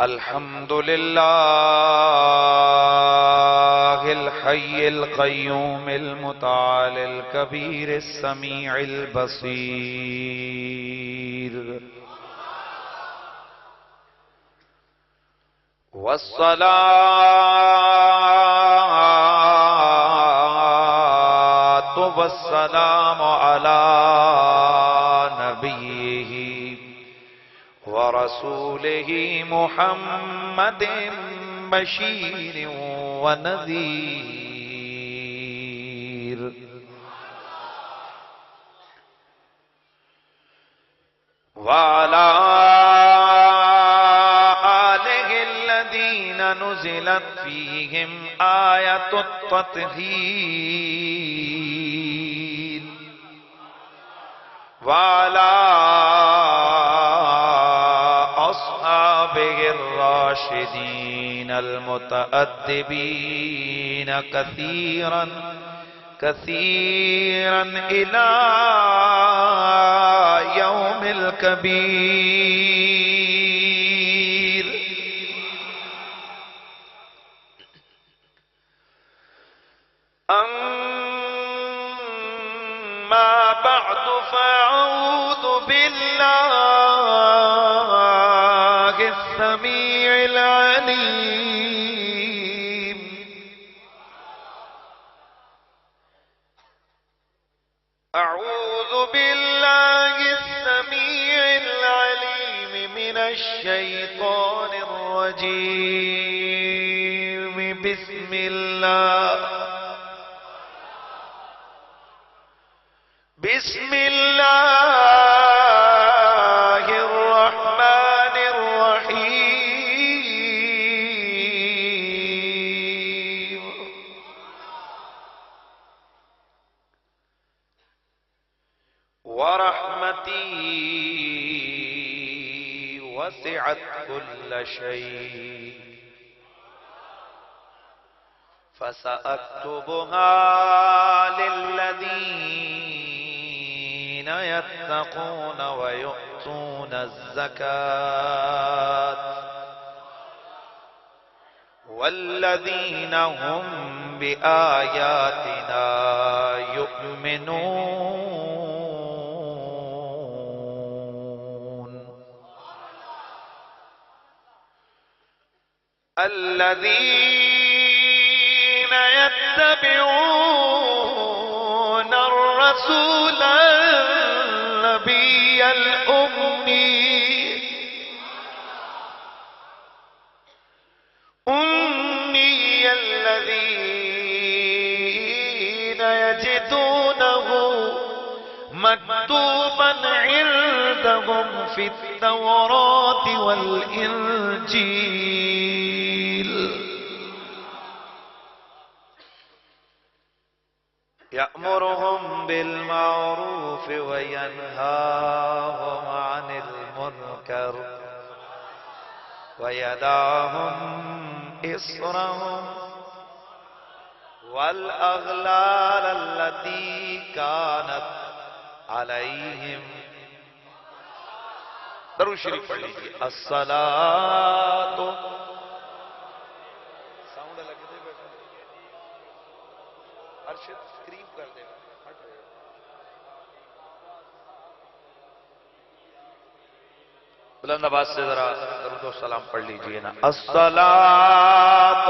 الحمد لله الحي القيوم المتعال الكبير السميع البصير، والصلاة والسلام على نبيه ورسوله محمد بشير ونذير، وعلى آله الذين نزلت فيهم آية التطهير، وعلى أصحابه الراشدين المتأدبين كثيرا كثيرا إلى يوم الكبير. أما بعد فأعوذ بالله السميع العليم أعوذ بالله السميع العليم من الشيطان الرجيم. بسم الله الرحمن الرحيم. ورحمتي وسعت كل شيء فسأكتبها للذين يتقون ويؤتون الزكاة والذين هم بآياتنا يؤمنون. الذين يتبعون الرسول النبي الأمي الذين يجدونه مكتوبا عندهم في التوراة والإنجيل يأمرهم بالمعروف وينهاهم عن المنكر ويدعهم إصرهم والأغلال التي كانت عليهم. درود شریف پڑھ لیجیے. الصلاۃ ساؤنڈ لگے دے بیٹھا ارشد اسکرین کر دے بلند آواز سے ذرا درود و سلام پڑھ لیجیے نا. الصلاۃ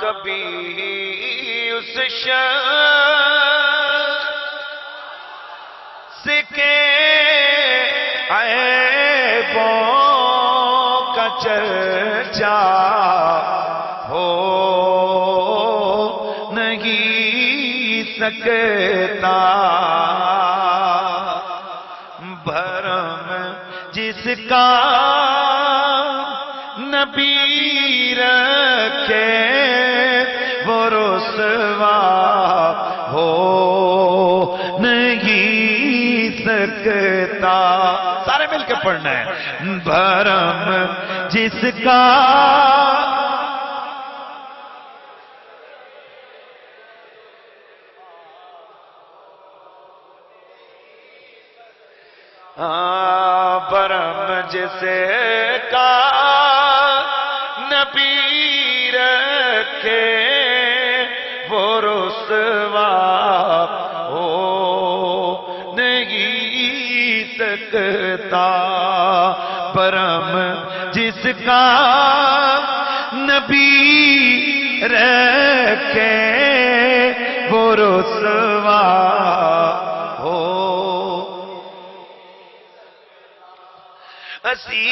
کبھی اس شخص کے عیبوں کا چرچا ہو نہیں سکتا، بھرم جس کا نبی رکھے وہ رسوا ہو نہیں سکتا. سارے مل کے پڑھنا ہے. بھرم جس کا برم جس کا نبی رکھے وہ رسوا ہو نہیں سکتا، برم جس کا نبی رکھے وہ رسوا ہو۔ حسینوں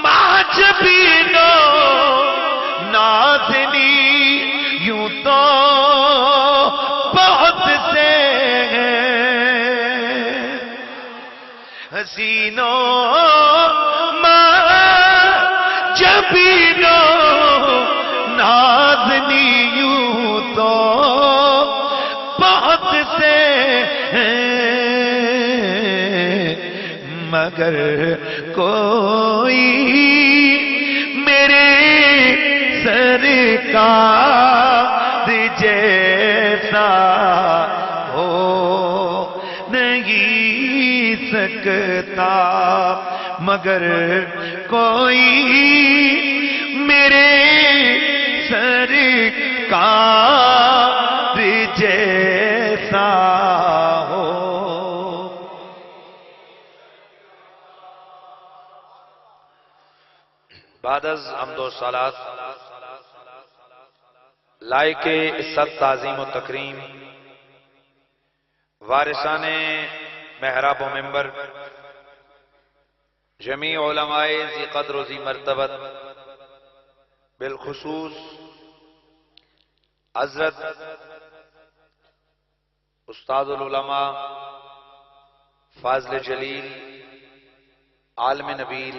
ماجبینوں نازنی یوں تو بہت سے ہیں، حسینوں ماجبینوں نازنی یوں تو بہت سے ہیں، مگر کوئی میرے سرکار جیسا ہو نہیں سکتا، مگر کوئی میرے سرکار جیسا ہو۔ بعد از حمد و صلات لائق عزت تعظیم و تکریم وارثان محراب و منبر جمیع علماء ذی قدر و ذی مرتبت، بالخصوص حضرت استاد العلماء فاضل جلیل عالم نبیل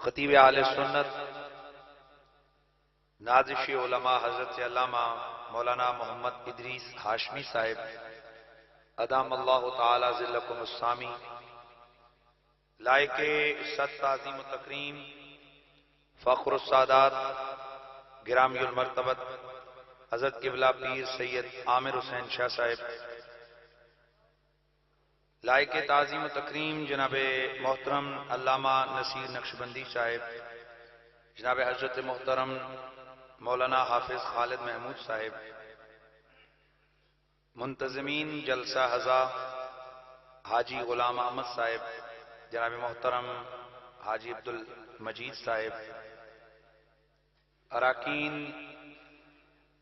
خطیب اہل سنت نازش علماء حضرت علامہ مولانا محمد ادریس ہاشمی صاحب ادام اللہ تعالی ذلکم السامی، لائق عزت تعظیم و تکریم فخر السادات گرامی المرتبت حضرت قبلہ پیر سید عامر حسین شاہ صاحب، لائق تعظیم و تکریم جناب محترم علامہ نصیر نقشبندی صاحب، جناب حضرت محترم مولانا حافظ خالد محمود صاحب، منتظمین جلسہ ہزا حاجی غلام احمد صاحب، جناب محترم حاجی عبدالمجید صاحب، اراکین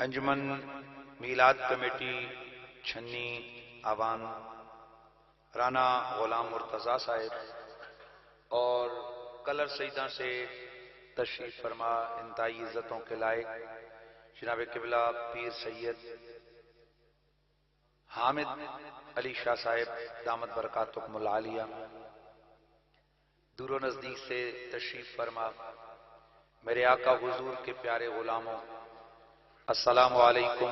انجمن میلاد کمیٹی چھنی آوان رانا غلام مرتضی صاحب، اور کلر سیدہ سے تشریف فرما انتہائی عزتوں کے لائق جناب قبلہ پیر سید حامد علی شاہ صاحب دامت برکاتکم العالیہ، دور و نزدیک سے تشریف فرما میرے آقا حضور کے پیارے غلاموں، السلام علیکم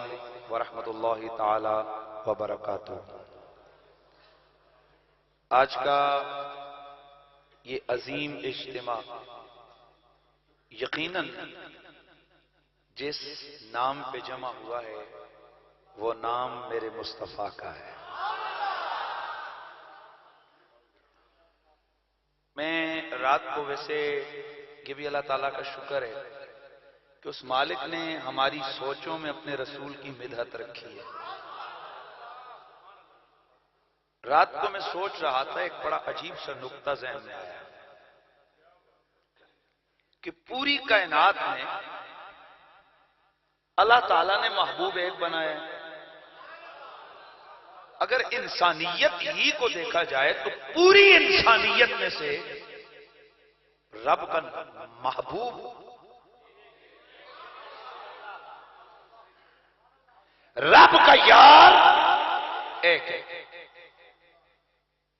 ورحمۃ اللہ تعالی وبرکاتہ۔ آج کا یہ عظیم اجتماع یقیناً جس نام پہ جمع ہوا ہے وہ نام میرے مصطفیٰ کا ہے۔ میں رات کو ویسے یہ بھی اللہ تعالیٰ کا شکر ہے کہ اس مالک نے ہماری سوچوں میں اپنے رسول کی مدحت رکھی ہے۔ رات کو میں سوچ رہا تھا، ایک بڑا عجیب سا نقطہ ذہن میں آیا کہ پوری کائنات میں اللہ تعالیٰ نے محبوب ایک بنایا ہے۔ اگر انسانیت ہی کو دیکھا جائے تو پوری انسانیت میں سے رب کا محبوب رب کا یار ایک ہے،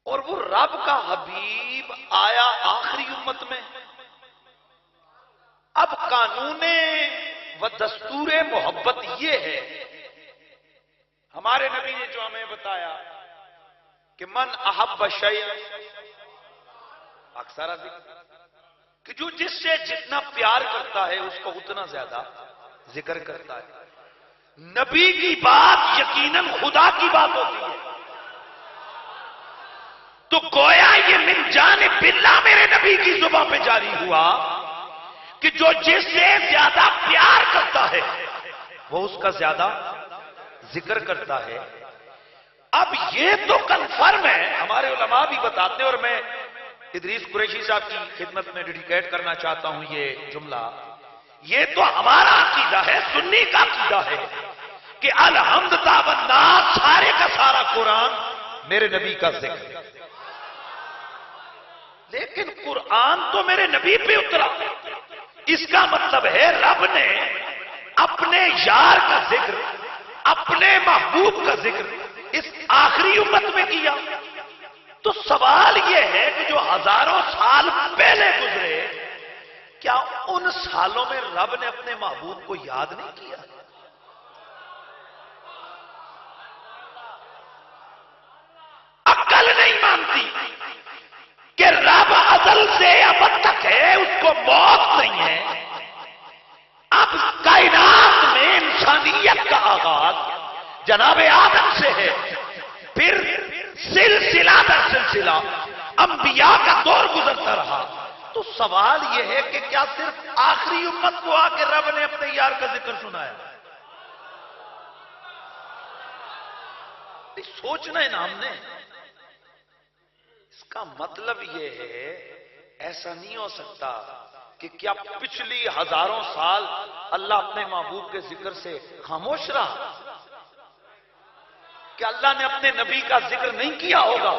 اور وہ رب کا حبیب آیا آخری امت میں۔ اب قانون و دستور محبت یہ ہے، ہمارے نبی نے جو ہمیں بتایا کہ من احب شیء اکثر ذکر، کہ جو جس سے جتنا پیار کرتا ہے اس کو اتنا زیادہ ذکر کرتا ہے۔ نبی کی بات یقیناً خدا کی بات ہوتی ہے، تو گویا یہ من جانب اللہ میرے نبی کی زبان پہ جاری ہوا کہ جو جس سے زیادہ پیار کرتا ہے وہ اس کا زیادہ ذکر کرتا ہے۔ اب یہ تو کنفرم ہے، ہمارے علماء بھی بتاتے ہیں، اور میں ادریس قریشی صاحب کی خدمت میں ڈیڈیکیٹ کرنا چاہتا ہوں یہ جملہ، یہ تو ہمارا عقیدہ ہے، سنی کا عقیدہ ہے کہ الحمد والناس سارے کا سارا قرآن میرے نبی کا ذکر، لیکن قرآن تو میرے نبی پہ اترا، اس کا مطلب ہے رب نے اپنے یار کا ذکر، اپنے محبوب کا ذکر اس آخری امت میں کیا۔ تو سوال یہ ہے کہ جو ہزاروں سال پہلے گزرے، کیا ان سالوں میں رب نے اپنے محبوب کو یاد نہیں کیا؟ عقل نہیں مانتی کہ رب ازل سے ابد تک ہے، اس کو موت نہیں ہے۔ اب کائنات میں انسانیت کا آغاز جناب آدم سے ہے، پھر سلسلہ در سلسلہ انبیاء کا دور گزرتا رہا۔ تو سوال یہ ہے کہ کیا صرف آخری امت کو آ کے رب نے اپنے یار کا ذکر سنایا؟ سوچنا ہے نا ہم نے۔ اس کا مطلب یہ ہے ایسا نہیں ہو سکتا کہ کیا پچھلی ہزاروں سال اللہ اپنے محبوب کے ذکر سے خاموش رہا؟ کیا اللہ نے اپنے نبی کا ذکر نہیں کیا ہوگا؟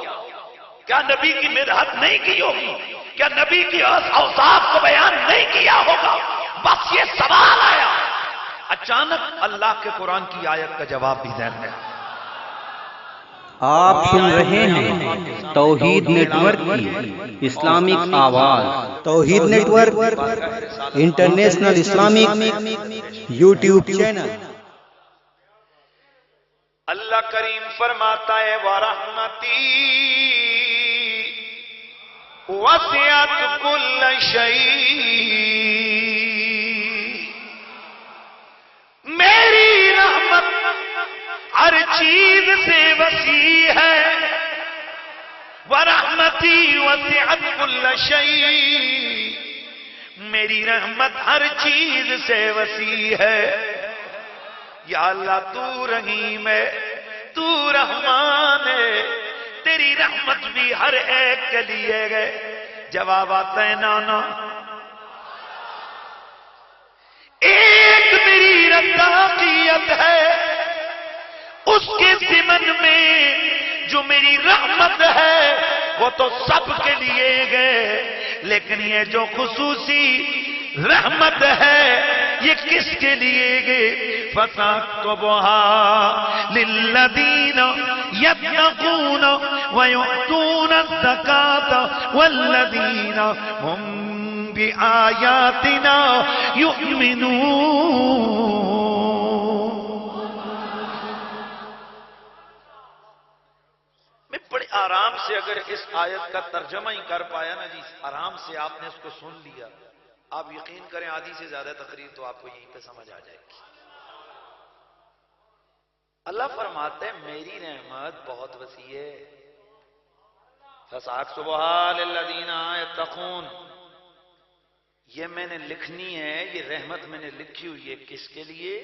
کیا نبی کی مدحت نہیں کی ہوگی؟ کیا نبی کی اوصاف کو بیان نہیں کیا ہوگا؟ بس یہ سوال آیا، اچانک اللہ کے قرآن کی آیت کا جواب بھی ذہن میں آیا۔ آپ سن رہے ہیں توحید نیٹ ورک کی اسلامک آواز۔ Tawheed network international Islamic YouTube channel. Allah کریم فرماتا ہے وَرَحْمَتِي وَسِعَتْ كُلَّ شَيْءٍ، میری رحمت ہر چیز سے وسیع ہے۔ وَرَحْمَتِي وَسِعَتْ كُلَّ شَيْءٍ، میری رحمت ہر چیز سے وسیع ہے۔ یا اللہ تو رحیم ہے، تو رحمان ہے، تیری رحمت بھی ہر ایک کے لیے گئے۔ جواب آتا ہے نانا، ایک میری رضاقیت ہے، اس کے ضمن میں جو میری رحمت ہے وہ تو سب کے لیے گئے، لیکن یہ جو خصوصی رحمت ہے یہ کس کے لیے گئے؟ فَسَاكْتُبُهَا لِلَّذِينَ يَتَّقُونَ وَيُؤْتُونَ الزَّكَاةَ وَالَّذِينَ هُمْ بِآيَاتِنَا يُؤْمِنُونَ۔ میں بڑے آرام سے اگر اس آیت کا ترجمہ ہی کر پایا نا جی، آرام سے آپ نے اس کو سن لیا، آپ یقین کریں آدھی سے زیادہ تقریر تو آپ کو یہیں پہ سمجھ آ جائے گی۔ اللہ فرماتے ہیں میری رحمت بہت وسیع ہے۔ فَسَاكْتُبُهَا لِلَّذِينَ يَتَّقُونَ، یہ میں نے لکھنی ہے، یہ رحمت میں نے لکھی ہوئی ہے کس کے لیے؟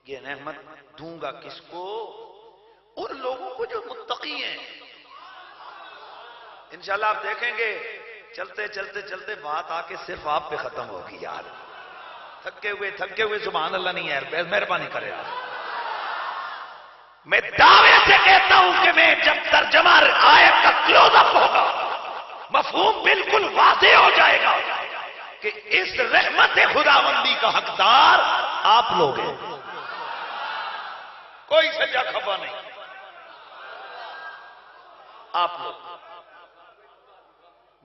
یہ رحمت دوں گا کس کو؟ ان لوگوں کو جو متقی ہیں۔ انشاءاللہ آپ دیکھیں گے چلتے چلتے چلتے بات آ کے صرف آپ پہ ختم ہوگی۔ یار تھکے ہوئے سبحان اللہ نہیں ہے، مہربانی کرے یار۔ میں دعوے سے کہتا ہوں کہ میں جب ترجمہ آیت کا کلوز اپ ہوگا مفہوم بالکل واضح ہو جائے گا کہ اس رحمت خداوندی کا حقدار آپ لوگ ہیں، کوئی سجا کھپا نہیں، آپ لوگ۔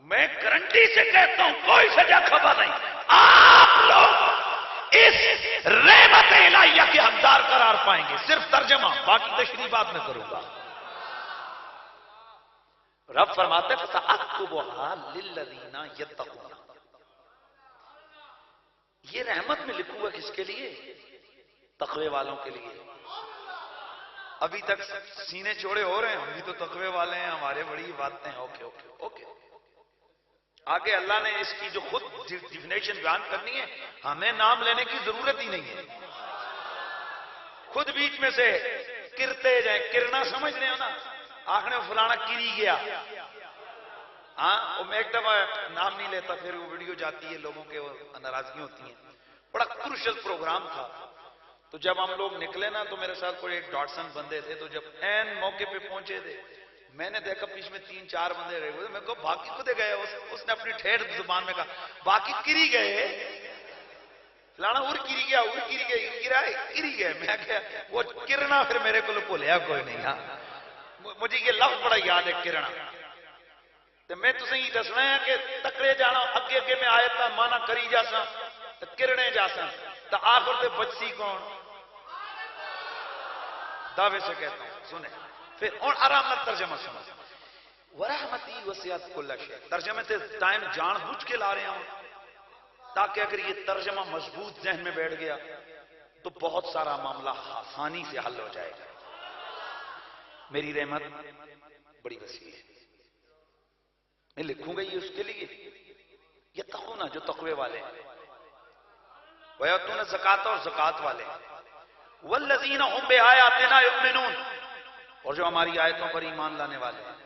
میں گارنٹی سے کہتا ہوں کوئی سجا کھپا نہیں، آپ لوگ اس رحمت الہیہ کے حقدار قرار پائیں گے۔ صرف ترجمہ، باقی تشریح بعد میں کروں گا۔ رب فرماتے ہیں فَسَأَكْتُبُهَا لِلَّذِينَ يَتَّقُونَ، یہ رحمت میں لکھوں گا کس کے لیے؟ تقوی والوں کے لیے۔ ابھی تک سینے چوڑے ہو رہے ہیں، ہم بھی تو تقوی والے ہیں، ہمارے بڑی باتیں ہیں، اوکے اوکے اوکے۔ آگے اللہ نے اس کی جو خود ڈیفینیشن بیان کرنی ہے، ہمیں نام لینے کی ضرورت ہی نہیں ہے، خود بیچ میں سے کرتے جائیں۔ کرنا سمجھ رہے ہو نا، آخر میں فلانا کری گیا، ہاں وہ میں ایک دفعہ نام نہیں لیتا، پھر وہ ویڈیو جاتی ہے، لوگوں کے ناراضگی ہوتی ہیں۔ بڑا کروشل پروگرام تھا، تو جب ہم لوگ نکلے نا تو میرے ساتھ کوئی ایک ڈاٹسن بندے تھے، تو جب این موقع پہ پہنچے تھے میں نے دیکھا پیچھے میں 3-4 بندے رہے ہوئے، میں کہا باقی کدے گئے؟ اس نے اپنی ٹھیٹھ زبان میں کہا باقی کری گئے، فلانا اور کری گیا، اور کری گئے، کری گئے۔ میں کہا وہ کرنا پھر میرے کو بھولیا کوئی نہیں، ہاں مجھے یہ لفظ بڑا یاد ہے کرنا۔ تو میں تسیں یہ دسنا ہے کہ تکڑے جانا، اگے اگے میں آیت کا مانا کری جاسا کرنے جاسا، تو آخر تے بچسی کون؟ دعوے سے کہتا ہوں سنیں، پھر اور آرام نہ ترجمہ سمجھ۔ ورحمتی وسعت کل شیء، ترجمے تے ٹائم جان بوجھ کے لا رہے ہوں تاکہ اگر یہ ترجمہ مضبوط ذہن میں بیٹھ گیا تو بہت سارا معاملہ آسانی سے حل ہو جائے گا۔ میری رحمت بڑی وسیع ہے، میں لکھوں گا یہ اس کے لیے یہ تقونا جو تقوی والے ہیں، وَيَؤْتُونَ الزَّكَاةَ اور زکات والے ہیں، وَالَّذِينَ هُمْ بِآيَاتِنَا يُؤْمِنُونَ اور جو ہماری آیتوں پر ایمان لانے والے ہیں۔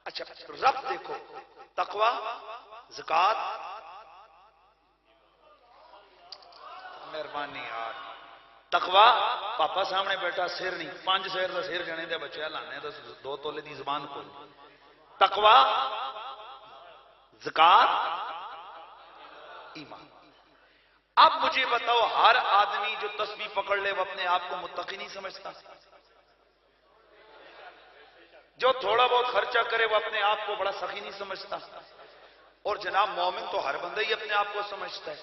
اچھا رب دیکھو، تقوی، زکات، مہربانی یار، تقوی پاپا سامنے بیٹھا سر نہیں، 5 سیر دا سر جنے دے بچے لانے دا 2 تولے دی زبان کھول۔ تقوی، زکات، ایمان۔ اب مجھے بتاؤ، ہر آدمی جو تسبیح پکڑ لے وہ اپنے آپ کو متقی نہیں سمجھتا؟ جو تھوڑا بہت خرچہ کرے وہ اپنے آپ کو بڑا سخی نہیں سمجھتا؟ اور جناب مومن تو ہر بندہ ہی اپنے آپ کو سمجھتا ہے۔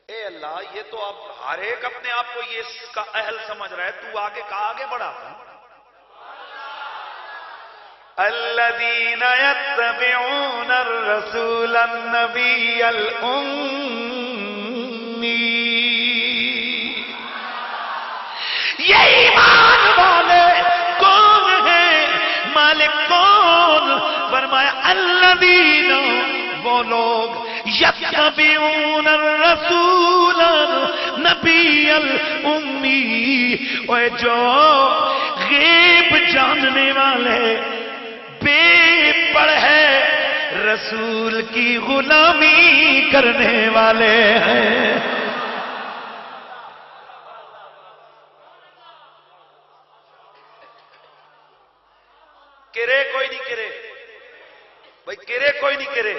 اے اللہ، یہ تو اب ہر ایک اپنے آپ کو یہ اس کا اہل سمجھ رہا ہے، تو آگے کہاں آگے بڑھا؟ الذین یتبعون الرسول النبی الأمی، یہ ایمان والے کون ہیں؟ مالک کون؟ فرمایا الذین، وہ لوگ یتبعون الرسول النبی الأمی، وہ جو غیب جاننے والے، بے پڑھے رسول کی غلامی کرنے والے ہیں۔ کرے کوئی نہیں کرے بھائی، کرے کوئی نہیں کرے،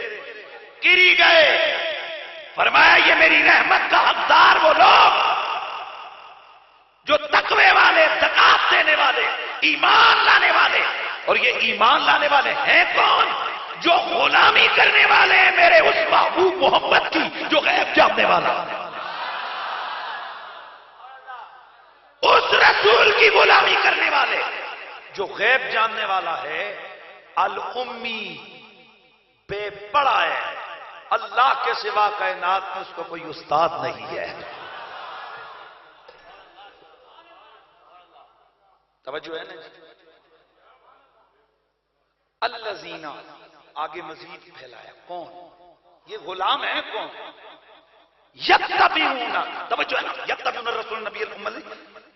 کری گئے۔ فرمایا یہ میری رحمت کا حقدار وہ لوگ جو تقوی والے، زکات دینے والے، ایمان لانے والے، اور یہ ایمان لانے والے ہیں کون؟ جو غلامی کرنے والے ہیں میرے اس محبوب محمد کی جو غیب جاننے والا، اس رسول کی غلامی کرنے والے جو غیب جاننے والا ہے۔ الامی، بے پڑھا ہے، اللہ کے سوا کائنات میں اس کو کوئی استاد نہیں ہے۔ توجہ ہے نا؟ الذین، آگے مزید پھیلایا، کون؟ یہ غلام ہے کون؟ یتبعون، توجہ ہے نا؟ یتبعون الرسول النبی الأمی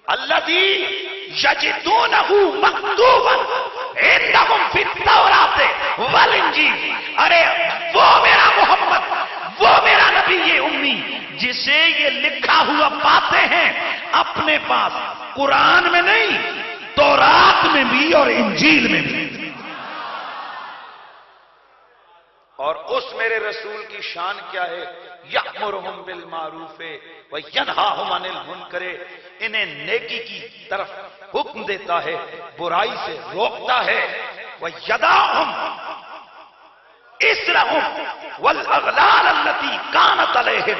الذی یجدونہ مکتوبا عندہم فی التوراۃ والانجیل۔ ارے وہ میرا محمد، وہ میرا نبی امی جسے یہ لکھا ہوا پاتے ہیں اپنے پاس، قرآن میں نہیں، تورات میں بھی اور انجیل میں بھی۔ اور اس میرے رسول کی شان کیا ہے؟ یأمرہم بالمعروف وینہاہم عن المنکر، انہیں نیکی کی طرف حکم دیتا ہے، برائی سے روکتا ہے۔ ویدعہم اسرہم والاغلال التی کانت علیہم،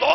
2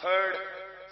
3rd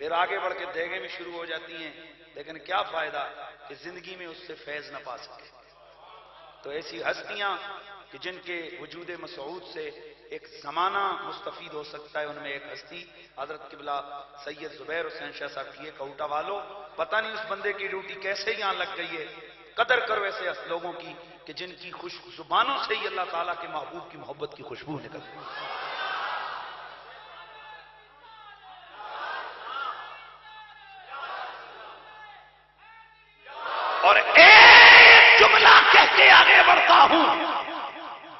پھر آگے بڑھ کے دیگیں بھی شروع ہو جاتی ہیں، لیکن کیا فائدہ کہ زندگی میں اس سے فیض نہ پا سکے۔ تو ایسی ہستیاں کہ جن کے وجود مسعود سے ایک زمانہ مستفید ہو سکتا ہے، ان میں ایک ہستی حضرت قبلہ سید زبیر حسین شاہ صاحب کی ہے۔ کوٹا والو، پتہ نہیں اس بندے کی ڈیوٹی کیسے یہاں لگ گئی ہے۔ قدر کرو ایسے لوگوں کی کہ جن کی خوش زبانوں سے ہی اللہ تعالیٰ کے محبوب کی محبت کی خوشبو نکلتی ہے۔ اور ایک جملہ کہہ کے آگے بڑھتا ہوں،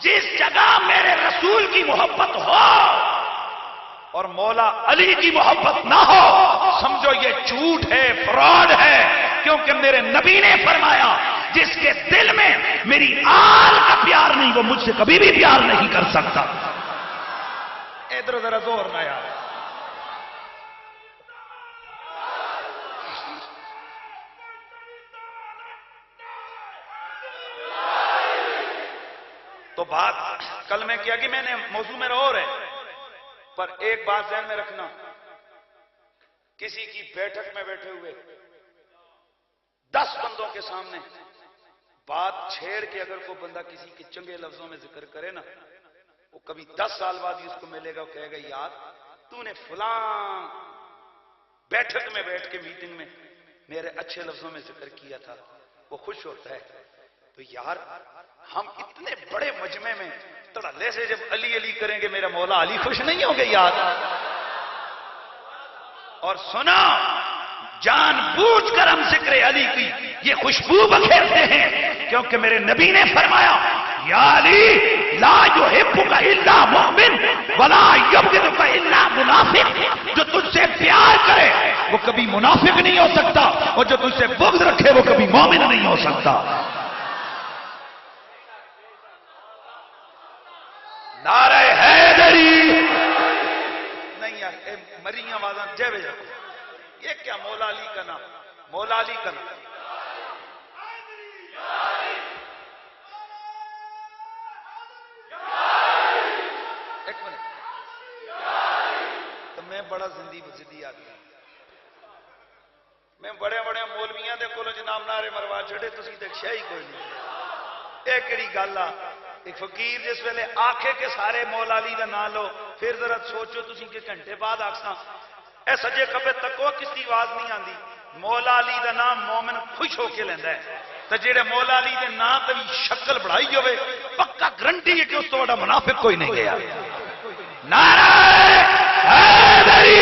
جس جگہ میرے رسول کی محبت ہو اور مولا علی کی محبت نہ ہو، سمجھو یہ جھوٹ ہے، فراڈ ہے، کیونکہ میرے نبی نے فرمایا جس کے دل میں میری آل کا پیار نہیں وہ مجھ سے کبھی بھی پیار نہیں کر سکتا۔ ادھر ذرا زور نہ یار۔ تو بات کل میں کیا کہ میں نے موضوع میں اور ہے، پر ایک بات ذہن میں رکھنا، کسی کی بیٹھک میں بیٹھے ہوئے 10 بندوں کے سامنے بات چھیڑ کے اگر کوئی بندہ کسی کے چنگے لفظوں میں ذکر کرے نا، وہ کبھی 10 سال بعد ہی اس کو ملے گا، وہ کہے گا یار تو نے فلاں بیٹھک میں بیٹھ کے میٹنگ میں میرے اچھے لفظوں میں ذکر کیا تھا، وہ خوش ہوتا ہے۔ تو یار ہم اتنے بڑے مجمع میں تڑلے سے جب علی علی کریں گے، میرا مولا علی خوش نہیں ہوگے یار؟ اور سنا، جان بوجھ کر ہم ذکر علی کی یہ خوشبو بکھیرتے ہیں، کیونکہ میرے نبی نے فرمایا یا علی لا یحبک الا مؤمن ولا یبغضک الا منافق۔ جو تجھ سے پیار کرے وہ کبھی منافق نہیں ہو سکتا، اور جو تجھ سے بغض رکھے وہ کبھی مومن نہیں ہو سکتا۔ نعرہ حیدری نہیں یار، مریاں آوازاں جے بجا، یہ کیا مولا علی کا نام، مولا علی کا نام۔ ایک منٹ، تو میں بڑا زندی آدمی ہوں، میں بڑے بڑے مولویاں دے کولوں جناب نعرے مروا چھڑے، تسی دیکھیا ہی کوئی نہیں۔ ایک کیڑی گل آ، ایک فقیر جس ویلے آکھے کہ سارے مولا علی دا نام لو، پھر ذرا سوچو تسی کہ گھنٹے بعد آکھنا اے سجے کبے تکو کس دی آواز نہیں آندی۔ مولا علی دا نام مومن خوش ہو کے لیندا ہے، تے جڑے مولا علی دے نام تے بھی شکل بڑھائی ہوے، پکا گارنٹی ہے کہ اس تو بڑا منافق کوئی نہیں گیا۔ نعرہ حیدری،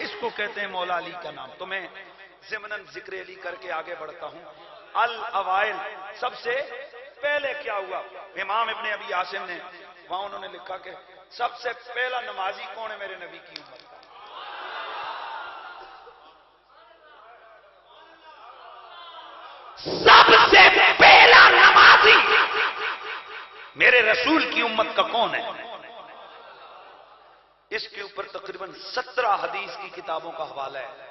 اس کو کہتے ہیں مولا علی کا نام۔ تو میں ضمناً ذکر علی کر کے آگے بڑھتا ہوں۔ الاوائل، سب سے پہلے کیا ہوا؟ امام ابن ابی عاصم نے وہاں انہوں نے لکھا کہ سب سے پہلا نمازی کون ہے میرے نبی کی امت کا؟ سب سے پہلا نمازی میرے رسول کی امت کا کون ہے؟ اس کے اوپر تقریباً 17 حدیث کی کتابوں کا حوالہ ہے،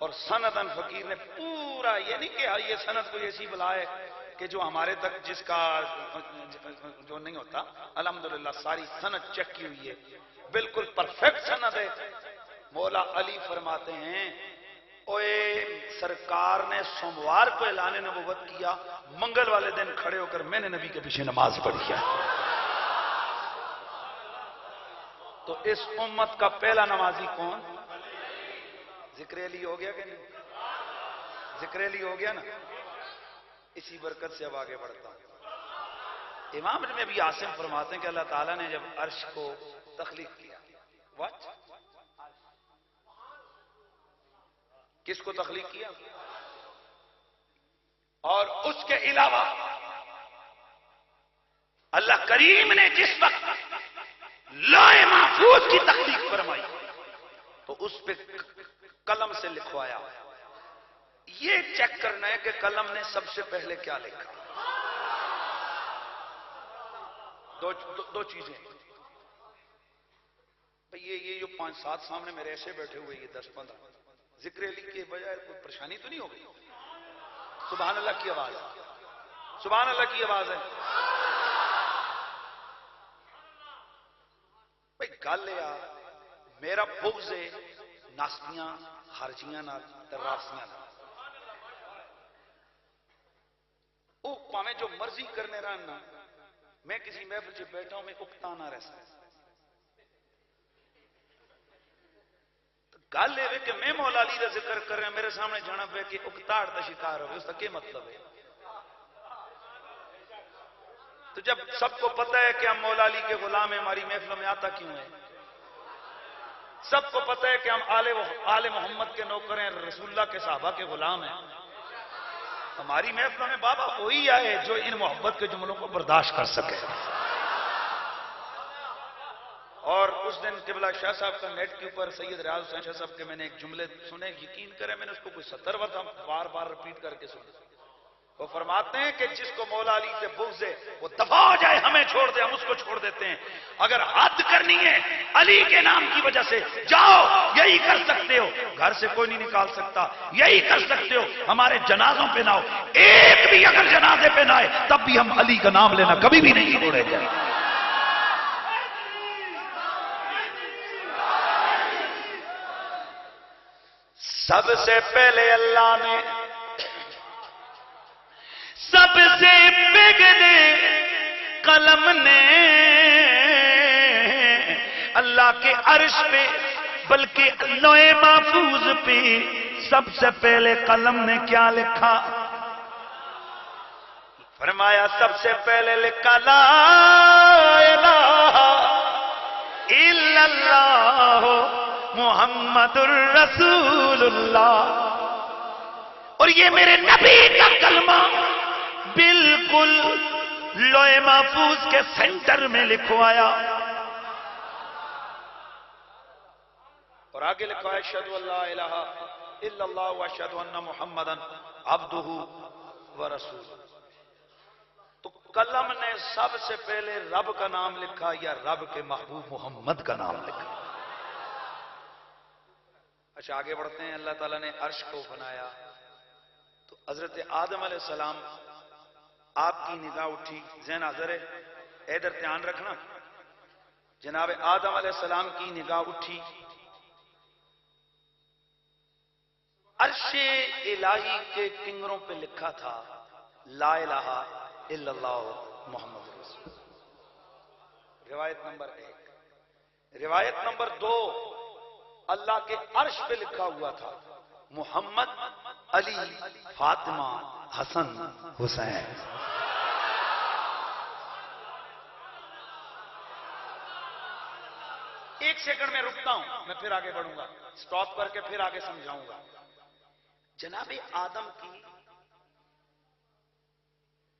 اور سندن فقیر نے پورا، یہ نہیں کہ یہ سند کوئی ایسی بلا ہے کہ جو ہمارے تک جس کا جو نہیں ہوتا، الحمدللہ ساری سند چیک کی ہوئی ہے، بالکل پرفیکٹ سند ہے۔ مولا علی فرماتے ہیں اوے سرکار نے سوموار کو اعلان نبوت کیا، منگل والے دن کھڑے ہو کر میں نے نبی کے پیچھے نماز پڑھی ہے۔ تو اس امت کا پہلا نمازی کون؟ ذکر علی ہو گیا کہ نہیں؟ ذکر علی ہو گیا نا؟ اسی برکت سے اب آگے بڑھتا ہوں۔ امام ابن ابی عاصم فرماتے ہیں کہ اللہ تعالیٰ نے جب عرش کو تخلیق کیا، کس کو تخلیق کیا؟ اور اس کے علاوہ اللہ کریم نے جس وقت لوح محفوظ کی تخلیق فرمائی تو اس پہ قلم سے لکھوایا۔ یہ چیک کرنا ہے کہ قلم نے سب سے پہلے کیا لکھا۔ دو چیزیں، یہ جو 5-7 سامنے میرے ایسے بیٹھے ہوئے، یہ 10-15 ذکر علی کے بجائے کوئی پریشانی تو نہیں ہو گئی؟ سبحان اللہ کی آواز ہے، سبحان اللہ کی آواز ہے۔ گل یہ میرا بغض ہے ناسبیاں خارجیاں نال تے راسیاں نال، وہ پاویں جو مرضی کرنے رہن نا، میں کسی محفل سے بیٹھا ہوں میں اکتا نہ رہ سکتا۔ گل یہ کہ میں مولا علی کا ذکر کر رہا میرے سامنے جانا پہ کہ اکتاڑ کا شکار ہوئے، اس کا کیا مطلب ہے؟ تو جب سب کو پتہ ہے کہ ہم مولا علی کے غلام ہیں، ہماری محفلوں میں آتا کیوں ہے؟ سب کو پتہ ہے کہ ہم آل محمد کے نوکر ہیں، رسول اللہ کے صحابہ کے غلام ہیں، ہماری محفلوں میں بابا وہی آئے جو ان محبت کے جملوں کو برداشت کر سکے۔ اور اس دن قبلہ شاہ صاحب کا نیٹ کے اوپر سید ریاض حسین شاہ صاحب کے میں نے ایک جملے سنے، یقین کریں میں نے اس کو کوئی 70 مرتبہ بار بار ریپیٹ کر کے سنا۔ وہ فرماتے ہیں کہ جس کو مولا علی سے بغض ہے وہ دفع ہو جائے، ہمیں چھوڑ دے، ہم اس کو چھوڑ دیتے ہیں۔ اگر حد کرنی ہے علی کے نام کی وجہ سے جاؤ، یہی کر سکتے ہو، گھر سے کوئی نہیں نکال سکتا، یہی کر سکتے ہو، ہمارے جنازوں پہ نہ ہو، ایک بھی اگر جنازے پہ نہ آئے تب بھی ہم علی کا نام لینا کبھی بھی نہیں چھوڑے جائیں۔ سب سے پہلے اللہ نے سب سے پہلے قلم نے اللہ کے عرش پہ بلکہ لوح محفوظ پہ سب سے پہلے قلم نے کیا لکھا؟ فرمایا سب سے پہلے لکھا لا الہ الا اللہ محمد الرسول اللہ۔ اور یہ میرے نبی کا کلمہ بالکل لوح محفوظ کے سینٹر میں لکھوایا، اور آگے لکھا ہے اشہدو ان لا الہ الا اللہ واشہدو ان محمدا عبدہ ورسولہ۔ تو قلم نے سب سے پہلے رب کا نام لکھا یا رب کے محبوب محمد کا نام لکھا؟ اچھا آگے بڑھتے ہیں۔ اللہ تعالیٰ نے عرش کو بنایا تو حضرت آدم علیہ السلام آپ کی نگاہ اٹھی، ذہن حاضر ہے ادھر دھیان رکھنا، جناب آدم علیہ السلام کی نگاہ اٹھی، عرش الہی کے کنگروں پہ لکھا تھا لا الہ الا اللہ محمد رسول۔ روایت نمبر 1۔ روایت نمبر 2، اللہ کے عرش پہ لکھا ہوا تھا محمد علی فاطمہ حسن حسین۔ ایک سیکنڈ میں رکتا ہوں، میں پھر آگے بڑھوں گا، سٹاپ کر کے پھر آگے سمجھاؤں گا۔ جناب آدم کی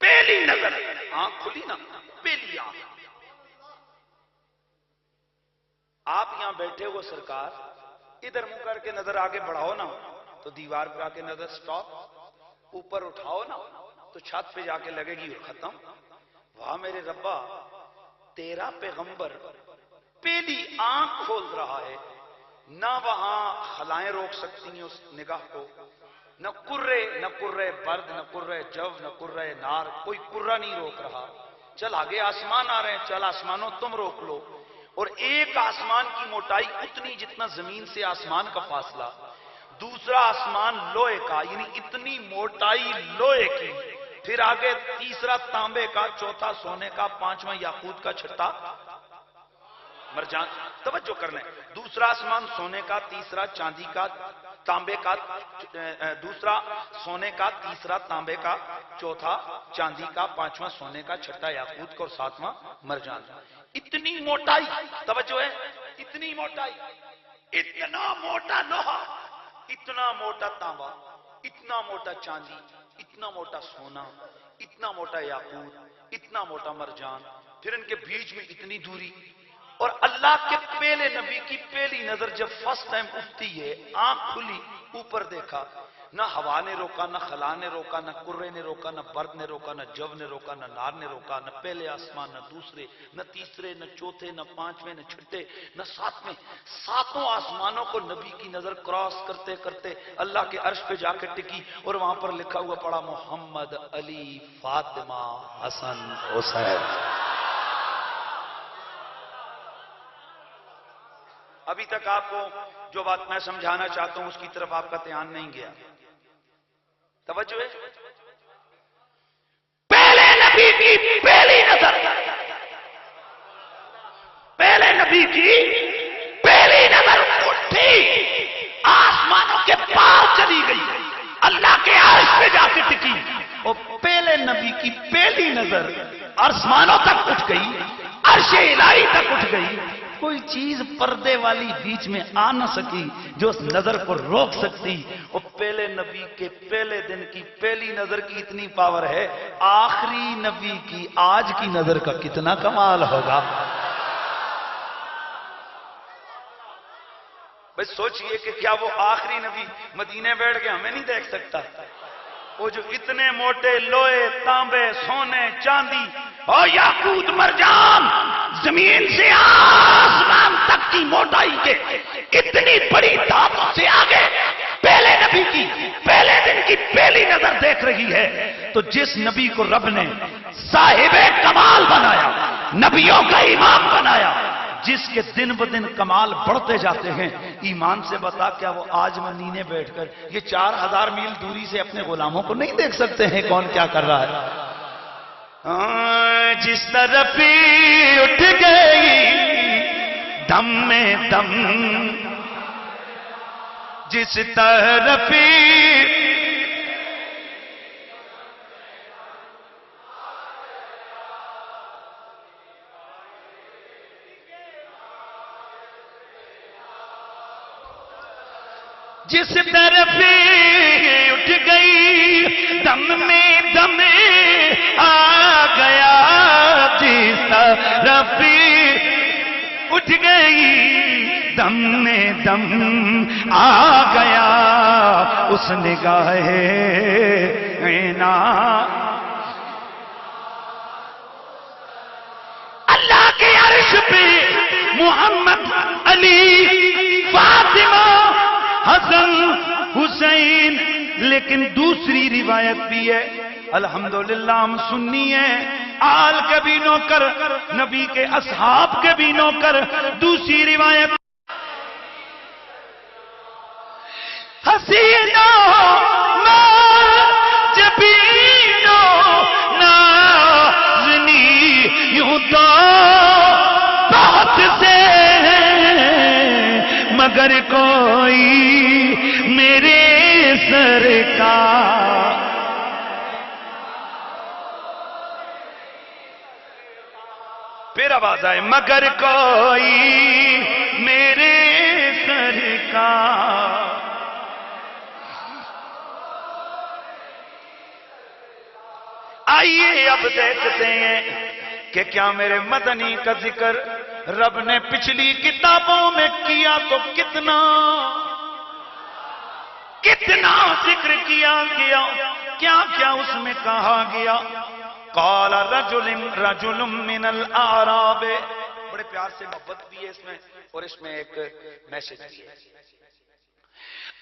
پہلی نظر آنکھ کھلی نا، پہلی آنکھ، آپ یہاں بیٹھے ہو سرکار، ادھر منہ کر کے نظر آگے بڑھاؤ نا تو دیوار پہ آ کے نظر سٹاپ، اوپر اٹھاؤ نا تو چھت پہ جا کے لگے گی اور ختم۔ واہ میرے ربا، تیرا پیغمبر پہلی آنکھ کھول رہا ہے، نہ وہاں خلائیں روک سکتی ہیں اس نگاہ کو، نہ کرے برد، نہ کرے جو، نہ کرے نار، کوئی کرہ نہیں روک رہا۔ چل آگے آسمان آ رہے ہیں، چل آسمانوں تم روک لو، اور ایک آسمان کی موٹائی اتنی جتنا زمین سے آسمان کا فاصلہ، دوسرا آسمان لوہے کا، یعنی اتنی موٹائی لوہے کی، پھر آگے تیسرا تانبے کا، چوتھا سونے کا، پانچواں یاقوت کا، چھٹا مرجان۔ توجہ کرنا ہے، دوسرا آسمان سونے کا، تیسرا چاندی کا، تانبے کا، دوسرا سونے کا، تیسرا تانبے کا، چوتھا چاندی کا، پانچواں سونے کا، چھٹا یاقوت کا اور ساتواں مرجان۔ اتنی موٹائی، توجہ ہے، اتنی موٹائی، اتنا موٹا لوہا، اتنا موٹا تانبا، اتنا موٹا چاندی، اتنا موٹا سونا، اتنا موٹا یاقوت، اتنا موٹا مرجان، پھر ان کے بیچ میں اتنی دوری، اور اللہ کے پہلے نبی کی پہلی نظر جب فرسٹ ٹائم اٹھتی ہے، آنکھ کھلی، اوپر دیکھا، نہ ہوا نے روکا، نہ خلا نے روکا، نہ کرے نے روکا، نہ برد نے روکا، نہ جو نے روکا، نہ نار نے روکا، نہ پہلے آسمان، نہ دوسرے، نہ تیسرے، نہ چوتھے، نہ پانچویں، نہ چھٹے، نہ ساتویں، ساتوں آسمانوں کو نبی کی نظر کراس کرتے کرتے اللہ کے عرش پہ جا کے ٹکی، اور وہاں پر لکھا ہوا پڑا محمد علی فاطمہ حسن حسین۔ ابھی تک آپ کو جو بات میں سمجھانا چاہتا ہوں اس کی طرف آپ کا دھیان نہیں گیا. توجہ ہے. پہلے نبی کی پہلی نظر، پہلے نبی کی پہلی نظر اٹھی، آسمانوں کے پار چلی گئی، اللہ کے عرش پہ جا کے ٹکی. اور پہلے نبی کی پہلی نظر آسمانوں تک اٹھ گئی، عرش الہی تک اٹھ گئی. کوئی چیز پردے والی بیچ میں آ نہ سکی جو اس نظر کو روک سکتی. اور پہلے نبی کے پہلے دن کی پہلی نظر کی اتنی پاور ہے، آخری نبی کی آج کی نظر کا کتنا کمال ہوگا. بس سوچئے کہ کیا وہ آخری نبی مدینے بیٹھ کے ہمیں نہیں دیکھ سکتا؟ وہ جو اتنے موٹے لوہے، تانبے، سونے، چاندی اور یاقوت مرجان زمین سے آسمان تک کی موٹائی کے اتنی بڑی دھاتوں سے آگے پہلے نبی کی پہلے دن کی پہلی نظر دیکھ رہی ہے. تو جس نبی کو رب نے صاحب کمال بنایا، نبیوں کا امام بنایا، جس کے دن بدن کمال بڑھتے جاتے ہیں، ایمان سے بتا کیا وہ آج مدینے بیٹھ کر یہ 4000 میل دوری سے اپنے غلاموں کو نہیں دیکھ سکتے ہیں کون کیا کر رہا ہے؟ جس طرف اٹھ گئی دم میں دم، جس طرف جس طرف اٹھ گئی دم میں دم آ گیا، جس طرف اٹھ گئی دم میں دم آ گیا، اس نگاہ عینا اللہ کے عرش پہ محمد، علی، فاطمہ، حسن، حسین. لیکن دوسری روایت بھی ہے، الحمدللہ ہم سنی ہیں، آل کے بھی نوکر، نبی کے اصحاب کے بھی نوکر. دوسری روایت حسینو جبینو نازنی یوں تو بہت سے مگر کوئی میرے سرکار. پھر آواز آئے مگر کوئی میرے سرکار. آئیے اب دیکھتے ہیں کہ کیا میرے مدنی کا ذکر رب نے پچھلی کتابوں میں کیا تو کتنا ذکر کیا گیا، کیا کیا اس میں کہا گیا. قال رجل من الاعراب، بڑے پیار سے محبت بھی ہے اس میں اور اس میں ایک میسج بھی ہے.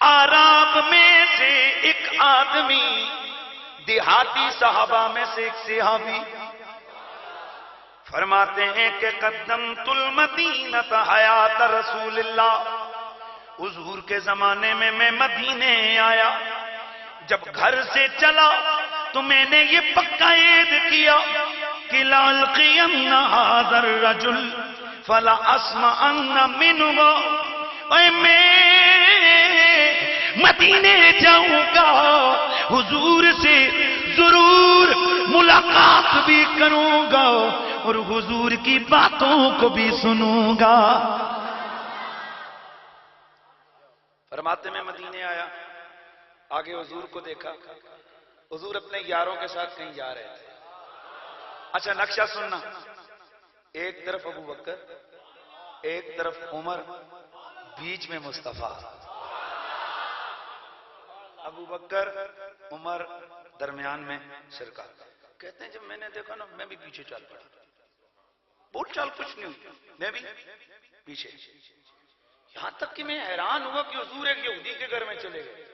اعراب میں سے ایک آدمی، دیہاتی صحابہ میں سے ایک صحابی فرماتے ہیں کہ قدمت المدینہ حیات رسول اللہ، حضور کے زمانے میں میں مدینے آیا، جب گھر سے چلا تو میں نے یہ پکا عید کیا کہ لالقین ھذا الرجل فلا اسمعن منہ، اے میں مدینے جاؤں گا، حضور سے ضرور ملاقات بھی کروں گا اور حضور کی باتوں کو بھی سنوں گا. فرماتے میں مدینے آیا، آگے حضور کو دیکھا، حضور اپنے یاروں کے ساتھ کہیں جا رہے تھے. اچھا نقشہ سننا، ایک طرف ابو بکر، ایک طرف عمر، بیچ میں مصطفیٰ. ابو بکر، عمر، درمیان میں سرکار. کہتے ہیں جب میں نے دیکھا نا میں بھی پیچھے چل پڑا، بول چال کچھ نہیں ہوئی، میں بھی پیچھے. یہاں تک کہ میں حیران ہوا کہ حضور ایک یہودی کے گھر میں چلے گئے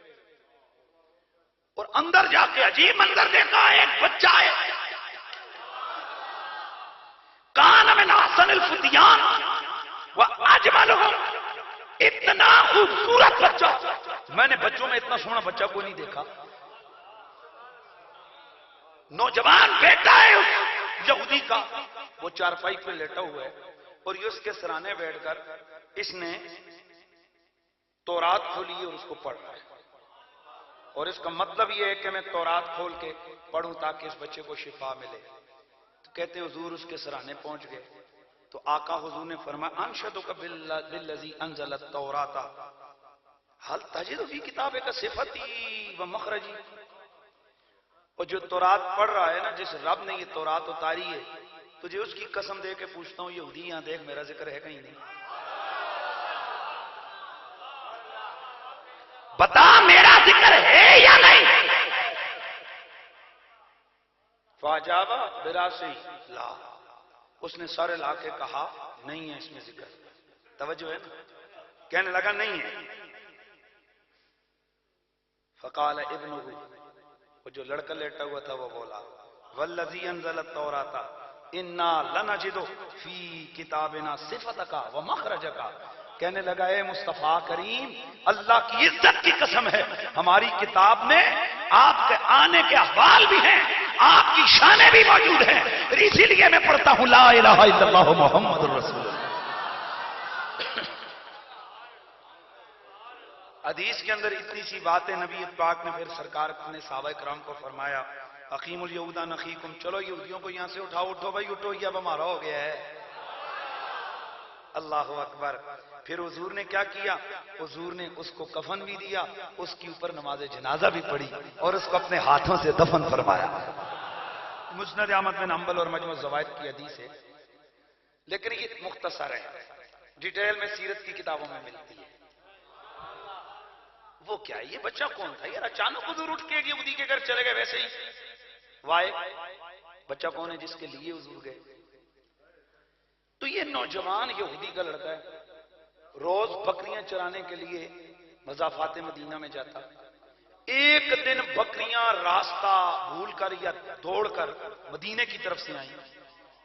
اور اندر جا کے عجیب منظر دیکھا. ایک بچہ ہے، کان من احسن الفتیان واجملہم، خوبصورت بچہ، میں نے بچوں میں اتنا سونا بچہ کوئی نہیں دیکھا، نوجوان بیٹا ہے اس یہودی کا، وہ چارپائی پہ لیٹا ہوا ہے اور یہ اس کے سرانے بیٹھ کر اس نے تورات کھولی اور اس کو پڑھ رہا ہے، اور اس کا مطلب یہ ہے کہ میں تورات کھول کے پڑھوں تاکہ اس بچے کو شفا ملے۔ تو کہتے حضور اس کے سرانے پہنچ گئے تو آقا حضور نے فرمایا انشدک بالذی انزل التوراۃ هل تجد فی کتابک صفتی و مخرجی، اور جو تورات پڑھ رہا ہے نا، جس رب نے یہ تورات اتاری ہے، تجھے اس کی قسم دے کے پوچھتا ہوں یہودی یہاں دیکھ میرا ذکر ہے کہیں نہیں، بتا میرا ذکر ہے یا نہیں؟ فاجابہ براسی لا، اس نے سارے لا کے کہا نہیں ہے اس میں ذکر، توجہ ہے نا، کہنے لگا نہیں ہے۔ فقال ابنہ، وہ جو لڑکا لیٹا ہوا تھا وہ بولا والذی انزل التوراۃ انا لنجد فی کتابنا صفتک ومخرجک، کہنے لگا اے مصطفیٰ کریم اللہ کی عزت کی قسم ہے ہماری کتاب میں آپ کے آنے کے احوال بھی ہیں، آپ کی شانیں بھی موجود ہیں، اسی لیے میں پڑھتا ہوں لا الہ الا اللہ محمد رسول اللہ۔ حدیث کے اندر اتنی سی باتیں نبی پاک نے پھر سرکار نے صحابہ کرام کو فرمایا اقیم الیہود نخیکم، چلو یہودیوں کو یہاں سے اٹھاؤ، اٹھو بھائی اٹھو، یہ اب ہمارا ہو گیا ہے۔ اللہ اکبر۔ پھر حضور نے کیا کیا؟ حضور نے اس کو کفن بھی دیا، اس کے اوپر نماز جنازہ بھی پڑھی اور اس کو اپنے ہاتھوں سے دفن فرمایا۔ مسند احمد بن حنبل اور مجموع الزوائد کی حدیث ہے، لیکن یہ مختصر ہے، ڈیٹیل میں سیرت کی کتابوں میں ملتی ہے۔ وہ کیا ہے؟ یہ بچہ کون تھا یار؟ اچانک حضور اٹھ کے یہودی کے گھر چلے گئے ویسے ہی، وائے بچہ کون ہے جس کے لیے حضور گئے؟ تو یہ نوجوان یہودی کا لڑکا ہے، روز بکریاں چرانے کے لیے مضافات مدینہ میں جاتا، ایک دن بکریاں راستہ بھول کر یا دوڑ کر مدینے کی طرف سے آئیں،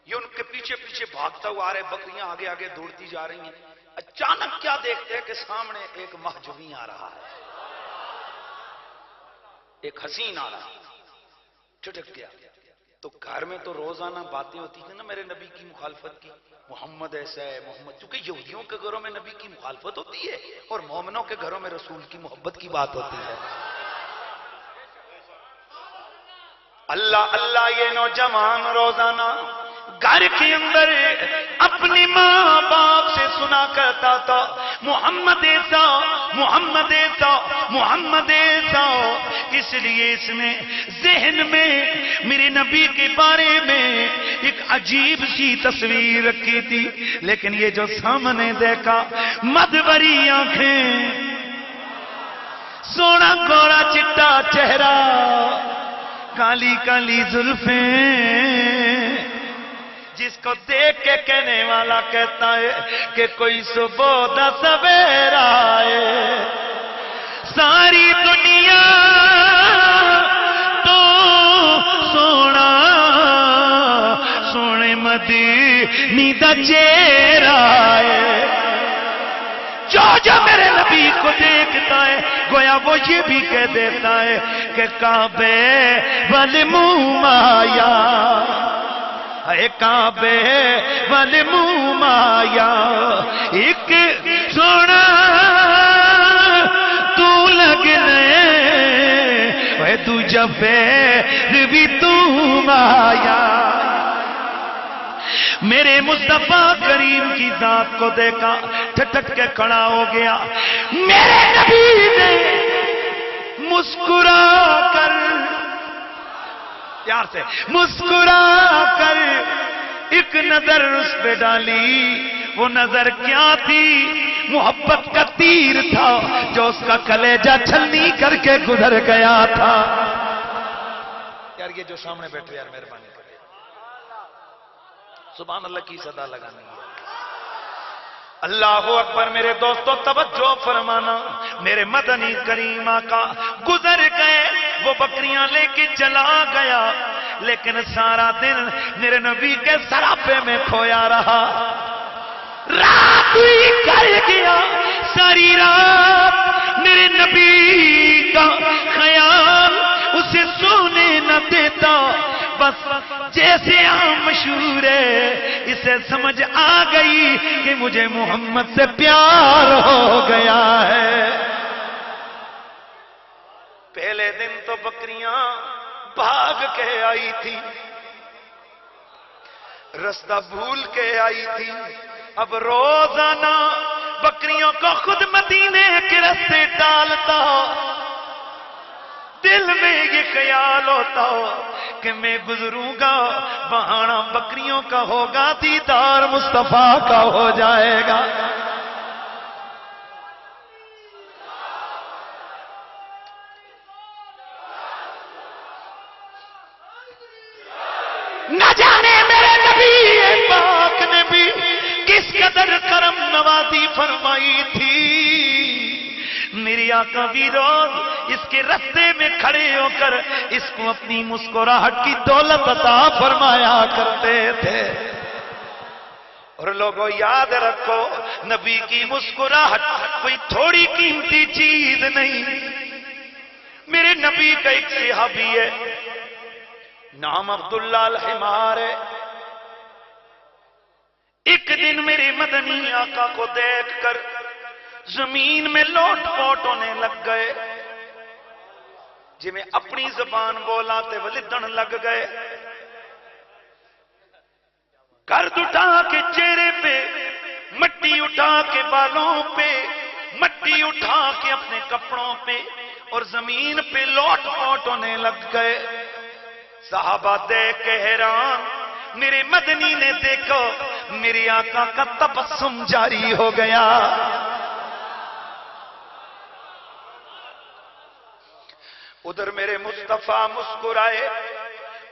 یہ ان کے پیچھے پیچھے بھاگتا ہوا آ رہے، بکریاں آگے آگے دوڑتی جا رہی ہیں، اچانک کیا دیکھتے ہیں کہ سامنے ایک مہجوی آ رہا ہے، ایک حسین آ رہا، چٹک گیا۔ تو گھر میں تو روزانہ باتیں ہوتی تھیں نا میرے نبی کی مخالفت کی، محمد ایسا ہے محمد، چونکہ یہودیوں کے گھروں میں نبی کی مخالفت ہوتی ہے اور مومنوں کے گھروں میں رسول کی محبت کی بات ہوتی ہے۔ اللہ اللہ، یہ نوجوان روزانہ گھر کے اندر اپنی ماں باپ سے سنا کرتا تھا محمد ایسا محمد ایسا محمد ایسا، اس لیے اس نے ذہن میں میرے نبی کے بارے میں ایک عجیب سی تصویر رکھی تھی، لیکن یہ جو سامنے دیکھا مدبری آنکھیں، سونا گورا چٹا چہرہ، کالی کالی زلفیں، جس کو دیکھ کے کہنے والا کہتا ہے کہ کوئی صبح دا سویرا ہے، ساری دنیا تو سونا سونے مدینی دا چہرہ ہے۔ جو میرے نبی کو دیکھتا ہے گویا وہ یہ بھی کہہ دیتا ہے کہ کعبے والے منہ مایا، اے کعبے والے منہ مایا، ایک سونا تو لگنے اے دوجا پھر بھی تو مایا۔ میرے مصطفیٰ کریم کی ذات کو دیکھا، ٹھٹک کے کھڑا ہو گیا، میرے نبی نے مسکرا کر، پیار سے مسکرا کر ایک نظر اس پہ ڈالی، وہ نظر کیا تھی؟ محبت کا تیر تھا جو اس کا کلیجہ چھلنی کر کے گزر گیا تھا۔ یار یہ جو سامنے بیٹھے یار مہربانی کرے، سبحان اللہ کی صدا لگانی ہے۔ اللہ اکبر۔ میرے دوستو توجہ فرمانا، میرے مدنی کریم آقا گزر گئے، وہ بکریاں لے کے چلا گیا، لیکن سارا دن میرے نبی کے سراپے میں کھویا رہا۔ رات ہی کر گیا ساری رات میرے نبی کا خیال اسے سونے نہ دیتا، بس جیسے عام مشہور ہے اسے سمجھ آ گئی کہ مجھے محمد سے پیار ہو گیا ہے۔ پہلے دن تو بکریاں بھاگ کے آئی تھی، رستہ بھول کے آئی تھی، اب روزانہ بکریوں کو خود مدینے کے رستے ڈالتا، دل میں یہ خیال ہوتا کہ میں گزروں گا بہانا بکریوں کا ہوگا، دیدار مصطفیٰ کا ہو جائے گا۔ نہ جانے میرے نبی پاک نے بھی کس قدر کرم نوازی فرمائی تھی، میری آقا بھی روز اس کے رستے میں کھڑے ہو کر اس کو اپنی مسکراہٹ کی دولت عطا فرمایا کرتے تھے۔ اور لوگوں یاد رکھو، نبی کی مسکراہٹ کوئی تھوڑی قیمتی چیز نہیں۔ میرے نبی کا ایک صحابی ہے، نام عبداللہ الحمار ہے، ایک دن میرے مدنی آقا کو دیکھ کر زمین میں لوٹ پوٹ ہونے لگ گئے، جی میں اپنی زبان بولا تے ولدن لگ گئے، گرد اٹھا کے چہرے پہ، مٹی اٹھا کے بالوں پہ، مٹی اٹھا کے اپنے کپڑوں پہ، اور زمین پہ لوٹ پوٹ ہونے لگ گئے۔ صحابہ دیکھ کے حیران، میرے مدنی نے دیکھو میری آقا کا تبسم جاری ہو گیا۔ ادھر میرے مصطفیٰ مسکرائے،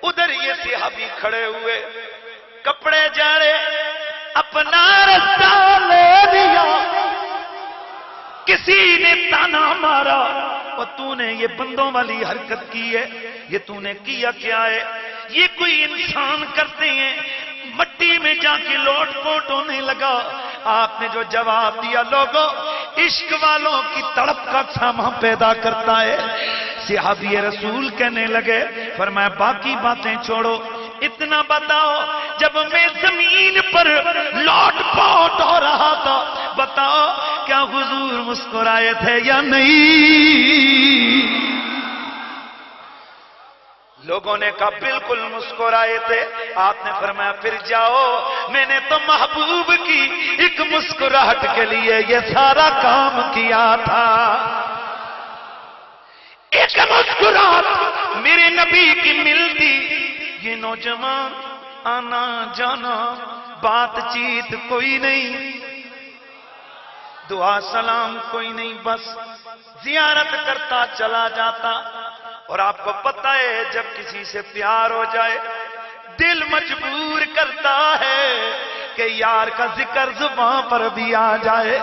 ادھر یہ صحابی کھڑے ہوئے، کپڑے جاڑے، اپنا رستہ لے لیا۔ کسی نے تانا مارا، اور تو نے یہ بندوں والی حرکت کی ہے، یہ تو نے کیا کیا ہے؟ یہ کوئی انسان کرتے ہیں؟ مٹی میں جا کے لوٹ پوٹ ہونے لگا۔ آپ نے جو جواب دیا، لوگوں عشق والوں کی تڑپ کا سامان پیدا کرتا ہے۔ صحابی رسول کہنے لگے، فرمایا باقی باتیں چھوڑو، اتنا بتاؤ جب میں زمین پر لوٹ پوٹ ہو رہا تھا، بتاؤ کیا حضور مسکرائے تھے یا نہیں؟ لوگوں نے کہا بالکل مسکرائے تھے۔ آپ نے فرمایا پھر جاؤ، میں نے تو محبوب کی ایک مسکراہٹ کے لیے یہ سارا کام کیا تھا۔ ایک مسکراہٹ میرے نبی کی ملتی، یہ نوجوان آنا جانا، بات چیت کوئی نہیں، دعا سلام کوئی نہیں، بس زیارت کرتا چلا جاتا۔ اور آپ کو پتہ ہے جب کسی سے پیار ہو جائے دل مجبور کرتا ہے کہ یار کا ذکر زبان پر بھی آ جائے۔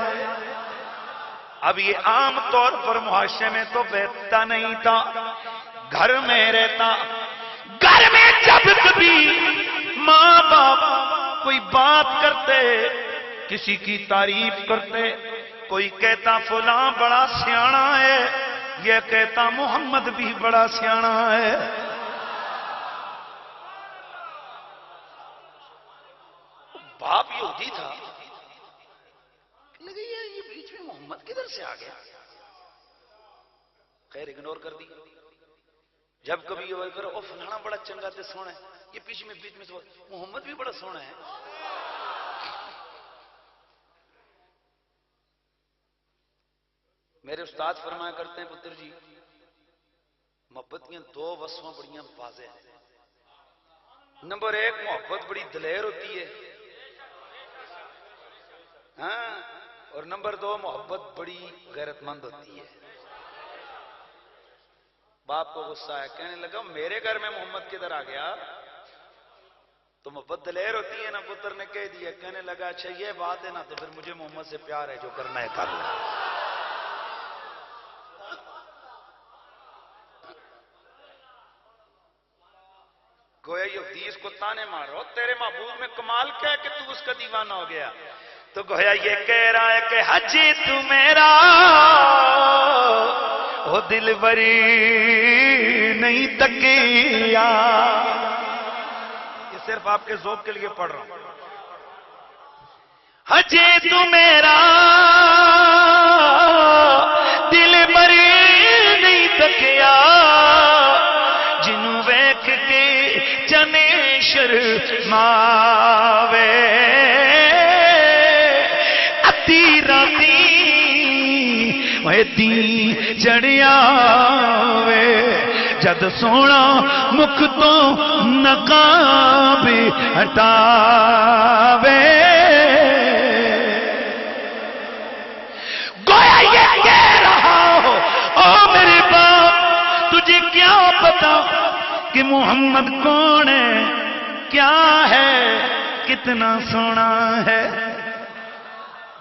اب یہ عام طور پر معاشرے میں تو بیٹھتا نہیں تھا، گھر میں رہتا، گھر میں جب کبھی ماں باپ کوئی بات کرتے، کسی کی تعریف کرتے، کوئی کہتا فلاں بڑا سیاںا ہے، یہ کہتا محمد بھی بڑا سیاںا ہے۔ باپ یہودی تھا، لگے یہ بیچ میں محمد کدھر سے آ گیا؟ خیر اگنور کر دی۔ جب کبھی یہ کرو او فلانا بڑا چنگا تے سونا ہے، یہ بیچ میں محمد بھی بڑا سونا ہے۔ میرے استاد فرمایا کرتے ہیں پتر جی، محبت کی دو وصفیں بڑی واضح ہیں۔ نمبر ایک، محبت بڑی دلیر ہوتی ہے، ہاں، اور نمبر دو، محبت بڑی غیرت مند ہوتی ہے۔ باپ کو غصہ ہے، کہنے لگا میرے گھر میں محمد کدھر آ گیا؟ تو محبت دلیر ہوتی ہے نا۔ پتر نے کہہ دیا، کہنے لگا اچھا یہ بات ہے نا، تو پھر مجھے محمد سے پیار ہے، جو کرنا ہے کر لو۔ گویا یہ حدیث کو تانے مارو، تیرے محبوب میں کمال کیا ہے کہ تو اس کا دیوانہ ہو گیا؟ تو گویا یہ کہہ رہا ہے کہ حج تو میرا وہ دل بری نہیں تکیا. یہ صرف آپ کے ذوق کے لیے پڑھ رہا ہوں. حج تو میرا دل بری نہیں تکیا جنوں ویکھ کے چنے شرماوے ادھی راتی ویدی چڑیا وے جد سونا مکھ تو نقاب ہٹاوے. گویا یہ کہہ رہا ہو او میرے باپ تجھے کیا پتا کہ محمد کون ہے کیا ہے کتنا سونا ہے.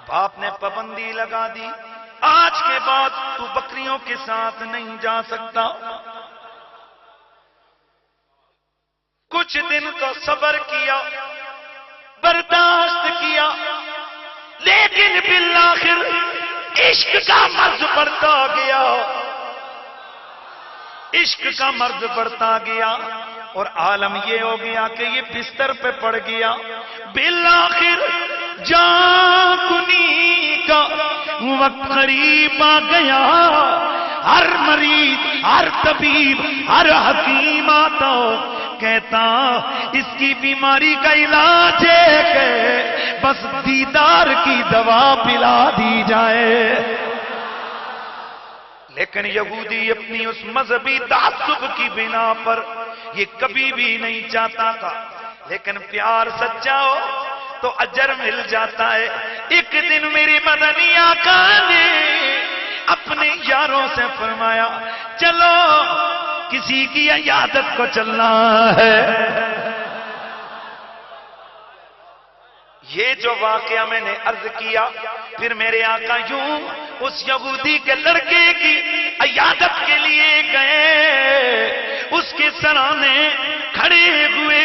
باپ نے پابندی لگا دی آج کے بعد تو بکریوں کے ساتھ نہیں جا سکتا. کچھ دن تو صبر کیا برداشت کیا لیکن بالآخر عشق کا مرض بڑھتا گیا عشق کا مرض بڑھتا گیا اور عالم یہ ہو گیا کہ یہ بستر پہ پڑ گیا. بالآخر جان کنی کا وقت قریب آ گیا. ہر مریض ہر طبیب ہر حکیم آتا کہتا اس کی بیماری کا علاج ہے کہ بس دیدار کی دوا پلا دی جائے. لیکن یہودی اپنی اس مذہبی تعصب کی بنا پر یہ کبھی بھی نہیں چاہتا تھا لیکن پیار سچا ہو تو اجر مل جاتا ہے. ایک دن میری مدنی آقا نے اپنے یاروں سے فرمایا چلو کسی کی عیادت کو چلنا ہے. یہ جو واقعہ میں نے عرض کیا پھر میرے آقا یوں اس یہودی کے لڑکے کی عیادت کے لیے گئے. اس کے سرانے کھڑے ہوئے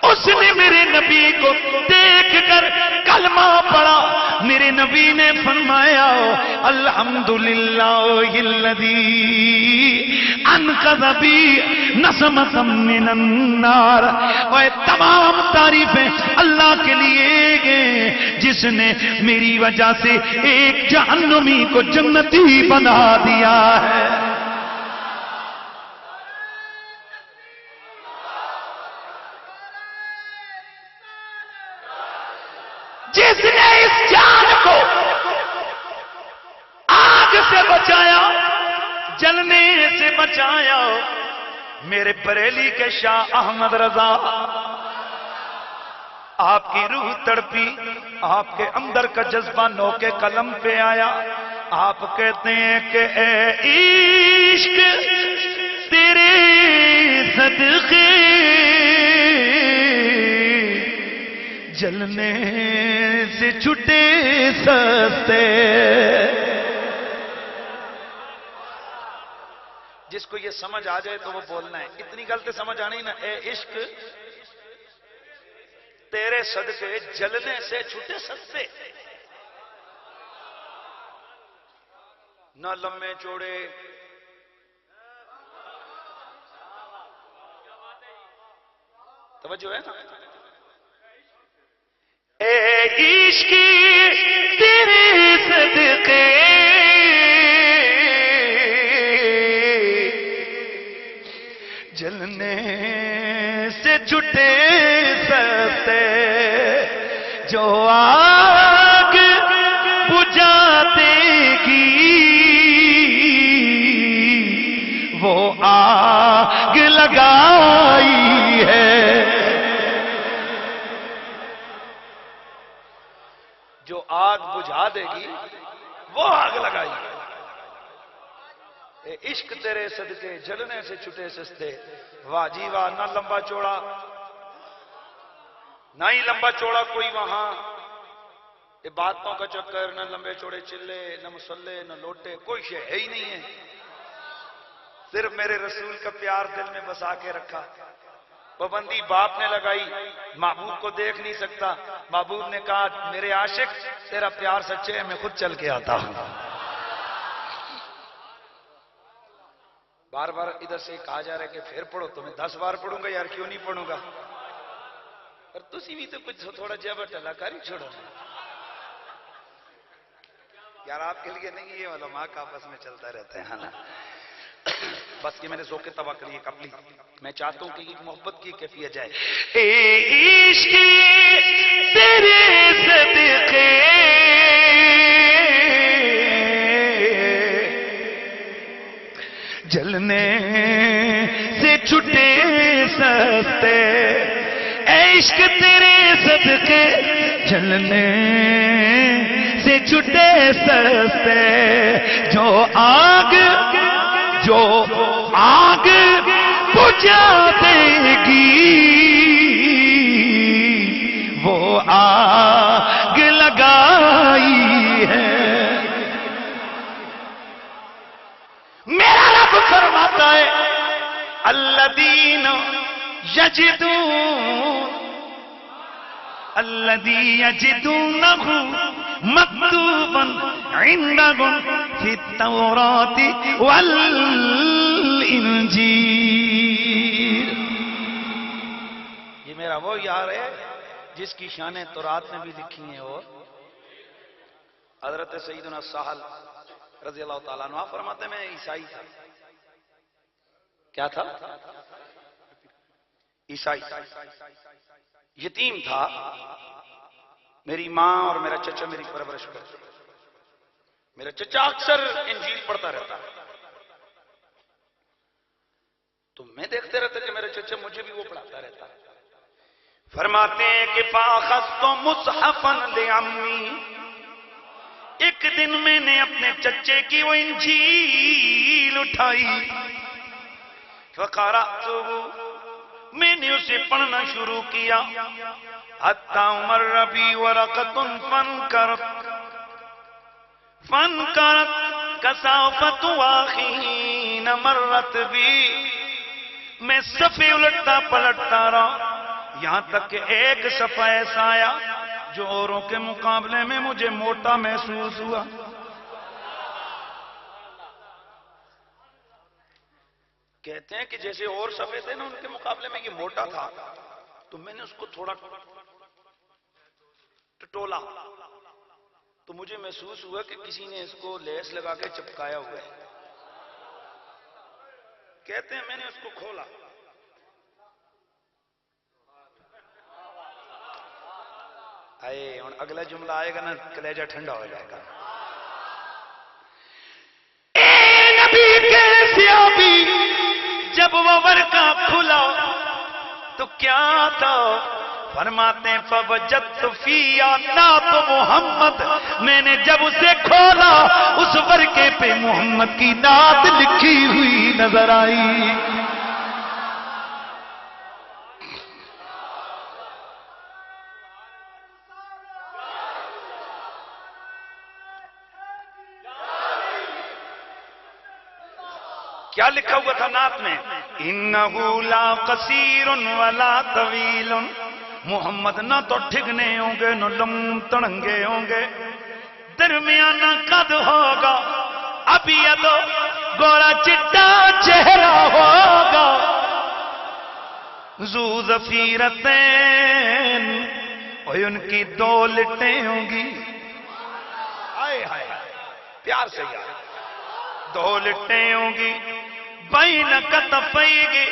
اس نے میرے نبی کو دیکھ کر کلمہ پڑھا. میرے نبی نے فرمایا الحمدللہ الذی انقذ بی نسمۃ من النار. اور تمام تعریفیں اللہ کے لیے گئے جس نے میری وجہ سے ایک جہنمی کو جنتی بنا دیا ہے. جس نے اس جان کو آگ سے بچایا جلنے سے بچایا میرے بریلی کے شاہ احمد رضا. آپ کی روح تڑپی آپ کے اندر کا جذبہ نو کے قلم پہ آیا. آپ کہتے ہیں کہ اے عشق تیرے صدقے جلنے سے چھٹے سستے. جس کو یہ سمجھ آ جائے تو وہ بولنا ہے. اتنی غلطی سمجھ آنی نا اے عشق تیرے صدقے جلنے سے چھٹے سستے. نہ لمبے چوڑے توجہ ہے نا. اے عشق تیرے صدقے جلنے سے چھٹے سستے. جو آگ بجھا دے گی وہ آگ لگائی ہے. جو آگ بجھا دے گی وہ آگ لگائی. اے عشق تیرے صدقے جلنے سے چھٹے سستے. واہ جی واہ. نہ لمبا چوڑا نہ ہی لمبا چوڑا کوئی وہاں یہ باتوں کا چکر نہ لمبے چوڑے چلے نہ مسلے نہ لوٹے کوئی شے ہے ہی نہیں ہے. صرف میرے رسول کا پیار دل میں بسا کے رکھا. پابندی باپ نے لگائی، محبوب کو دیکھ نہیں سکتا، محبوب نے کہا میرے عاشق تیرا پیار سچے ہے، میں خود چل کے آتا ہوں۔ بار بار ادھر سے کہا جا رہا ہے کہ پھر پڑھو، تو میں 10 بار پڑھوں گا یار، کیوں نہیں پڑھوں گا؟ پر تسی بھی تو کچھ تھوڑا جبر ٹلا کاری چھوڑو یار، آپ کے لیے نہیں، یہ علماء کا آپس میں چلتا رہتا ہے نا۔ بس یہ میں نے ذوق طبع کری ہے کپلی، میں چاہتا ہوں کہ یہ محبت کی کیفیت جائے۔ اے عشق تیرے صدقے جلنے سے چھٹے سستے، اے عشق تیرے صدقے جلنے سے چھٹے سستے، جو آگ بجھا دے گی وہ آگ لگائی ہے۔ میرا رب فرماتا ہے الذین یجدونہ مکتوبا عندہم فی التوراۃ والانجیل۔ یہ میرا وہ یار ہے جس کی شانیں تورات میں بھی لکھی ہیں، اور حضرت سیدنا سہل رضی اللہ تعالیٰ عنہ فرماتے ہیں میں عیسائی تھا۔ کیا تھا؟ عیسائی، یتیم تھا، میری ماں اور میرا چچا میری پرورش کرتے، میرا چچا اکثر انجیل پڑھتا رہتا، تو میں دیکھتے رہتا کہ میرا چچا مجھے بھی وہ پڑھاتا رہتا۔ فرماتے ہیں کہ فاخذت مصحفا لعمی، ایک دن میں نے اپنے چچے کی وہ انجیل اٹھائی، فقرأتہ، میں نے اسے پڑھنا شروع کیا، حتی مر بی ورقۃ فانکرت کسافۃ واخین مرت بی، میں صفحے الٹتا پلٹتا رہا، یہاں تک کہ ایک صفحہ ایسا آیا جو اوروں کے مقابلے میں مجھے موٹا محسوس ہوا۔ کہتے ہیں کہ جیسے اور صفحے تھے نا ان کے مقابلے میں یہ موٹا تھا، تو میں نے اس کو تھوڑا ٹٹولا تو مجھے محسوس ہوا کہ کسی نے اس کو لیس لگا کے چپکایا ہوا ہے۔ کہتے ہیں میں نے اس کو کھولا، آئے اور اگلا جملہ آئے گا نا کلیجہ ٹھنڈا ہو جائے گا۔ اے نبی کیسے آبی، جب وہ ورقہ کھلا تو کیا تھا؟ فرماتے ہیں فوجدت فی آیات محمد، میں نے جب اسے کھولا اس ورقے پہ محمد کی نعت لکھی ہوئی نظر آئی۔ کیا لکھا ہوا تھا نعت میں؟ انہو لا قصیر ولا طویل، محمد نہ تو ٹھگنے ہوں گے نہ لم تڑنگے ہوں گے، درمیانہ قد ہوگا، ابیض گورا چٹا چہرہ ہوگا، ذو ظفیرتین، اور ان کی 2 لٹیں ہوں گی، آئے ہائے پیار سے یار، 2 لٹیں ہوں گی، بین کتفیہ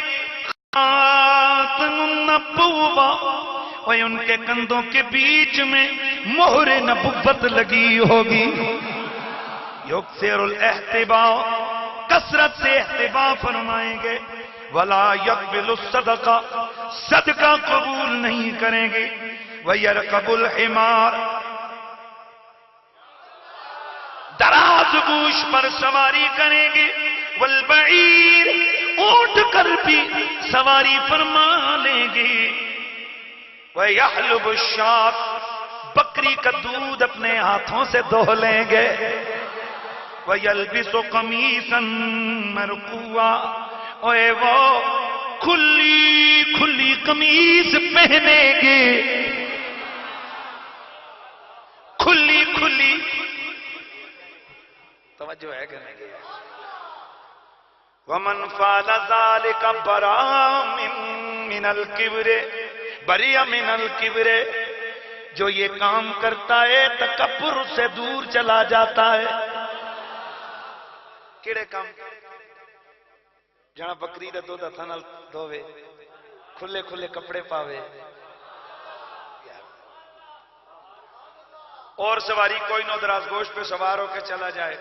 خاتم النبوہ، اور ان کے کندھوں کے بیچ میں مہر نبوت لگی ہوگی، یکثر الاحتباء، کثرت سے احتباء فرمائیں گے، ولا یقبل الصدقہ، صدقہ قبول نہیں کریں گے، ویرکب الحمار، دراز گوش پر سواری کریں گے، والبعیر، اونٹ کر بھی سواری فرما لیں گے، وَيَحْلُبُ الشَّاةَ، بکری کا دودھ اپنے ہاتھوں سے دوہ لیں گے، وَيَلْبِسُ قَمِيصًا مَرْقُوًا، اور وہ کھلی کھلی قمیص پہنیں گے، کھلی کھلی، توجہ ہے کہ نہیں؟ ومن فعل ذلك برا من الكبر، بریا من الكبر، جو یہ کام کرتا ہے تکبر سے دور چلا جاتا ہے۔ کیڑے کام؟ جہاں بکری دا دودھ ہتھاں نال دھوے، کھلے کھلے کپڑے پاوے، اور سواری کوئی نو دراز گوشت پہ سوار ہو کے چلا جائے،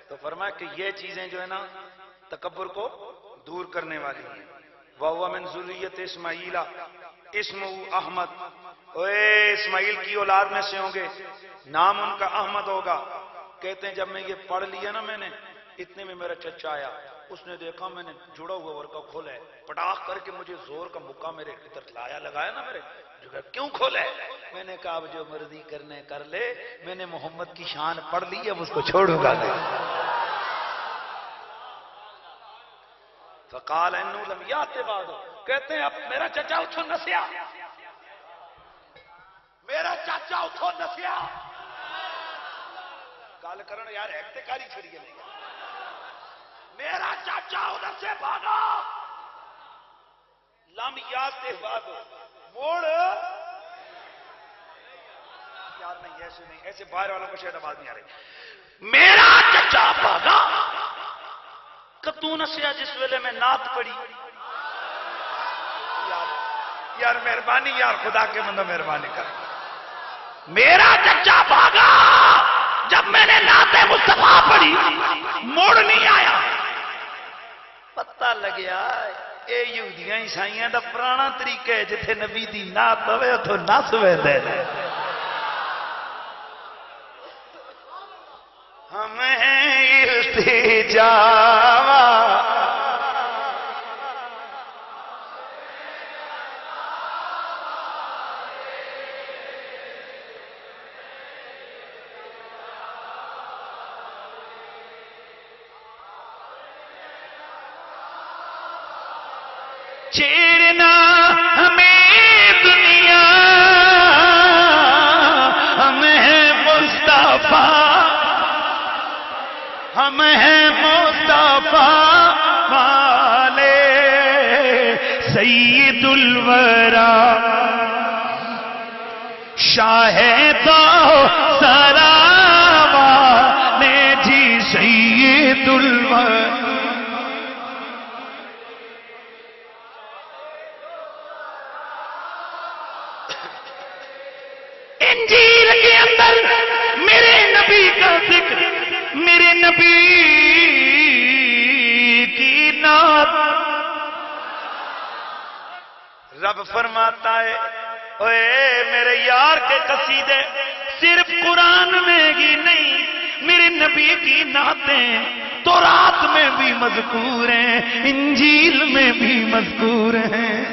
تو فرمایا کہ یہ چیزیں جو ہے نا تکبر کو دور کرنے والی ہیں۔ وَهُوَ مِن ذُرِّيَّةِ اسماعیل، اسمہ احمد، اوے اسماعیل کی اولاد میں سے ہوں گے، نام ان کا احمد ہوگا۔ کہتے ہیں جب میں یہ پڑھ لیا نا میں نے، اتنے میں میرا چچا آیا، اس نے دیکھا میں نے جڑا ہوا ورقہ کھولا ہے، پٹاخ کر کے مجھے زور کا مکہ میرے طرف لایا، لگایا نا میرے، جو کہا کیوں کھولا ہے؟ میں نے کہا اب جو مرضی کرنے کر لے، میں نے محمد کی شان پڑھ لی، اب اس کو چھوڑوں گا نہیں۔ فقال انہو لم یات بعد، کہتے ہیں اب میرا چچا اتھو نسیا، میرا چاچا اتھو نسیا، گال کرن یار ایکتے کاری چھڑیے نہیں، میرا چاچا ادھر سے بھاگا، لم یات بعد، موڑ یار نہیں، ایسے نہیں، ایسے باہر والوں کو شاید آواز نہیں آ رہی، میرا چچا بھاگا کتوں نسیا جس ویلے میں نعت پڑھی۔ یار مہربانی، یار خدا کے بندہ مہربانی کر، میرا چچا بھاگا جب میں نے نعت مصطفیٰ پڑھی، موڑ نہیں آیا۔ پتہ لگیا اے یہودیاں عیسائیاں دا پرانا طریقہ ہے، جتھے نبی دی نعت ہوئے اتھو نس ویندے نے۔ ہمیں التجا چھیڑنا ہمیں دنیا، ہم ہیں مصطفیٰ، ہم ہیں مصطفیٰ والے، سید الورا شاہ تو سراوا نے جی، سید الورا۔ انجیل کے اندر میرے نبی کا ذکر، میرے نبی کی نعت، رب فرماتا ہے اے میرے یار کے قصیدے صرف قرآن میں ہی نہیں، میرے نبی کی نعتیں تورات میں بھی مذکور ہیں، انجیل میں بھی مذکور ہیں۔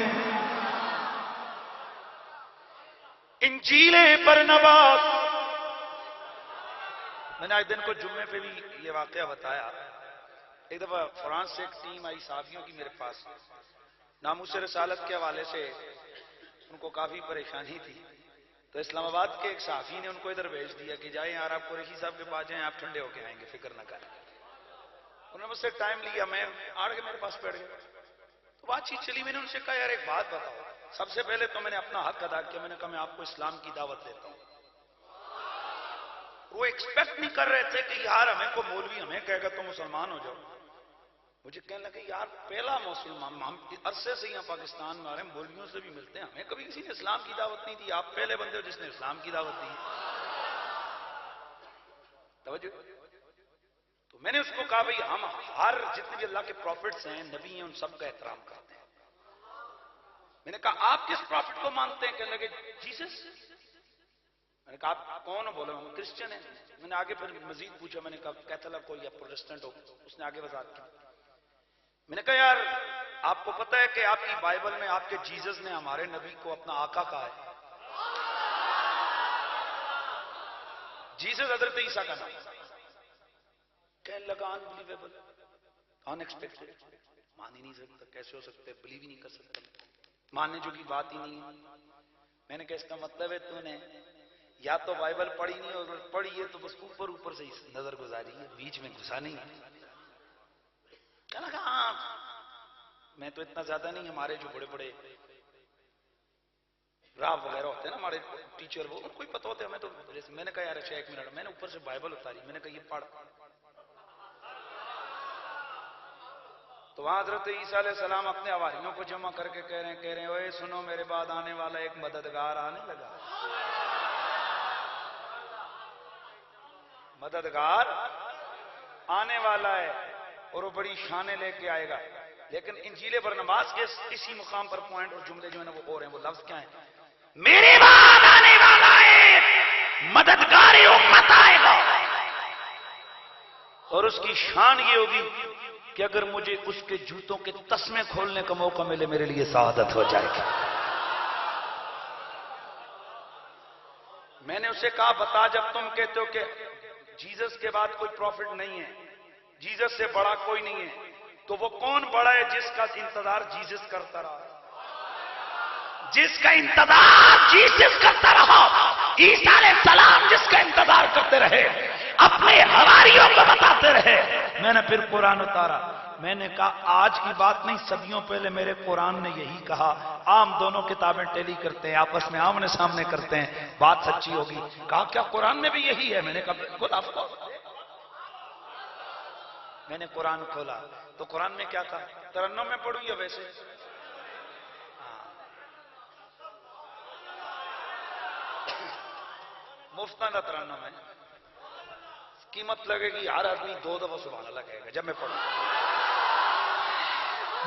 انجیل برنباس، میں نے آج دن کو جمعے پہ بھی یہ واقعہ بتایا، ایک دفعہ فرانس سے ایک ٹیم آئی صحافیوں کی میرے پاس، ناموس رسالت کے حوالے سے ان کو کافی پریشانی تھی، تو اسلام آباد کے ایک صحافی نے ان کو ادھر بھیج دیا کہ جائیں یار آپ قریشی صاحب کے پاس جائیں، آپ ٹھنڈے ہو کے آئیں گے، فکر نہ کریں۔ انہوں نے مجھ سے ٹائم لیا، میں آڑ کے میرے پاس بیٹھ گیا، تو بات چیت چلی، میں نے ان سے کہا یار ایک بات بتاؤ، سب سے پہلے تو میں نے اپنا حق ادا کیا، میں نے کہا میں آپ کو اسلام کی دعوت دیتا ہوں۔ وہ ایکسپیکٹ نہیں کر رہے تھے کہ یار ہمیں کو مولوی ہمیں کہے گا تو مسلمان ہو جاؤ، مجھے کہنے لگے یار پہلا مسلمان، ہم عرصے سے یہاں پاکستان میں آ رہے ہیں، مولویوں سے بھی ملتے ہیں، ہمیں کبھی کسی نے اسلام کی دعوت نہیں دی، آپ پہلے بندے ہو جس نے اسلام کی دعوت دی۔ توجہ، تو میں نے اس کو کہا بھئی ہم ہر جتنے بھی اللہ کے پروفٹس ہیں، نبی ہیں، ان سب کا احترام کرتے ہیں۔ میں نے کہا آپ کس پروفٹ کو مانتے ہیں؟ کہنے لگے جیسس۔ میں نے کہا آپ کون ہو؟ بولے ہم کرسچن ہیں۔ میں نے آگے پھر مزید پوچھا، میں نے کہا کیتھولک ہو یا پروٹسٹنٹ ہو؟ اس نے آگے وضاحت کی۔ میں نے کہا یار آپ کو پتہ ہے کہ آپ کی بائبل میں آپ کے جیزس نے ہمارے نبی کو اپنا آقا کہا ہے؟ جیزس حضرت عیسیٰ کا نام۔ کہنے لگا انبلیویبل، ان ایکسپیکٹڈ۔ مان ہی نہیں سکتا، کیسے ہو سکتا ہے، بلیو ہی نہیں کر سکتا، ماننے جو کی بات ہی نہیں ہے۔ میں نے کہا اس کا مطلب ہے تو نے یا تو بائبل پڑھی نہیں اور پڑھی ہے تو بس اوپر اوپر سے نظر گزاری ہے، بیچ میں گھسا نہیں ہے۔ کہنا کہ ہاں میں تو اتنا زیادہ نہیں، ہمارے جو بڑے بڑے راہ وغیرہ ہوتے ہیں نا ہمارے ٹیچر، وہ ان کو ہی پتہ ہوتا ہے، میں تو میں نے کہا یار اچھا ایک منٹ، میں نے اوپر سے بائبل اتاری، میں نے کہا یہ پڑھ، تو وہاں حضرت عیسیٰ علیہ السلام اپنے حواریوں کو جمع کر کے کہہ رہے ہیں اوے سنو میرے بعد آنے والا ایک مددگار آنے لگا، مددگار آنے والا ہے اور وہ بڑی شانیں لے کے آئے گا۔ لیکن انجیل برنباس کے اسی مقام پر پوائنٹ اور جملے جو ہیں وہ اور ہیں، وہ لفظ کیا ہیں؟ میرے بعد آنے والا ہے مددگار امت آئے گا، اور اس کی شان یہ ہوگی کہ اگر مجھے اس کے جوتوں کے تسمے کھولنے کا موقع ملے میرے لیے سعادت ہو جائے گی۔ میں نے اسے کہا بتا، جب تم کہتے ہو کہ جیزس کے بعد کوئی پروفٹ نہیں ہے، جیزس سے بڑا کوئی نہیں ہے، تو وہ کون بڑا ہے جس کا انتظار جیزس کرتا رہا، جس کا انتظار جیزس کرتا رہا، عیسیٰ علیہ السلام جس کا انتظار کرتے رہے، اپنے حواریوں کو بتاتے رہے۔ میں نے پھر قرآن اتارا، میں نے کہا آج کی بات نہیں، صدیوں پہلے میرے قرآن نے یہی کہا، عام دونوں کتابیں ٹیلی کرتے ہیں، آپس میں آمنے سامنے کرتے ہیں، بات سچی ہوگی۔ کہا کیا قرآن میں بھی یہی ہے؟ میں نے کہا بالکل، آپ کو میں نے قرآن کھولا تو قرآن میں کیا تھا؟ ترنم میں پڑھوں یا ویسے؟ مفتانہ ترنم ہے، قیمت لگے گی، ہر آدمی 2 دفعہ سبحان اللہ کہے گا جب میں پڑھوں۔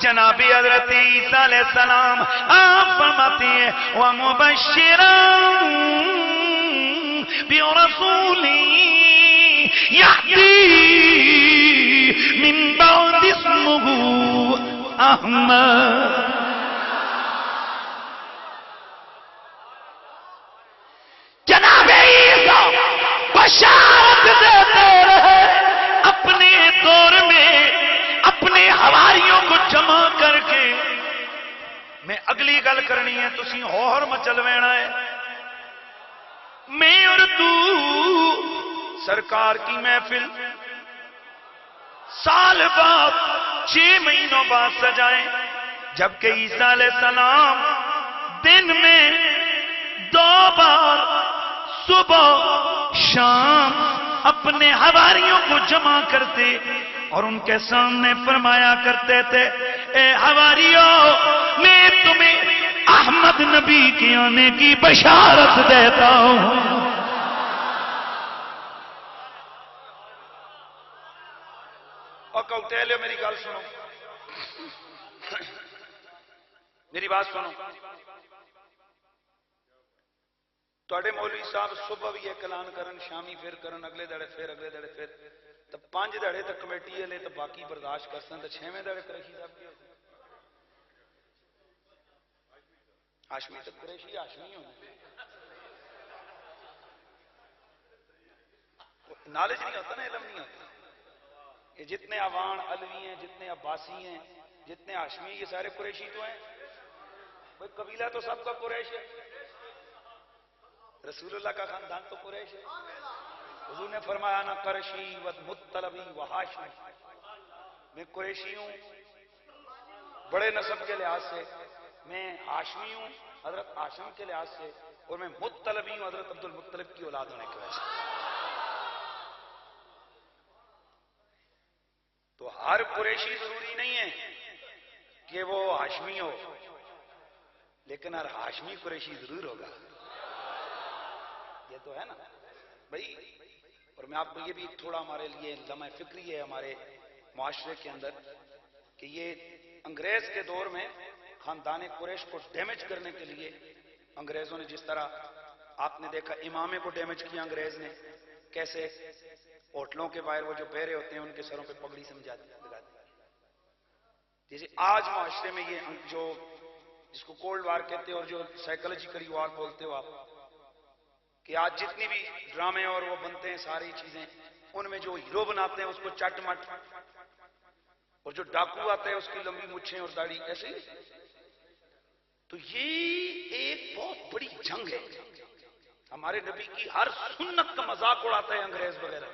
جناب حضرت عیسیٰ علیہ السلام آپ فرماتے ہیں وَمُبَشِّرًا بِرَسُولٍ يَأْتِي مِن بَعْدِ اسْمُهُ أَحْمَدُ۔ جناب عیسیٰ بشارت دیتے رہے اپنے دور میں اپنے حواریوں کو جمع کر کے۔ میں اگلی گل کرنی ہے، تسی ہور مچل وینا ہے، میں اور تو سرکار کی محفل سال بعد 6 مہینوں بعد سجائیں، جبکہ عیسیٰ علیہ السلام دن میں 2 بار صبح شام اپنے حواریوں کو جمع کرتے اور ان کے سامنے فرمایا کرتے تھے اے حواریوں، میں تمہیں احمد نبی کے آنے کی بشارت دیتا ہوں۔ اور کوٹیلے میری گل سنو، میری بات سنو، توڑے مولوی صاحب صبح بھی ایک اعلان کرن، شامی پھر کرن، اگلے دڑے پھر، اگلے دڑے پھر، تو 5 دڑے تک کمیٹی ہے لے تو باقی برداشت کرسن، تو 6ویں دڑے قریشی صاحب کی ہوتی ہاشمی، تو قریشی ہاشمی ہونے نالج نہیں ہوتا نا، علم نہیں ہوتا۔ یہ جتنے عوان علوی ہیں، جتنے عباسی ہیں، جتنے ہاشمی، یہ سارے قریشی تو ہیں، بھئی قبیلہ تو سب کا قریش ہے، رسول اللہ کا خاندان تو قریش ہے۔ حضور نے فرمایا نا قرشی و مطلبی و ہاشمی، میں قریشی ہوں بڑے نسب کے لحاظ سے، میں ہاشمی ہوں حضرت ہاشم کے لحاظ سے، اور میں مطلبی ہوں حضرت عبد المطلب کی اولاد ہونے کی وجہ سے۔ تو ہر قریشی ضروری نہیں ہے کہ وہ ہاشمی ہو، لیکن ہر ہاشمی قریشی ضرور ہوگا، یہ تو ہے نا بھائی۔ اور میں آپ کو یہ بھی تھوڑا ہمارے لیے لمحہ فکری ہے ہمارے معاشرے کے اندر کہ یہ انگریز کے دور میں خاندان قریش کو ڈیمیج کرنے کے لیے انگریزوں نے جس طرح آپ نے دیکھا امامے کو ڈیمیج کیا انگریز نے، کیسے ہوٹلوں کے باہر وہ جو بہرے ہوتے ہیں ان کے سروں پہ پگڑی سمجھا دی، جیسے آج معاشرے میں یہ جو جس کو کولڈ وار کہتے ہیں اور جو سائیکولوجیکلی وار بولتے ہو آپ، کہ آج جتنی بھی ڈرامے اور وہ بنتے ہیں ساری چیزیں، ان میں جو ہیرو بناتے ہیں اس کو چٹ مٹ اور جو ڈاکو آتا ہے اس کی لمبی مچھیں اور داڑھی ایسے ہی. تو یہ ایک بہت بڑی جنگ ہے. ہمارے نبی کی ہر سنت کا مذاق اڑاتا ہے انگریز وغیرہ،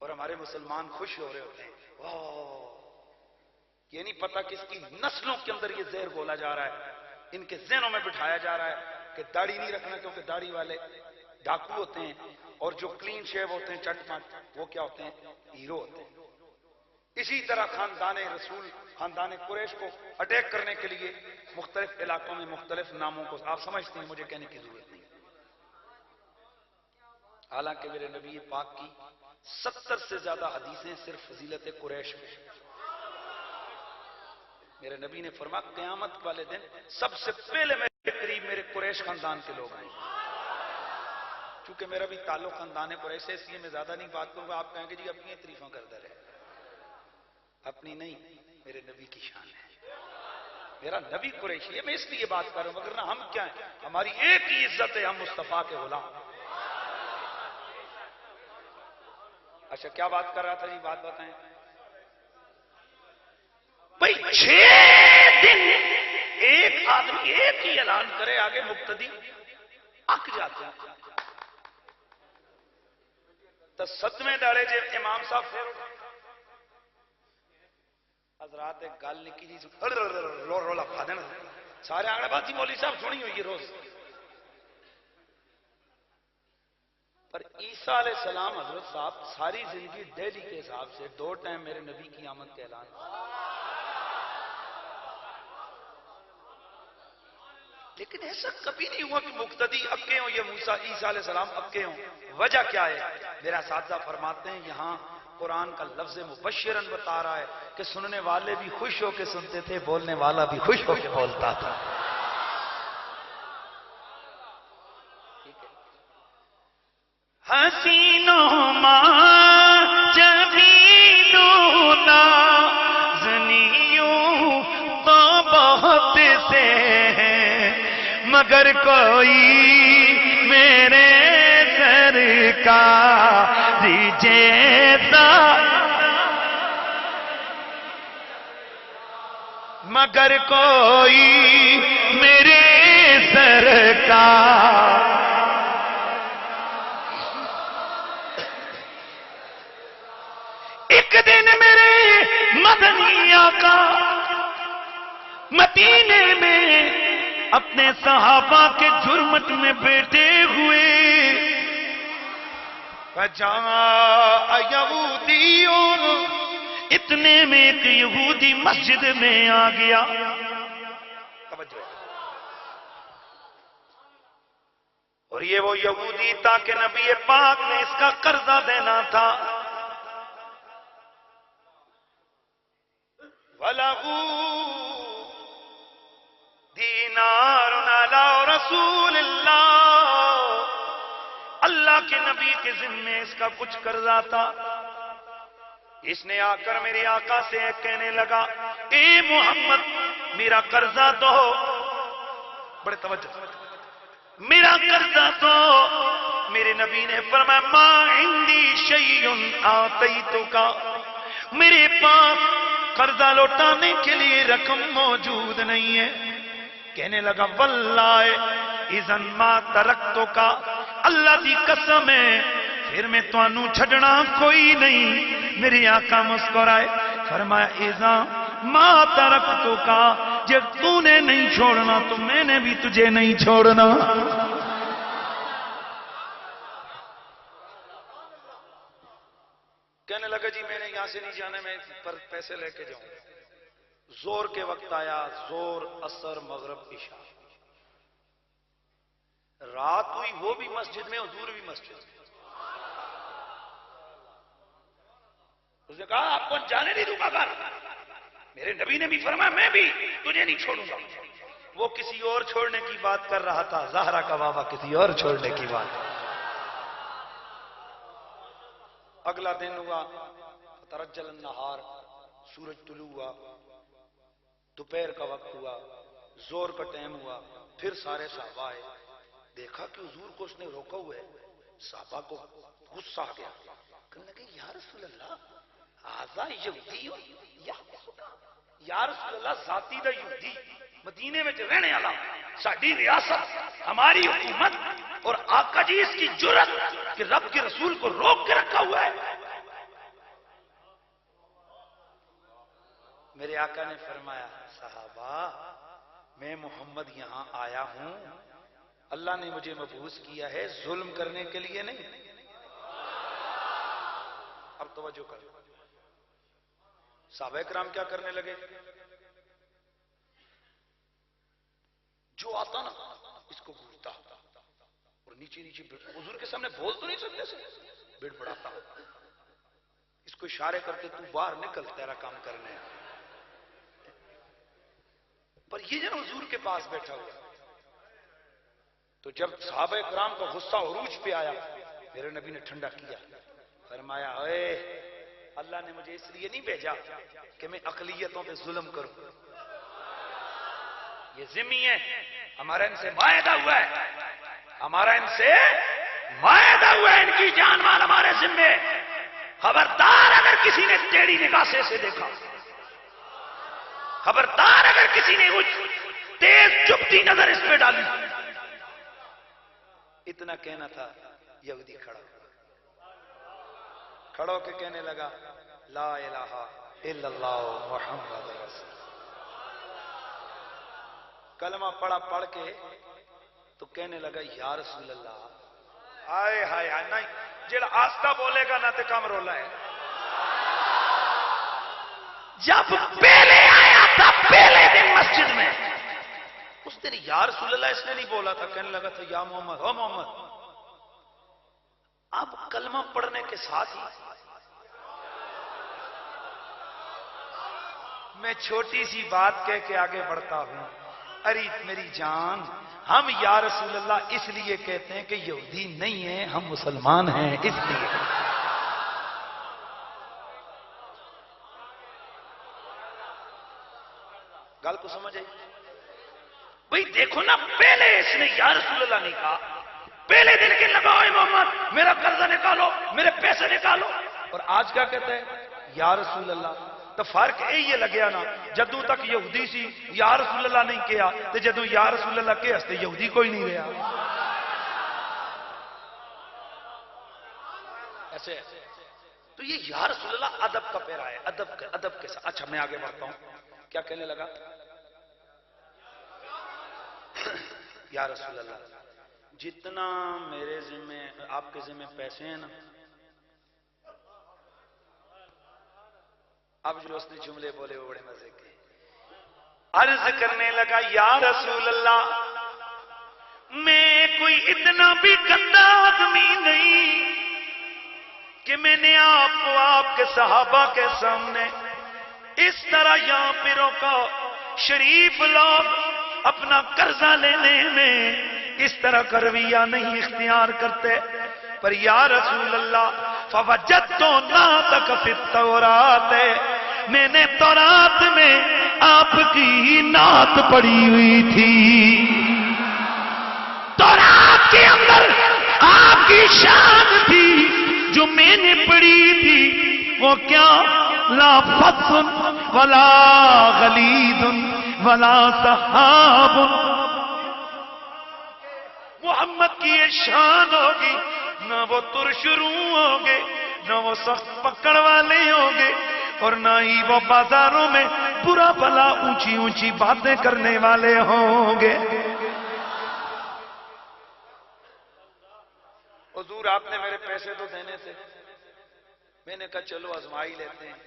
اور ہمارے مسلمان خوش ہو رہے ہوتے ہیں. واہ، یہ نہیں پتا کس کی نسلوں کے اندر یہ زہر گھولا جا رہا ہے، ان کے ذہنوں میں بٹھایا جا رہا ہے کہ داڑھی نہیں رکھنا کیونکہ داڑھی والے ڈاکو ہوتے ہیں، اور جو کلین شیو ہوتے ہیں چٹ پٹ وہ کیا ہوتے ہیں؟ ہیرو ہوتے ہیں. اسی طرح خاندان رسول، خاندان قریش کو اٹیک کرنے کے لیے مختلف علاقوں میں مختلف ناموں کو آپ سمجھتے ہیں، مجھے کہنے کی ضرورت نہیں. حالانکہ میرے نبی پاک کی 70 سے زیادہ حدیثیں صرف فضیلت قریش میں. میرے نبی نے فرمایا قیامت والے دن سب سے پہلے میرے قریب میرے قریش خاندان کے لوگ ہیں. چونکہ میرا بھی تعلق خاندان قریش سے، اس لیے میں زیادہ نہیں بات کروں گا. آپ کہیں گے جی اپنی تعریفیں کرتا رہے. اپنی نہیں، میرے نبی کی شان ہے. میرا نبی قریشی ہے، میں اس لیے بات کر رہا ہوں، مگر نہ ہم کیا ہیں، ہماری ایک ہی عزت ہے، ہم مصطفیٰ کے غلام. اچھا کیا بات کر رہا تھا جی؟ بات بتائیں بھائی. 6 دن ایک آدمی ایک ہی اعلان کرے، آگے مقتدی اک جاتے ہیں. تو 7ویں داڑے جب امام صاحب پھر حضرات ایک گل نکی جی رولا پا دینا سارے آگے بات جی مولوی صاحب سنی ہوئی ہے روز. پر عیسیٰ علیہ السلام حضرت صاحب ساری زندگی ڈیلی کے حساب سے 2 ٹائم میرے نبی کی آمد کا اعلان. لیکن ایسا کبھی نہیں ہوا کہ مقتدی اکے ہوں یا موسیٰ عیسیٰ علیہ السلام اکے ہوں. وجہ کیا ہے؟ میرا اساتذہ فرماتے ہیں یہاں قرآن کا لفظ مبشرن بتا رہا ہے کہ سننے والے بھی خوش ہو کے سنتے تھے، بولنے والا بھی خوش ہو کے بولتا تھا. حسینوں ماں جبینوں نازنیوں تو بہت سے ہیں، مگر کوئی میرے سرکار جیسا، مگر کوئی میرے سرکار. ایک دن میرے مدنی آقا مدینے میں اپنے صحابہ کے جھرمٹ میں بیٹھے ہوئے، فجاء یہودیون، اتنے میں ایک یہودی مسجد میں آ گیا. اور یہ وہ یہودی تھا کہ نبی پاک نے اس کا قرضہ دینا تھا. وَلَهُ دِینَارٌ عَلَىٰ رَسُولِ اللَّهِ، اللہ کے نبی کے ذمے اس کا کچھ قرضہ تھا. اس نے آ کر میرے آقا سے کہنے لگا اے محمد میرا قرضہ دو. بڑے توجہ، میرا قرضہ دو. میرے نبی نے فرمایا ما عندی شیء آتیتک، میرے پاس قرضہ لوٹانے کے لیے رقم موجود نہیں ہے. کہنے لگا واللہ اذن ما ترکتک، اللہ دی قسم ہے پھر میں تانوں چھڈنا کوئی نہیں. میرے آقا مسکرائے، فرمایا اذا ما ترکتک، جب تو نے نہیں چھوڑنا تو میں نے بھی تجھے نہیں چھوڑنا. کہنے لگا جی میں نے یہاں سے نہیں جانا، میں پر پیسے لے کے جاؤں. زور کے وقت آیا، زور، عصر، مغرب، عشاء، رات ہوئی، وہ بھی مسجد میں، حضور بھی مسجد میں. اس نے کہا آپ کو جانے نہیں دوں گا گھر. میرے نبی نے بھی فرمایا میں بھی تجھے نہیں چھوڑوں گا. وہ کسی اور چھوڑنے کی بات کر رہا تھا، زہرا کا بابا کسی اور چھوڑنے کی بات. اگلا دن ہوا، ترجل النہار، سورج طلوع ہوا، دوپہر کا وقت ہوا، زور کا ٹائم ہوا. پھر سارے صحابہ آئے، دیکھا کہ حضور کو اس نے روکا ہوا ہے. صحابہ کو غصہ آ گیا، کہنے لگے یا رسول اللہ آزا یہودی یا رسول اللہ ذاتی دا یہودی مدینے میں رہنے والا ساڈی ریاست ہماری حکومت اور آقا جی اس کی جرت کہ رب کے رسول کو روک کے رکھا ہوا ہے. میرے آقا نے فرمایا صحابہ میں محمد یہاں آیا ہوں اللہ نے مجھے مبعوث کیا ہے ظلم کرنے کے لیے نہیں. اب توجہ کرو صحابہ کرام کیا کرنے لگے؟ جو آتا نا اس کو گھورتا اور نیچے نیچے حضور کے سامنے بول تو نہیں سکتے سے بڑ بڑاتا اس کو اشارے کرتے تو باہر نکل تیرا کام کرنے ہے. پر یہ جن حضور کے پاس بیٹھا ہوا تو جب صحابہ کرام کا غصہ عروج پہ آیا میرے نبی نے ٹھنڈا کیا فرمایا اے اللہ نے مجھے اس لیے نہیں بھیجا کہ میں اقلیتوں پہ ظلم کروں. یہ ذمی ہے ہمارا ان سے معاہدہ ہوا ہے ہمارا ان سے معاہدہ ہوا ہے ان کی جان مال ہمارے ذمے. خبردار اگر کسی نے ٹیڑھی نگاہ سے دیکھا خبردار اگر کسی نے تیز چپتی نظر اس پہ ڈالی. اتنا کہنا تھا یہودی کھڑا ہو کے کہنے لگا لا الہ الا اللہ محمد رسول. کلمہ پڑھ کے تو کہنے لگا یا رسول اللہ آئے ہائے ہائے نہیں جڑا آستہ بولے گا نہ تے کم رولا ہے. جب پہلے آیا تھا پہلے دن مسجد میں اس دن یا رسول اللہ اس نے نہیں بولا تھا کہنے لگا تھا یا محمد او محمد. اب کلمہ پڑھنے کے ساتھ ہی میں چھوٹی سی بات کہہ کے آگے بڑھتا ہوں. ارے میری جان ہم یا رسول اللہ اس لیے کہتے ہیں کہ یہودی نہیں ہیں ہم مسلمان ہیں اس لیے. گل کو سمجھ آئی بھئی دیکھو نا پہلے اس نے یا رسول اللہ نہیں کہا پہلے دن کے لگاؤ محمد میرا قرضہ نکالو میرے پیسے نکالو. اور آج کیا کہتے ہیں یا رسول اللہ. تو فرق یہ لگیا نا جدوں تک یہودی سی یا رسول اللہ نہیں کیا تو جدوں یا رسول اللہ کے ہستے یہودی کوئی نہیں رہا. ایسے تو یہ یا رسول اللہ ادب کا پیرا ہے ادب کے ساتھ. اچھا میں آگے بڑھتا ہوں کیا کہنے لگا یا رسول اللہ جتنا میرے ذمہ آپ کے ذمہ پیسے ہیں نا اب جو اس نے جملے بولے وہ بڑے مزے کے. عرض کرنے لگا یا رسول اللہ میں کوئی اتنا بھی گندا آدمی نہیں کہ میں نے آپ کو آپ کے صحابہ کے سامنے اس طرح یہاں پہ روکا. شریف لوگ اپنا قرضہ لینے میں اس طرح کا رویہ نہیں اختیار کرتے. پر یا رسول اللہ فوجدت نعتک فی التورات میں نے تورات میں آپ کی نعت پڑھی ہوئی تھی. تورات کے اندر آپ کی شان تھی جو میں نے پڑھی تھی وہ کیا لا فتح ولا غلید ولا صحاب. محمد کی یہ شان ہوگی نہ وہ ترشرو ہوں گے نہ وہ سخت پکڑ والے ہوں گے اور نہ ہی وہ بازاروں میں برا بھلا اونچی اونچی باتیں کرنے والے ہوں گے. حضور آپ نے میرے پیسے تو دینے تھے میں نے کہا چلو آزمائی لیتے ہیں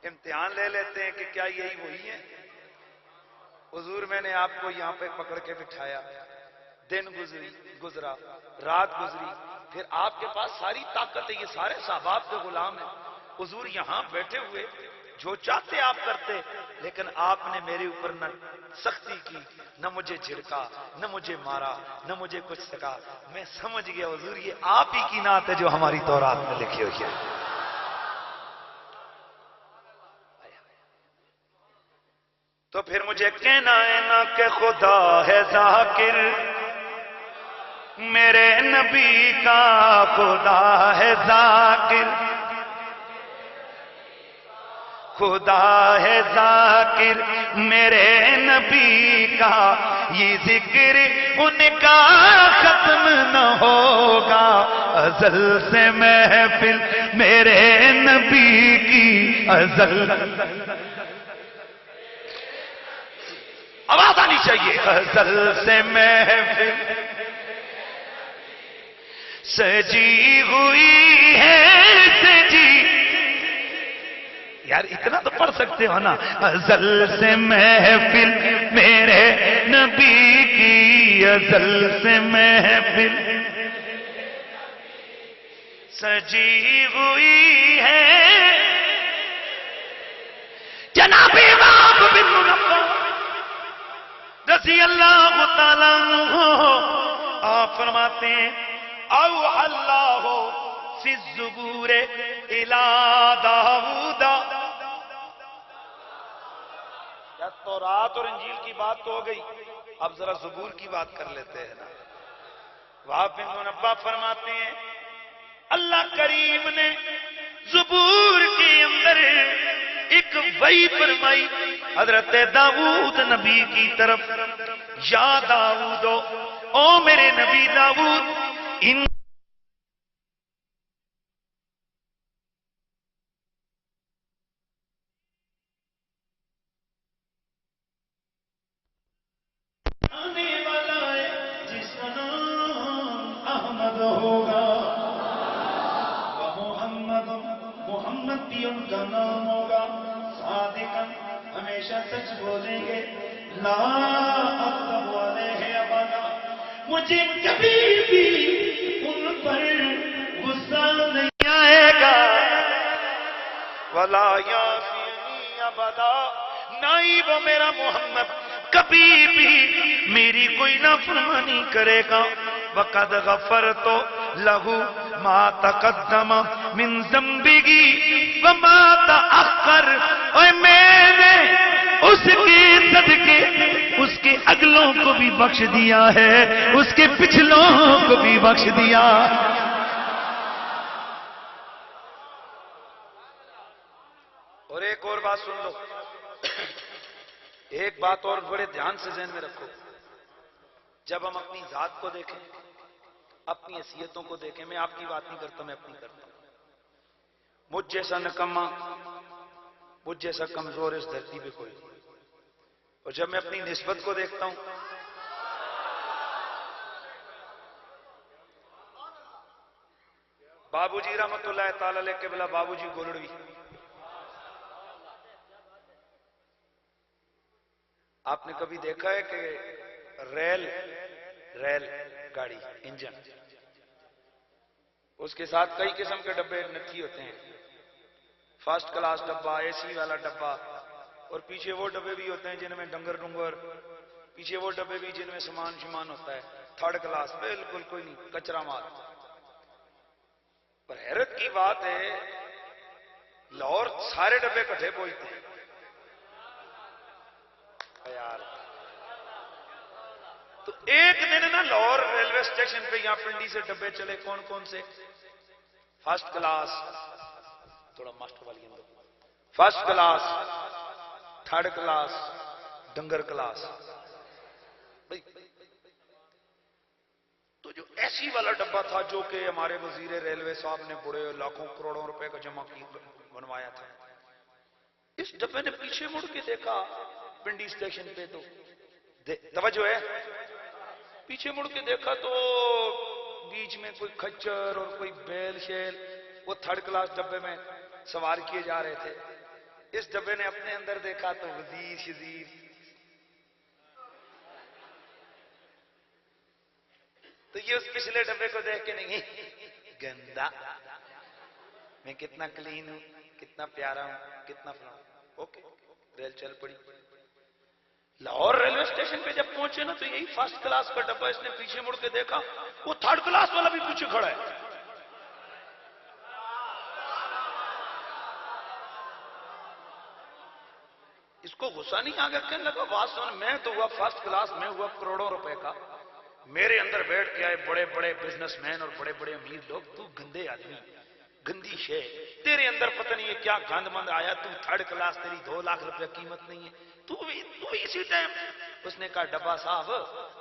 امتحان لے لیتے ہیں کہ کیا یہی وہی ہے. حضور میں نے آپ کو یہاں پہ پکڑ کے بٹھایا دن گزرا رات گزری پھر آپ کے پاس ساری طاقت ہے یہ سارے صحابہ کے غلام ہیں. حضور یہاں بیٹھے ہوئے جو چاہتے آپ کرتے لیکن آپ نے میرے اوپر نہ سختی کی نہ مجھے جھڑکا نہ مجھے مارا نہ مجھے کچھ سکا. میں سمجھ گیا حضور یہ آپ ہی کی نعت ہے جو ہماری تورات میں لکھی ہوئی ہے. تو پھر مجھے کہنا ہے نا کہ خدا ہے ذاکر میرے نبی کا خدا ہے ذاکر خدا ہے ذاکر میرے نبی کا، یہ ذکر ان کا ختم نہ ہوگا، ازل سے محفل میرے نبی کی ازل. آواز آنی چاہیے. ازل سے محفل سجی ہوئی ہے سجی. یار اتنا تو پڑھ سکتے ہو نا. ازل سے محفل میرے نبی کی، ازل سے محفل سجی ہوئی ہے. جناب امام بن منبہ رضی اللہ تعالیٰ عنہ آپ فرماتے ہیں اوحى اللہ فی الزبور الی داؤد. یا تورات اور انجیل کی بات تو ہو گئی، اب ذرا زبور کی بات کر لیتے ہیں نا. وہاں بن منبہ فرماتے ہیں اللہ کریم نے زبور کے اندر ایک وحی فرمائی حضرت داؤد نبی کی طرف. یا داؤد، او میرے نبی داؤد، ان آنے والا ہے جس کا نام احمد ہوگا، محمد، محمد بھی ان کا نام ہوگا. صادقاً ہمیشہ سچ بولیں گے. لا اکذب علیہ ابدا، مجھے کبھی بھی ان پر غصہ نہیں آئے گا. ولا یعصینی ابدا، نہ ہی وہ میرا محمد کبھی بھی میری کوئی نافرمانی کرے گا. وقد غفرت لہ ما تقدم من ذنبہ وما تأخر، اور میں نے اس کے صدقے اس کے اگلوں کو بھی بخش دیا ہے، اس کے پچھلوں کو بھی بخش دیا. اور ایک اور بات سن لو، ایک بات اور بڑے دھیان سے ذہن میں رکھو. جب ہم اپنی ذات کو دیکھیں، اپنی حیثیتوں کو دیکھیں، میں آپ کی بات نہیں کرتا، میں اپنی کرتا ہوں. مجھ جیسا نکما، مجھ جیسا کمزور اس دھرتی پہ کوئی نہیں. اور جب میں اپنی نسبت کو دیکھتا ہوں، بابو جی رحمت اللہ تعالی علیہ قبلہ، بابو جی گولڑوی، آپ نے کبھی دیکھا ہے کہ ریل گاڑی انجن، اس کے ساتھ کئی قسم کے ڈبے نکھی ہوتے ہیں. فرسٹ کلاس ڈبہ، اے سی والا ڈبہ، اور پیچھے وہ ڈبے بھی ہوتے ہیں جن میں ڈنگر، پیچھے وہ ڈبے بھی جن میں سامان شمان ہوتا ہے. تھرڈ کلاس بالکل کوئی نہیں، کچرا مال. پر حیرت کی بات ہے لاہور سارے ڈبے کٹھے پہنچتے ہیں یار. تو ایک دن نا لاہور ریلوے اسٹیشن پہ یہاں پنڈی سے ڈبے چلے. کون کون سے؟ فرسٹ کلاس، تھوڑا ماسٹر والی اندر، فرسٹ کلاس، تھرڈ کلاس، ڈنگر کلاس. تو جو ایسی والا ڈبہ تھا جو کہ ہمارے وزیر ریلوے صاحب نے بڑے لاکھوں کروڑوں روپے کا جمع کی بنوایا تھا، اس ڈبے نے پیچھے مڑ کے دیکھا پنڈی اسٹیشن پہ. تو توجہ ہے، پیچھے مڑ کے دیکھا تو بیچ میں کوئی کھچر اور کوئی بیل شیل وہ تھرڈ کلاس ڈبے میں سوار کیے جا رہے تھے. اس ڈبے نے اپنے اندر دیکھا تو وزیر شزیر. تو یہ اس پچھلے ڈبے کو دیکھ کے نہیں، گندا، میں کتنا کلین ہوں، کتنا پیارا ہوں، کتنا فلاں. اوکے، ریل چل پڑی. لاہور ریلوے اسٹیشن پہ جب پہنچے نا تو یہی فرسٹ کلاس کا ڈبہ اس نے پیچھے مڑ کے دیکھا، وہ تھرڈ کلاس والا بھی پیچھے کھڑا ہے. اس کو غصہ نہیں آ گیا، کہنے لگا بات سن، میں تو ہوا فرسٹ کلاس، میں ہوا کروڑوں روپے کا، میرے اندر بیٹھ کے آئے بڑے بڑے بزنس مین اور بڑے بڑے امیر لوگ، تو گندے آدمی گندی شے تیرے اندر پتہ نہیں ہے کیا گند مند آیا، تو تھرڈ کلاس، تیری 2 لاکھ روپے قیمت نہیں ہے، تو بھی اسی ٹائم۔ اس نے کہا ڈبا صاحب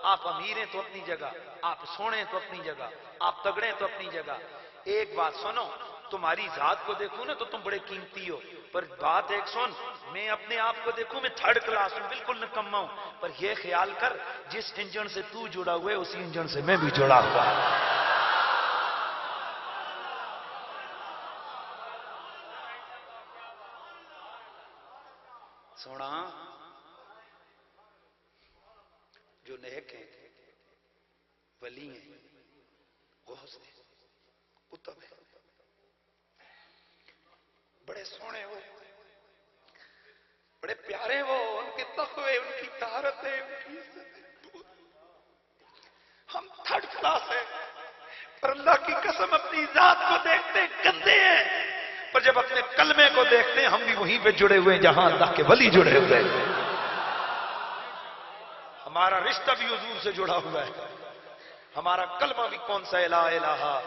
آپ امیر ہیں تو اپنی جگہ، آپ سونے تو اپنی جگہ، آپ تگڑے تو اپنی جگہ، ایک بات سنو، تمہاری ذات کو دیکھوں نا تو تم بڑے قیمتی ہو، پر بات ایک سن، میں اپنے آپ کو دیکھوں میں تھرڈ کلاس ہوں، بالکل نکما ہوں، پر یہ خیال کر جس انجن سے تو جڑا ہوا ہے اسی انجن سے میں بھی جڑا ہوا ہوں۔ سونا جو نیک ہیں، ولی ہیں، غوث ہیں، قطب ہیں، بڑے سونے وہ، بڑے پیارے وہ، ان کے تقوی، ان کی طہارت ہے، ان کی عزت ہے۔ ہم تھرڈ کلاس ہیں، پر اللہ کی قسم اپنی ذات کو دیکھتے گندے ہیں، پر جب اپنے کلمے کو دیکھتے ہیں ہم بھی وہیں پہ جڑے ہوئے جہاں اللہ کے ولی جڑے ہوئے ہیں۔ ہمارا رشتہ بھی حضور سے جڑا ہوا ہے، ہمارا کلمہ بھی کون سا الہ الہ۔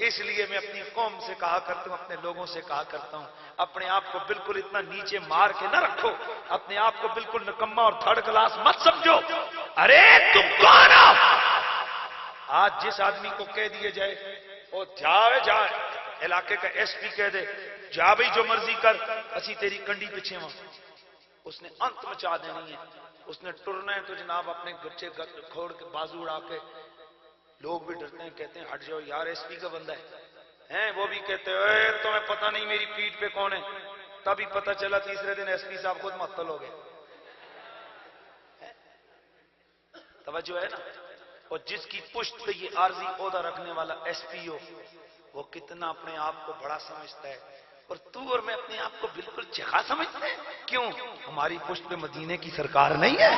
اس لیے میں اپنی قوم سے کہا کرتا ہوں، اپنے لوگوں سے کہا کرتا ہوں، اپنے آپ کو بالکل اتنا نیچے مار کے نہ رکھو، اپنے آپ کو بالکل نکما اور تھرڈ کلاس مت سمجھو۔ ارے تم کون ہو؟ آج جس آدمی کو کہہ دیے جائے وہ جائے علاقے کا ایس پی کہہ دے جا بھائی جو مرضی کر، اسی تیری کنڈی پیچھے وہاں، اس نے انت مچا دینی ہے، اس نے ٹرنا ہے تو جناب اپنے گچے کھوڑ کے بازو اڑا کے، لوگ بھی ڈرتے ہیں، کہتے ہیں ہٹ جاؤ یار ایس پی کا بندہ ہے، وہ بھی کہتے ہیں تمہیں پتہ نہیں میری پیٹھ پہ کون ہے، تبھی پتہ چلا تیسرے دن ایس پی صاحب خود معطل ہو گئے۔ توجہ ہے نا؟ اور جس کی پشت پہ یہ عارضی عہدہ رکھنے والا ایس پی ہو، وہ کتنا اپنے آپ کو بڑا سمجھتا ہے، اور تو اور میں اپنے آپ کو بالکل چکھا سمجھتے ہیں۔ کیوں؟ ہماری پشت پہ مدینے کی سرکار نہیں ہے۔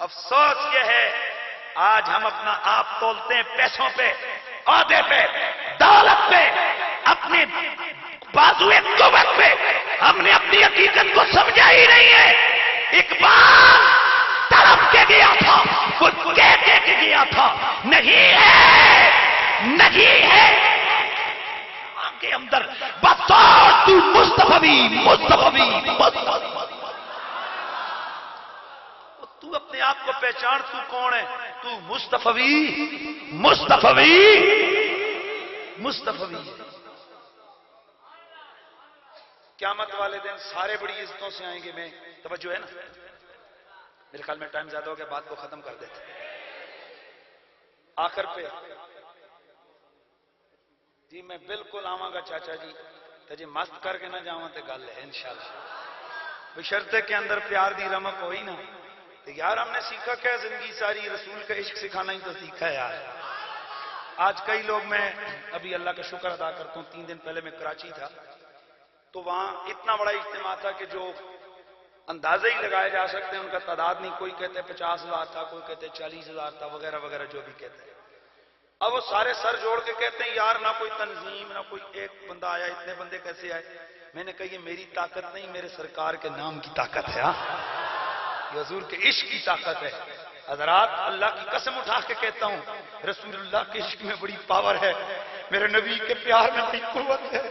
افسوس یہ ہے آج ہم اپنا آپ تولتے ہیں پیسوں پہ، عہدے پہ، دولت پہ، اپنے بازو قوت پہ، ہم نے اپنی حقیقت کو سمجھا ہی نہیں ہے۔ اقبال طرف کے گیا تھا، وہ کہہ کے گیا تھا، نہیں ہے، نہیں ہے کے اندر بطور تو مصطفی تو اپنے آپ کو پہچان، تو کون ہے؟ تو مصطفی۔ قیامت والے دن سارے بڑی عزتوں سے آئیں گے، میں توجہ ہے نا؟ میرے خیال میں ٹائم زیادہ ہو گیا، بات کو ختم کر دیتے آخر پہ۔ جی میں بالکل آواں گا چاچا جی، تجھے مست کر کے نہ جاواں تے گل ہے انشاءاللہ، بشرطے کے اندر پیار دی رمق ہوئی نا، تو یار ہم نے سیکھا کیا؟ زندگی ساری رسول کا عشق سکھانا ہی تو سیکھا ہے یار۔ آج کئی لوگ، میں ابھی اللہ کا شکر ادا کرتا ہوں، 3 دن پہلے میں کراچی تھا، تو وہاں اتنا بڑا اجتماع تھا کہ جو اندازے ہی لگائے جا سکتے ہیں ان کا تعداد نہیں، کوئی کہتے 50,000 تھا، کوئی کہتے 40,000 تھا، وغیرہ وغیرہ جو بھی کہتے ہیں۔ اب وہ سارے سر جوڑ کے کہتے ہیں یار نہ کوئی تنظیم، نہ کوئی ایک بندہ آیا، اتنے بندے کیسے آئے؟ میں نے کہا یہ میری طاقت نہیں، میرے سرکار کے نام کی طاقت ہے، یہ حضور کے عشق کی طاقت ہے۔ حضرات اللہ کی قسم اٹھا کے کہتا ہوں، رسول اللہ کے عشق میں بڑی پاور ہے، میرے نبی کے پیار میں بڑی قوت ہے،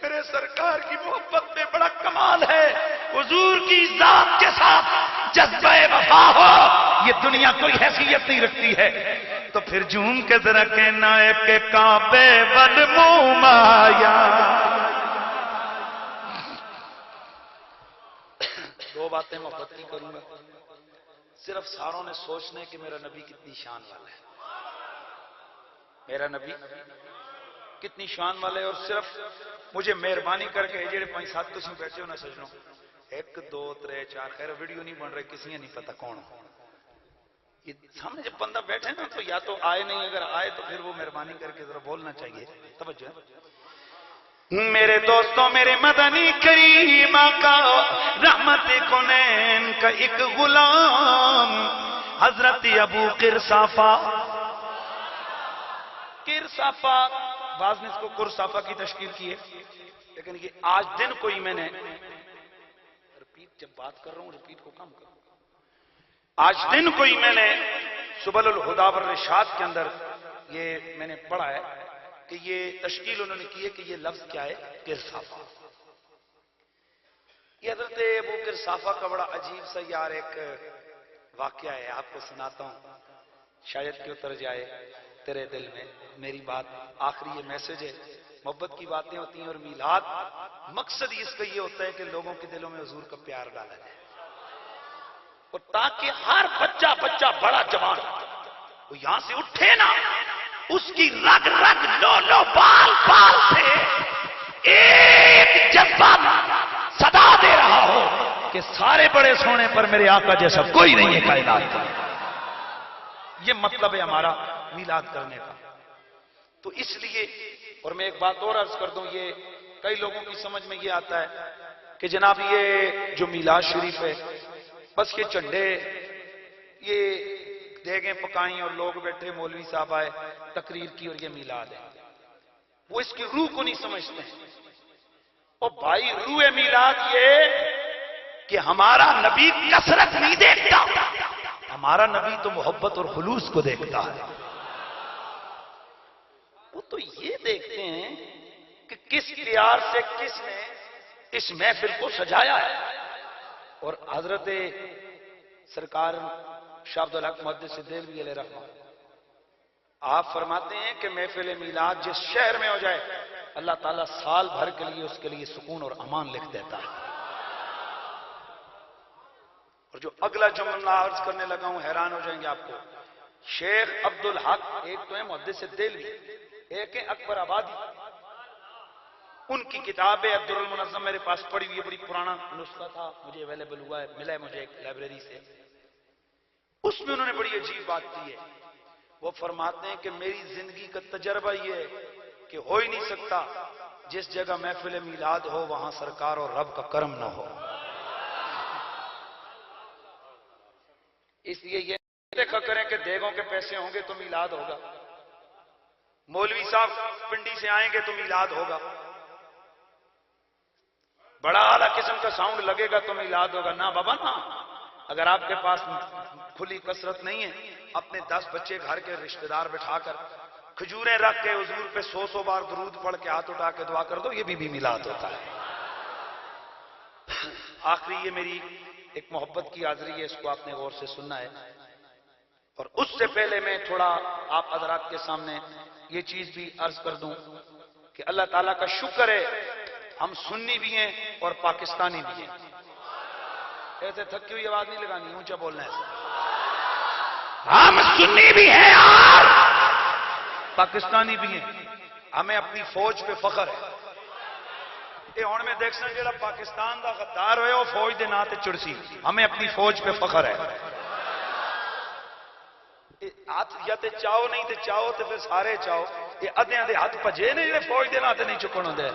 میرے سرکار کی محبت میں بڑا کمال ہے۔ حضور کی ذات کے ساتھ جذبہ وفا ہو، یہ دنیا کوئی حیثیت نہیں رکھتی ہے۔ تو پھر جھوم کے ذرا کہنا ہے کہ کعبے بل مومایا۔ دو باتیں محبت کی کروں گا، صرف ساروں نے سوچنا ہے کہ میرا نبی کتنی شان والا ہے، میرا نبی کتنی شان والا ہے، اور صرف مجھے مہربانی کر کے جڑے 5-7 تسی بیٹھے ہو نا سجنوں، 1 2 3 4 خیر ویڈیو نہیں بن رہے، کسی نے نہیں پتا کون ہو، یہ سامنے جب بندہ بیٹھے نا تو یا تو آئے نہیں، اگر آئے تو پھر وہ مہربانی کر کے ذرا بولنا چاہیے۔ توجہ میرے دوستوں، میرے مدنی کریم آقا رحمت کونین کا ایک غلام حضرت ابو قرصافہ بعض نے اس کو قرصافہ کی تشکیل کی ہے، لیکن یہ آج دن کوئی میں نے رپیٹ، جب بات کر رہا ہوں رپیٹ کو کم کروں، آج دن کوئی میں نے سبل الہدی والرشاد کے اندر یہ میں نے پڑھا ہے کہ یہ تشکیل انہوں نے کی ہے کہ یہ لفظ کیا ہے؟ قرصافہ. یہ حضرت ابو قرصافہ کا بڑا عجیب سا یار ایک واقعہ ہے، آپ کو سناتا ہوں، شاید کہ اتر جائے تیرے دل میں. میری بات آخری یہ میسج ہے، محبت کی باتیں ہوتی ہیں اور میلاد مقصد اس کا یہ ہوتا ہے کہ لوگوں کے دلوں میں حضور کا پیار ڈالا جائے، اور تاکہ ہر بچہ بڑا جوان وہ یہاں سے اٹھے نا، اس کی رگ رگ لو بال بال سے ایک جذبہ صدا دے رہا ہو کہ سارے بڑے سونے پر میرے آقا جیسا کوئی نہیں ہے کائنات میں. یہ مطلب ہے ہمارا میلاد کرنے کا. تو اس لیے، اور میں ایک بات اور عرض کر دوں، یہ کئی لوگوں کی سمجھ میں یہ آتا ہے کہ جناب یہ جو میلاد شریف ہے بس یہ چنڈے، یہ دیگیں پکائیں اور لوگ بیٹھے، مولوی صاحب آئے تقریر کی اور یہ میلاد ہے. وہ اس کی روح کو نہیں سمجھتے ہیں. اور بھائی روح میلاد یہ کہ ہمارا نبی کثرت نہیں دیکھتا، ہمارا نبی تو محبت اور خلوص کو دیکھتا ہے. وہ تو یہ دیکھتے ہیں کہ کس پیار سے کس نے اس محفل کو سجایا ہے. اور حضرت سرکار شاہ عبدالحق محدث دہلوی علیہ رحمہ آپ فرماتے ہیں کہ محفل میلاد جس شہر میں ہو جائے اللہ تعالیٰ سال بھر کے لیے اس کے لیے سکون اور امان لکھ دیتا ہے. اور جو اگلا جملہ عرض کرنے لگا ہوں حیران ہو جائیں گے آپ کو. شیخ عبدالحق ایک تو ہے محدث دہلوی، ایک ہے اکبر آبادی. ان کی کتاب ہے عبد المنظم میرے پاس پڑی ہوئی ہے، بڑی پرانا نسخہ تھا، مجھے اویلیبل ہوا ہے، ملا ہے مجھے ایک لائبریری سے. اس میں انہوں نے بڑی عجیب بات کی ہے. وہ فرماتے ہیں کہ میری زندگی کا تجربہ یہ ہے کہ ہو ہی نہیں سکتا جس جگہ محفل میلاد ہو وہاں سرکار اور رب کا کرم نہ ہو. اس لیے یہ دیکھا کریں کہ دیگوں کے پیسے ہوں گے تو میلاد ہوگا، مولوی صاحب پنڈی سے آئیں گے تو میلاد ہوگا، بڑا اعلیٰ قسم کا ساؤنڈ لگے گا تو میلاد ہوگا. نہ بابا نہ. اگر آپ کے پاس کھلی کثرت نہیں ہے، اپنے 10 بچے گھر کے رشتہ دار بٹھا کر کھجوریں رکھ کے حضور پہ 100 بار درود پڑھ کے ہاتھ اٹھا کے دعا کر دو، یہ بھی میلاد ہوتا ہے. آخری یہ میری ایک محبت کی حاضری ہے، اس کو آپ نے غور سے سننا ہے. اور اس سے پہلے میں تھوڑا آپ حضرات کے سامنے یہ چیز بھی عرض کر دوں کہ اللہ تعالیٰ کا شکر ہے ہم سنی بھی ہیں اور پاکستانی بھی ہیں. ایسے تھکی ہوئی آواز نہیں لگانی، اونچا بولنا ہے. ہم سنی بھی ہیں اور پاکستانی بھی ہیں. ہمیں اپنی فوج پہ فخر ہے. یہ ہوں میں دیکھ سکتا جا پاکستان دا غدار ہوئے وہ فوج دے نام تے چڑسی. ہمیں اپنی فوج پہ فخر ہے. ہاتھ یا تے چاہو نہیں تے چاہو تے پھر سارے چاہو. یہ ادھیاں دے ہاتھ پجے نے جڑے فوج دے نام تے نہیں چکن ہوندے.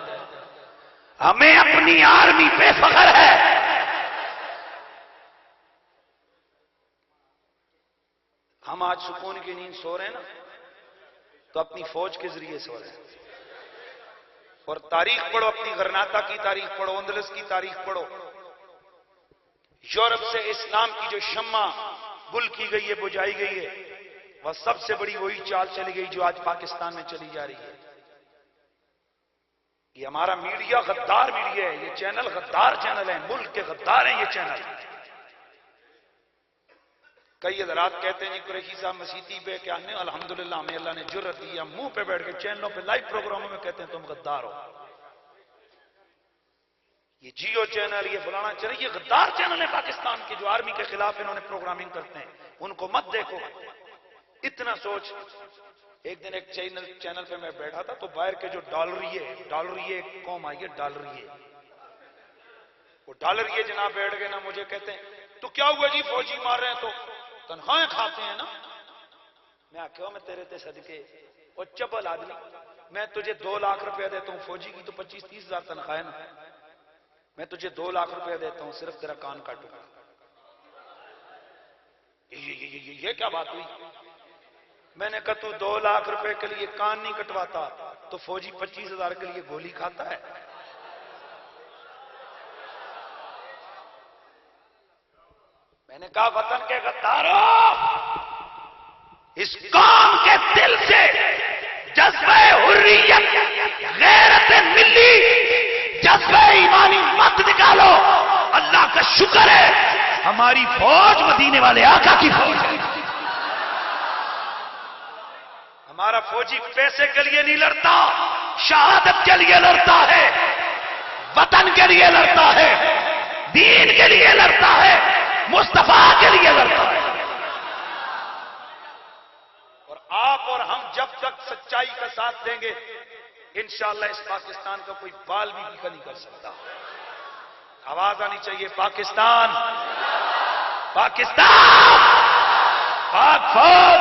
ہمیں اپنی آرمی پہ فخر ہے. ہم آج سکون کی نیند سو رہے ہیں نا تو اپنی فوج کے ذریعے سو رہے ہیں. اور تاریخ پڑھو، اپنی غرناطہ کی تاریخ پڑھو، اندلس کی تاریخ پڑھو. یورپ سے اسلام کی جو شمع گل کی گئی ہے، بجھائی گئی ہے، وہ سب سے بڑی وہی چال چلی گئی جو آج پاکستان میں چلی جا رہی ہے. یہ ہمارا میڈیا غدار میڈیا ہے، یہ چینل غدار چینل ہے، ملک کے غدار ہیں یہ چینل. کئی حضرات کہتے ہیں قریشی صاحب مسیتی پہ کیا نہیں، الحمدللہ ہمیں اللہ نے جرت دی، ہم منہ پہ بیٹھ کے چینلوں پہ لائیو پروگراموں میں کہتے ہیں تم غدار ہو. یہ جیو چینل، یہ فلانا چینل، یہ غدار چینل ہے پاکستان کے جو آرمی کے خلاف انہوں نے پروگرامنگ کرتے ہیں. ان کو مت دیکھو. اتنا سوچ. ایک دن ایک چینل پہ میں بیٹھا تھا تو باہر کے جو ڈالریے ایک قوم آئی ہے، ڈالریے. وہ ڈالریے جناب بیٹھ گئے نا، مجھے کہتے ہیں تو کیا ہوا جی فوجی مار رہے ہیں تو تنخواہیں کھاتے ہیں نا. میں آخیا میں تیرے تے صدقے اور چبل آدمی، میں تجھے 2 لاکھ روپیہ دیتا ہوں، فوجی کی تو 25-30 ہزار تنخواہ ہے نا. میں تجھے 2 لاکھ روپیہ دیتا ہوں صرف تیرا کان کاٹوں گا. یہ کیا بات ہوئی؟ میں نے کہا تو 2 لاکھ روپے کے لیے کان نہیں کٹواتا تو فوجی 25 ہزار کے لیے گولی کھاتا ہے. میں نے کہا وطن کے غدارو، اس قوم کے دل سے جذبہ حریت، غیرت ملی، جذبہ ایمانی مت نکالو. اللہ کا شکر ہے ہماری فوج مدینے والے آقا کی فوج ہے. ہمارا فوجی پیسے کے لیے نہیں لڑتا، شہادت کے لیے لڑتا ہے، وطن کے لیے لڑتا ہے، دین کے لیے لڑتا ہے، مصطفیٰ کے لیے لڑتا ہے. اور آپ اور ہم جب تک سچائی کا ساتھ دیں گے انشاءاللہ اس پاکستان کا کوئی بال بھی پیچھے نہیں کر سکتا. آواز آنی چاہیے پاکستان، پاکستان، پاک فوج.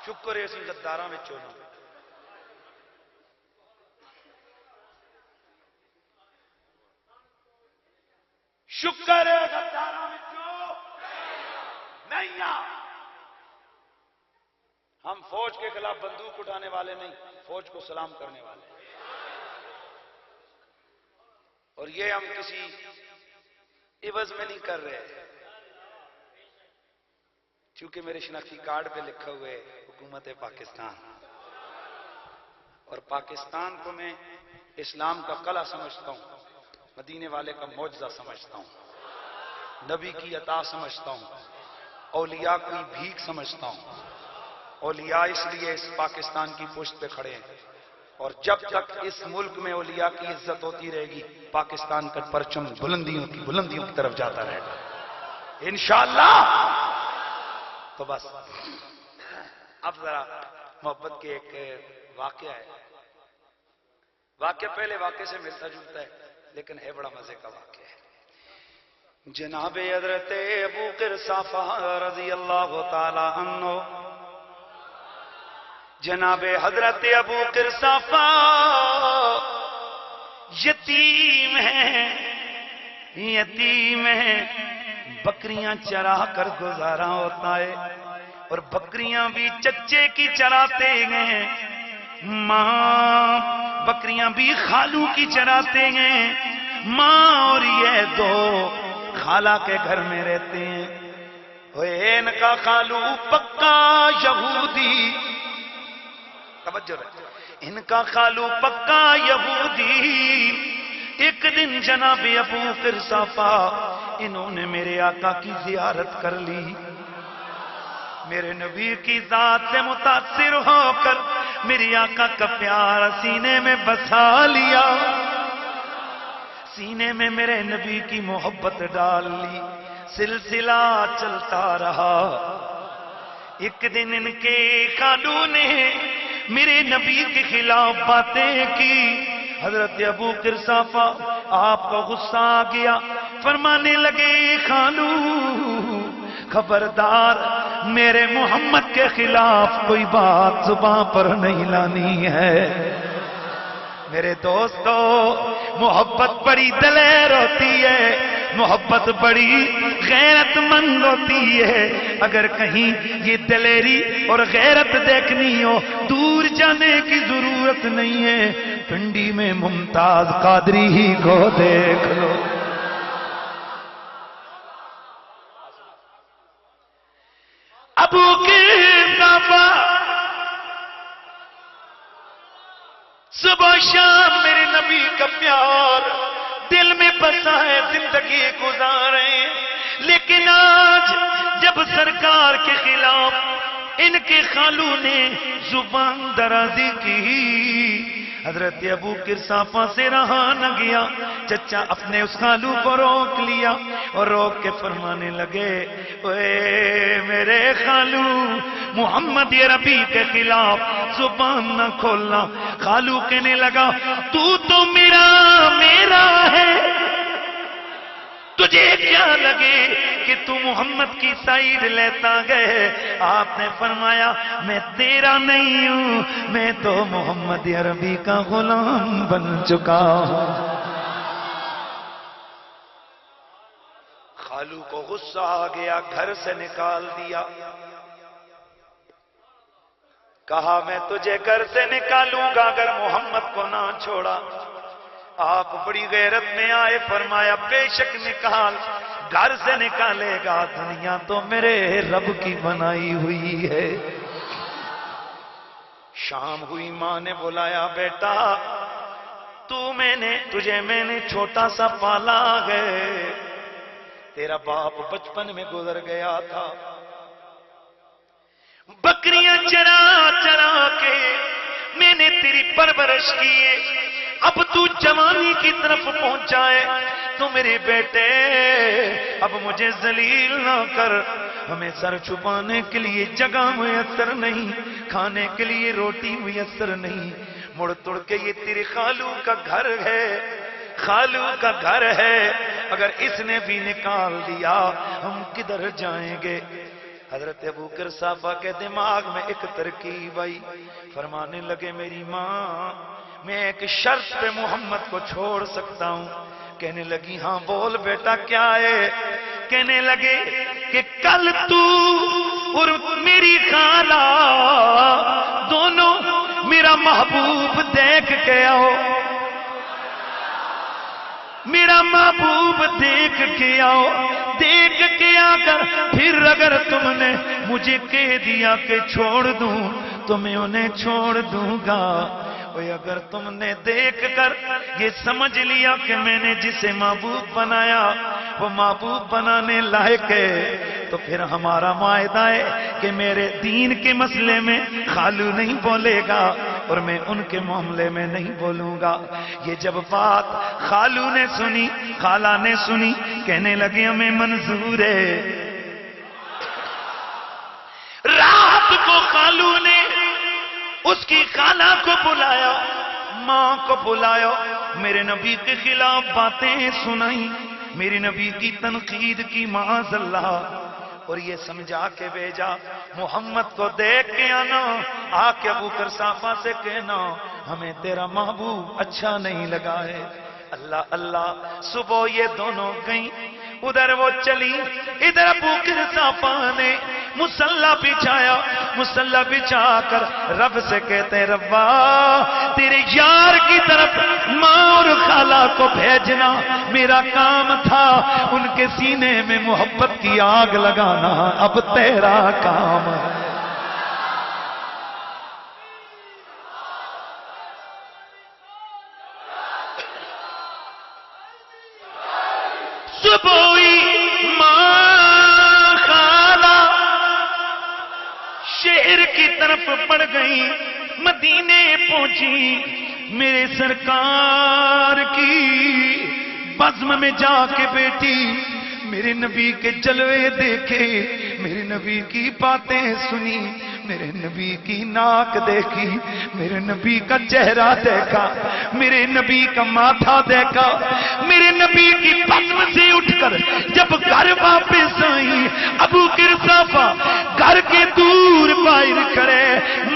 شکر ہے اسی غداراں میں چونا. شکر ہے غداراں میں چو نہیں. ہم فوج کے خلاف بندوق اٹھانے والے نہیں، فوج کو سلام کرنے والے. اور یہ ہم کسی عوض میں نہیں کر رہے، چونکہ میرے شناختی کارڈ پہ لکھا ہوئے حکومت پاکستان. اور پاکستان کو میں اسلام کا قلعہ سمجھتا ہوں، مدینے والے کا معجزہ سمجھتا ہوں، نبی کی عطا سمجھتا ہوں، اولیاء کی بھیک سمجھتا ہوں. اولیاء اس لیے اس پاکستان کی پشت پہ کھڑے ہیں، اور جب تک اس ملک میں اولیاء کی عزت ہوتی رہے گی پاکستان کا پرچم بلندیوں کی طرف جاتا رہے گا انشاءاللہ. تو بس اب ذرا محبت کے ایک واقعہ ہے. واقعہ پہلے واقعے سے ملتا جلتا ہے لیکن ہے بڑا مزے کا واقعہ ہے. جناب حضرت ابو قرصافہ رضی اللہ تعالی عنہ، جناب حضرت ابو قرصافہ یتیم ہیں، بکریاں چرا کر گزارا ہوتا ہے، اور بکریاں بھی چچے کی چراتے ہیں، ماں بکریاں بھی خالو کی چراتے ہیں. ماں اور یہ دو خالہ کے گھر میں رہتے ہیں. ان کا خالو پکا یہودی، توجہ رکھیں، ان کا خالو پکا یہودی. ایک دن جناب ابو قرصافہ انہوں نے میرے آقا کی زیارت کر لی. میرے نبی کی ذات سے متاثر ہو کر میری آقا کا پیار سینے میں بسا لیا، سینے میں میرے نبی کی محبت ڈال لی. سلسلہ چلتا رہا. ایک دن ان کے خالو نے میرے نبی کے خلاف باتیں کی. حضرت ابو قرصافہ آپ کو غصہ آ گیا، فرمانے لگے خالو خبردار میرے محمد کے خلاف کوئی بات زبان پر نہیں لانی ہے. میرے دوستو محبت بڑی دلیر ہوتی ہے، محبت بڑی غیرت مند ہوتی ہے. اگر کہیں یہ دلیری اور غیرت دیکھنی ہو دور جانے کی ضرورت نہیں ہے، پنڈی میں ممتاز قادری ہی کو دیکھ لو. ابو قرصافہ صبح شام میرے نبی کا پیار دل میں بسا ہے، زندگی گزارے. لیکن آج جب سرکار کے خلاف ان کے خالو نے زبان درازی کی، حضرت ابو قرصافہ سے رہا نہ گیا. چچا اپنے اس خالو کو روک لیا اور روک کے فرمانے لگے، اے میرے خالو محمد عربی کے خلاف زبان نہ کھولنا. خالو کہنے لگا تو میرا ہے، تجھے کیا لگے کہ تو محمد کی سائیڈ لیتا گئے. آپ نے فرمایا میں تیرا نہیں ہوں، میں تو محمد عربی کا غلام بن چکا ہوں. خالو کو غصہ آ گیا، گھر سے نکال دیا. کہا میں تجھے گھر سے نکالوں گا اگر محمد کو نہ چھوڑا. آپ بڑی غیرت میں آئے، فرمایا بے شک نکال. گھر سے نکالے گا دنیا تو میرے رب کی بنائی ہوئی ہے۔ شام ہوئی، ماں نے بلایا بیٹا تجھے میں نے چھوٹا سا پالا ہے، تیرا باپ بچپن میں گزر گیا تھا، بکریاں چرا چرا کے میں نے تیری پرورش کی ہے، اب تو جوانی کی طرف پہنچا ہے تو میرے بیٹے اب مجھے ذلیل نہ کر، ہمیں سر چھپانے کے لیے جگہ میسر نہیں، کھانے کے لیے روٹی میسر نہیں، مڑ توڑ کے یہ تیری خالو کا گھر ہے، خالو کا گھر ہے، اگر اس نے بھی نکال دیا ہم کدھر جائیں گے؟ حضرت ابوبکر صحابہ کے دماغ میں ایک ترکیب آئی، فرمانے لگے میری ماں میں ایک شرط پہ محمد کو چھوڑ سکتا ہوں۔ کہنے لگی ہاں بول بیٹا کیا ہے؟ کہنے لگے کہ کل تو اور میری خالہ دونوں میرا محبوب دیکھ کے آؤ، میرا محبوب دیکھ کے آؤ، دیکھ کے آ کر پھر اگر تم نے مجھے کہہ دیا کہ چھوڑ دوں تو میں انہیں چھوڑ دوں گا، اگر تم نے دیکھ کر یہ سمجھ لیا کہ میں نے جسے محبوب بنایا وہ محبوب بنانے لائق ہے تو پھر ہمارا معاہدہ ہے کہ میرے دین کے مسئلے میں خالو نہیں بولے گا اور میں ان کے معاملے میں نہیں بولوں گا۔ یہ جب بات خالو نے سنی، خالہ نے سنی، کہنے لگے ہمیں منظور ہے۔ رات کو خالو نے اس کی خالہ کو بلایا، ماں کو بلایا، میرے نبی کے خلاف باتیں سنائی، میری نبی کی تنقید کی معاذ اللہ، اور یہ سمجھا کے بھیجا محمد کو دیکھ کے آنا، آ کے ابوبکر صحابہ سے کہنا ہمیں تیرا محبوب اچھا نہیں لگا ہے۔ اللہ اللہ، صبح یہ دونوں گئیں، ادھر وہ چلی، ادھر ابوبکر صحابہ نے مصلی بچھایا، مصلی بچھا کر رب سے کہتے ہیں ربا تیرے یار کی طرف ماں اور خالہ کو بھیجنا میرا کام تھا، ان کے سینے میں محبت کی آگ لگانا اب تیرا کام ہے۔ صبحی ماں خالہ شہر کی طرف بڑھ گئی، مدینے پہنچی، میرے سرکار کی بزم میں جا کے بیٹھی، میرے نبی کے جلوے دیکھے، میرے نبی کی باتیں سنی، میرے نبی کی ناک دیکھی، میرے نبی کا چہرہ دیکھا، میرے نبی کا ماتھا دیکھا، میرے نبی کی بزم سے اٹھ کر جب گھر واپس آئی، ابوبکر صحابہ گھر کے دور باہر کھڑے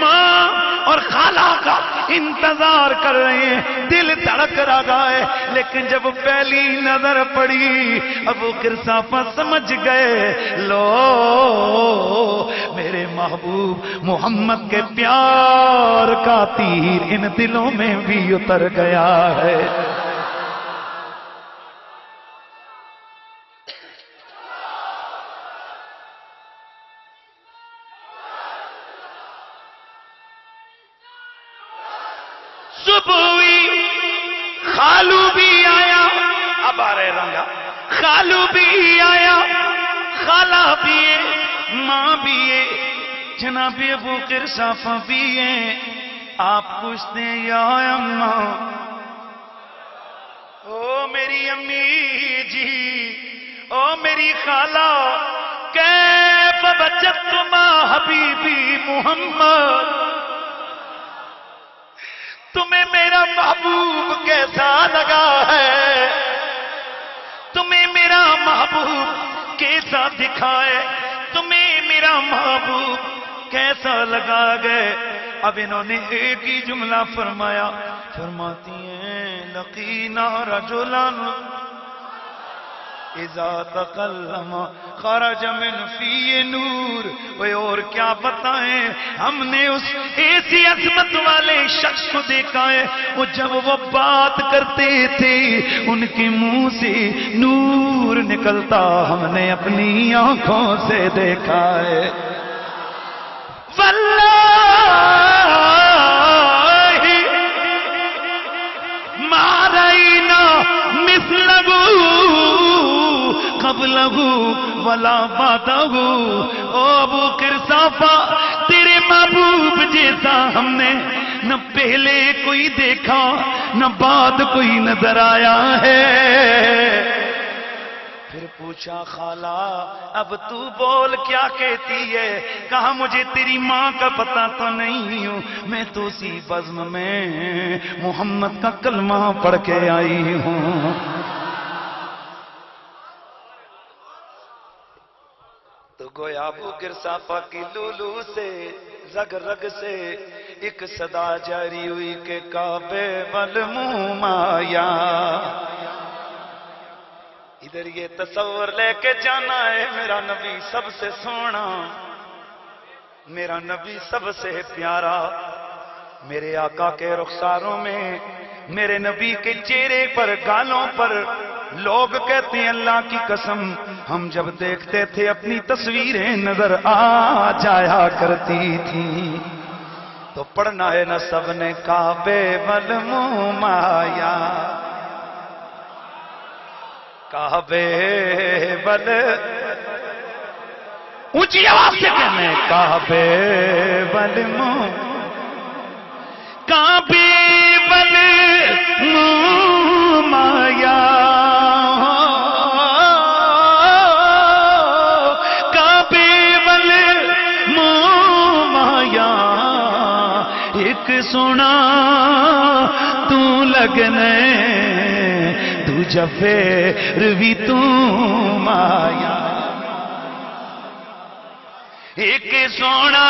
ماں اور خالہ کا انتظار کر رہے ہیں، دل دھڑک رہا ہے، لیکن جب پہلی نظر پڑی ابوبکر صحابہ سمجھ گئے لو میرے محبوب محمد کے پیار کا تیر ان دلوں میں بھی اتر گیا ہے۔ صبح خالو بھی آیا، اب آ رہے رنگا، خالو بھی آیا، خالہ بھی ہے، ماں بھی ہے، جناب ابوبکر صحابہ بھی ہیں۔ آپ پوچھتے ہیں یا اماں، او میری امی جی، او میری خالہ، کیف وجدتم حبیبی محمد، تمہیں میرا محبوب کیسا لگا ہے، تمہیں میرا محبوب کیسا دکھا ہے، تمہیں میرا محبوب کیسا لگا گئے؟ اب انہوں نے ایک ہی جملہ فرمایا، فرماتی ہیں لقینا رجلا اذا تکلم خرج من فی نور۔ اور کیا بتائیں، ہم نے اس ایسی عظمت والے شخص کو دیکھا ہے، وہ جب وہ بات کرتے تھے ان کے منہ سے نور نور نکلتا ہم نے اپنی آنکھوں سے دیکھا ہے واللہ ما رأینا مثلہ قبلہ ولا بعدہ او ابو قرصافہ تیرے محبوب جیسا ہم نے نہ پہلے کوئی دیکھا نہ بعد کوئی نظر آیا ہے پھر پوچھا خالہ اب تو بول کیا کہتی ہے کہا مجھے تیری ماں کا پتہ تو نہیں ہوں میں تو اسی بزم میں محمد کا کلمہ پڑھ کے آئی ہوں تو گویا ابو قرصافہ کی لولو سے رگ رگ سے ایک صدا جاری ہوئی کہ کعبے والموم آیا ادھر یہ تصور لے کے جانا ہے میرا نبی سب سے سونا میرا نبی سب سے پیارا میرے آقا کے رخساروں میں میرے نبی کے چہرے پر گالوں پر لوگ کہتے ہیں اللہ کی قسم ہم جب دیکھتے تھے اپنی تصویریں نظر آ جایا کرتی تھی تو پڑھنا ہے نا سب نے کعبے والموم آیا کعبے وال اونچی آواز سے کہنا ہے کعبے والموم کعبے والموم آیا کعبے والموم آیا ایک سونا تو لگنے دوجا پھر بھی تم آیا ایک سونا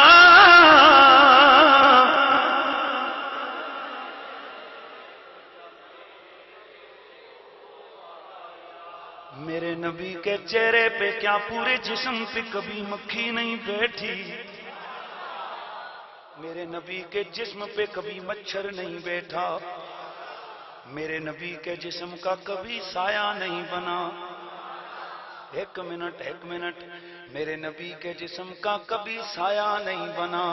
میرے نبی کے چہرے پہ کیا پورے جسم پہ کبھی مکھی نہیں بیٹھی میرے نبی کے جسم پہ کبھی مچھر نہیں بیٹھا میرے نبی کے جسم کا کبھی سایہ نہیں بنا ایک منٹ میرے نبی کے جسم کا کبھی سایہ نہیں بنا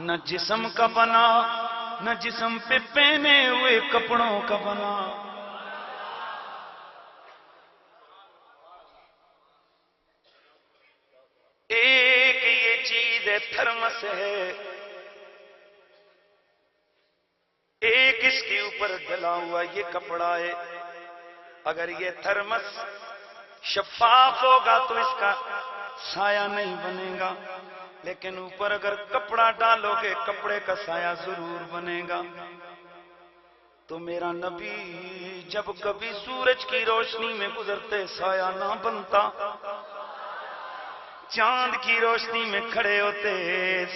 نہ جسم کا بنا نہ جسم پہ پہنے ہوئے کپڑوں کا بنا ایک یہ چیز ہے تھرمس ہے ایک اس کے اوپر ڈلا ہوا یہ کپڑا ہے اگر یہ تھرمس شفاف ہوگا تو اس کا سایہ نہیں بنے گا لیکن اوپر اگر کپڑا ڈالو گے کپڑے کا سایہ ضرور بنے گا تو میرا نبی جب کبھی سورج کی روشنی میں گزرتے سایہ نہ بنتا چاند کی روشنی میں کھڑے ہوتے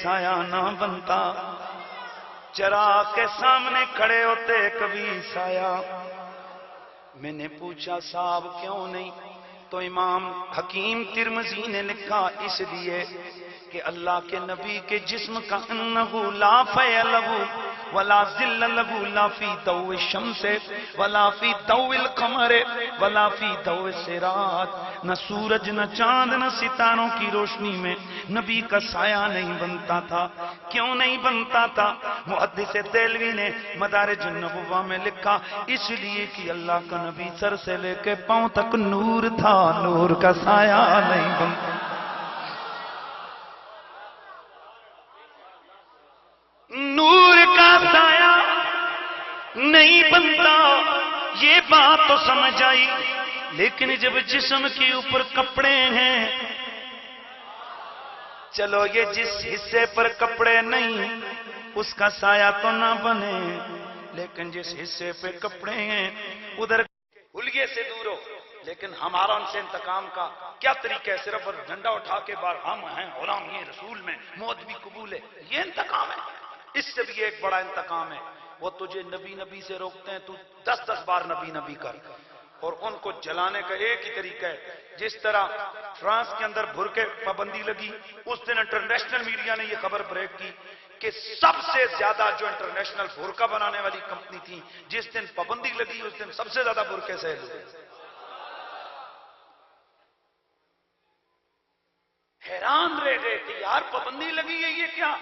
سایہ نہ بنتا چراغ کے سامنے کھڑے ہوتے کبھی سایہ میں نے پوچھا صاحب کیوں نہیں تو امام حکیم ترمذی نے لکھا اس لیے کہ اللہ کے نبی کے جسم کا انہو لا فی لہو ولا ذل لہو لا فی ضوء الشمس ولا فی ضوء القمر ولا فی ضوء السراج نہ سورج نہ چاند نہ ستاروں کی روشنی میں نبی کا سایہ نہیں بنتا تھا کیوں نہیں بنتا تھا محدث دہلوی نے مدارج النبوہ میں لکھا اس لیے کہ اللہ کا نبی سر سے لے کے پاؤں تک نور تھا نور کا سایہ نہیں بنتا نور کا سایہ نہیں بنتا یہ بات تو سمجھ آئی لیکن جب جسم کے اوپر کپڑے ہیں چلو یہ جس حصے پر کپڑے نہیں اس کا سایہ تو نہ بنے لیکن جس حصے پہ کپڑے ہیں ادھر حلیے سے دور ہو لیکن ہمارا ان سے انتقام کا کیا طریقہ ہے صرف جھنڈا اٹھا کے بار ہم ہیں غلام یہ رسول میں موت بھی قبول ہے یہ انتقام ہے اس سے بھی ایک بڑا انتقام ہے وہ تجھے نبی نبی سے روکتے ہیں تو 10 بار نبی نبی کر اور ان کو جلانے کا ایک ہی طریقہ ہے جس طرح فرانس کے اندر برقعے پابندی لگی اس دن انٹرنیشنل میڈیا نے یہ خبر بریک کی کہ سب سے زیادہ جو انٹرنیشنل برقع بنانے والی کمپنی تھی جس دن پابندی لگی اس دن سب سے زیادہ برقعے سیل ہوئے حیران رہ گئے کہ یار پابندی لگی ہے، یہ کیا؟